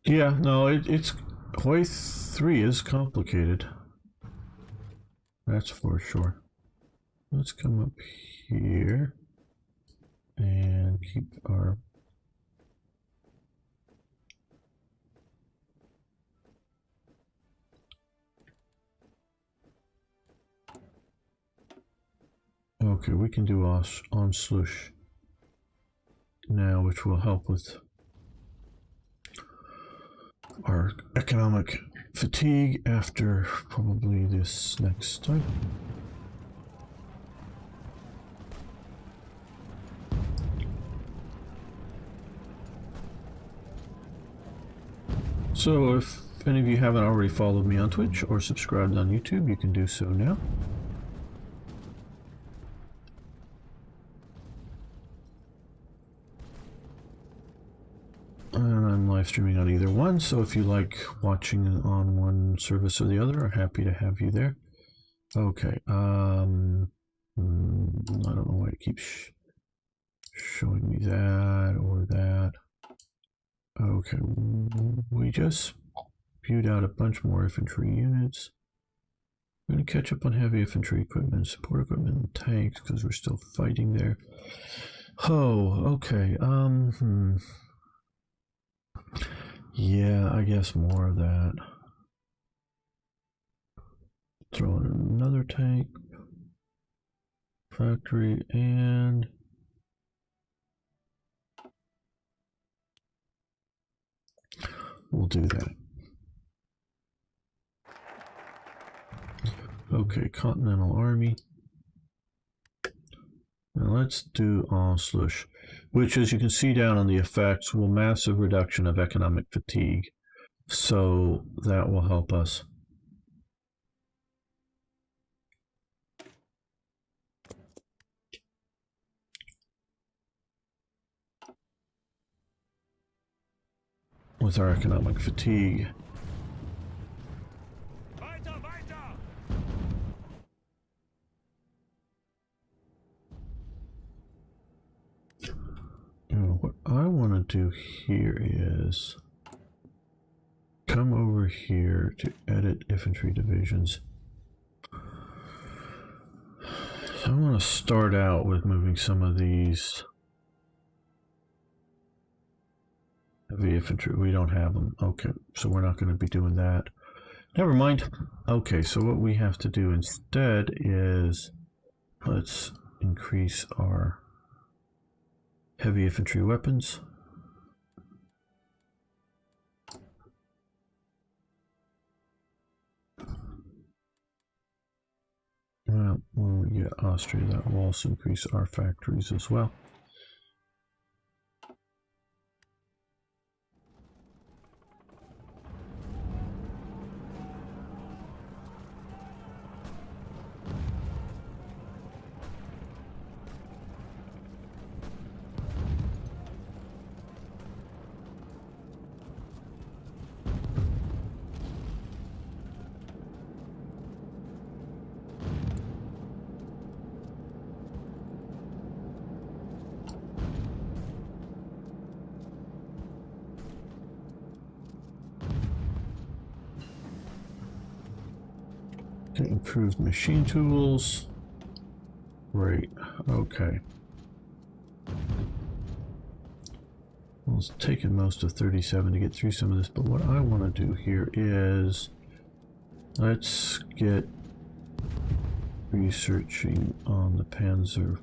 Yeah, no, it's Hoi 3 is complicated. That's for sure. Let's come up here and keep our Okay, we can do Anschluss now, which will help with our economic fatigue after probably this next time. So if any of you haven't already followed me on Twitch or subscribed on YouTube, you can do so now. And I'm live streaming on either one, so if you like watching on one service or the other, I'm happy to have you there. Okay, I don't know why it keeps showing me that or that. Okay, we just spewed out a bunch more infantry units. We're going to catch up on heavy infantry equipment, support equipment, and tanks because we're still fighting there. Oh, okay. Yeah, I guess more of that. Throw in another tank, factory, and we'll do that. Okay, Continental Army. Now let's do Anschluss, which, as you can see down on the effects, will massive reduction of economic fatigue. So that will help us. With our economic fatigue. What I want to do here is come over here to edit infantry divisions. So I want to start out with moving some of these heavy infantry. We don't have them. Okay, so we're not going to be doing that. Never mind. Okay, so what we have to do instead is let's increase our heavy infantry weapons. Well, when we get Austria, that will also increase our factories as well. Improved machine tools. Great. Okay. Well, it's taken most of 37 to get through some of this, but what I want to do here is let's get researching on the Panzer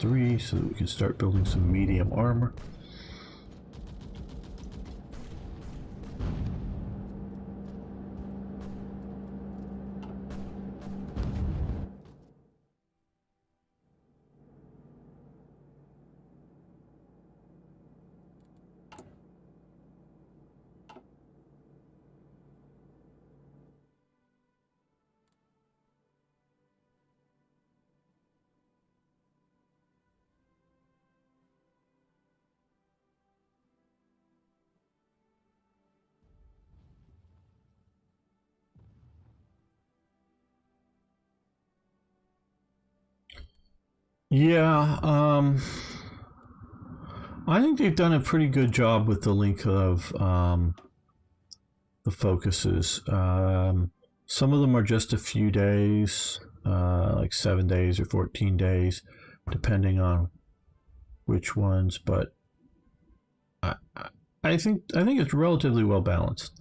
III so that we can start building some medium armor. Yeah, I think they've done a pretty good job with the length of the focuses. Some of them are just a few days, like 7 days or 14 days, depending on which ones. But I think it's relatively well balanced.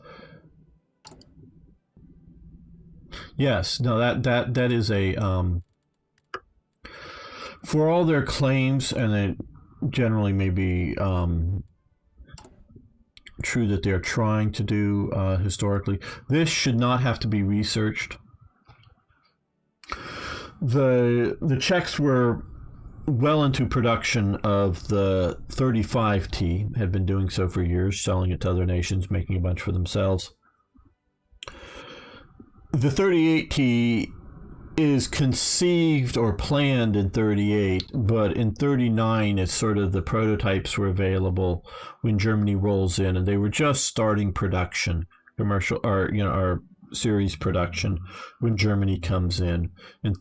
Yes, no, that is a for all their claims, and it generally may be true that they're trying to do historically, this should not have to be researched. The Czechs were well into production of the 35T, had been doing so for years, selling it to other nations, making a bunch for themselves. The 38T is conceived or planned in 38, but in 39 it's sort of the prototypes were available when Germany rolls in, and they were just starting production, commercial or series production when Germany comes in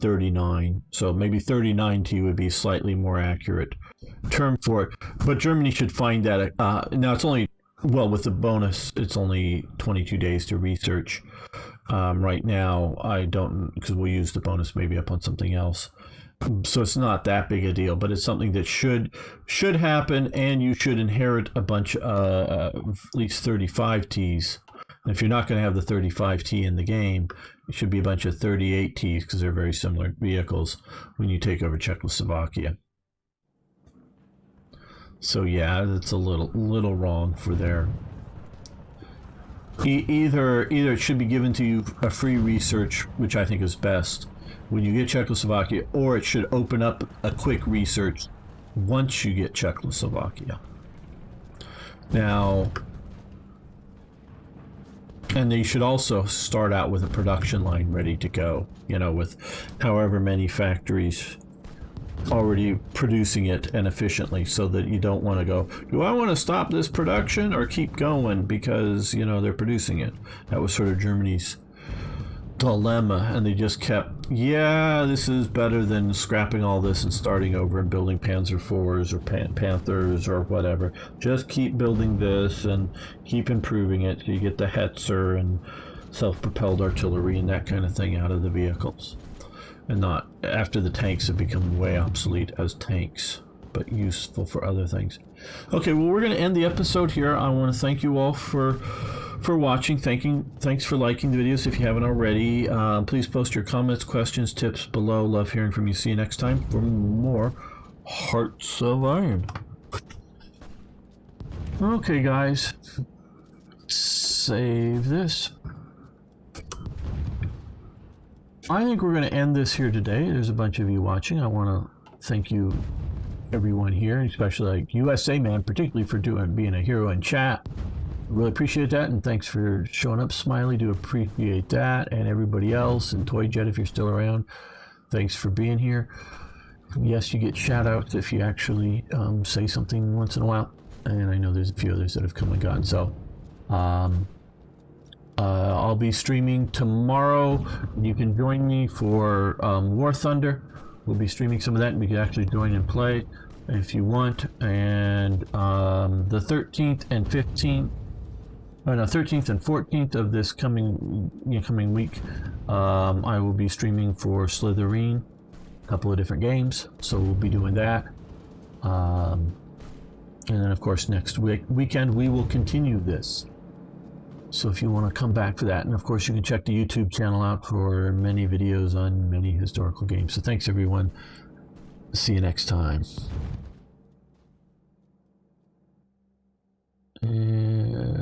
39. So maybe 39T would be slightly more accurate term for it, but Germany should find that now it's only, well, with the bonus it's only 22 days to research. Right now I don't, because we'll use the bonus maybe up on something else, so it's not that big a deal, but it's something that should happen, and you should inherit a bunch of at least 35Ts. And if you're not going to have the 35T in the game, it should be a bunch of 38Ts, because they're very similar vehicles when you take over Czechoslovakia. So yeah, that's a little wrong for their. Either it should be given to you a free research, which I think is best when you get Czechoslovakia, or it should open up a quick research once you get Czechoslovakia. Now, and they should also start out with a production line ready to go, with however many factories already producing it and efficiently, so that you don't want to go, do I want to stop this production or keep going because, they're producing it. That was sort of Germany's dilemma, and they just kept, this is better than scrapping all this and starting over and building Panzer IVs or Panthers or whatever. Just keep building this and keep improving it so you get the Hetzer and self-propelled artillery and that kind of thing out of the vehicles. And not after the tanks have become way obsolete as tanks, but useful for other things. Okay, well, we're going to end the episode here. I want to thank you all for watching. Thanks for liking the videos if you haven't already. Please post your comments, questions, tips below. Love hearing from you. See you next time for more Hearts of Iron. Okay, guys. Save this. I think we're going to end this here today. There's a bunch of you watching. I want to thank you, everyone here, especially like USA Man, particularly for being a hero in chat. Really appreciate that, and thanks for showing up, Smiley. Do appreciate that, and everybody else, and Toy Jet if you're still around. Thanks for being here. Yes, you get shout outs if you actually say something once in a while, and I know there's a few others that have come and gone. So I'll be streaming tomorrow. You can join me for War Thunder. We'll be streaming some of that, and we can actually join and play if you want. And the 13th and 15th, 13th and 14th of this coming week, I will be streaming for Slitherine, a couple of different games. So we'll be doing that. And then, of course, next weekend we will continue this. So if you want to come back for that, and of course you can check the YouTube channel out for many videos on many historical games. So thanks, everyone. See you next time.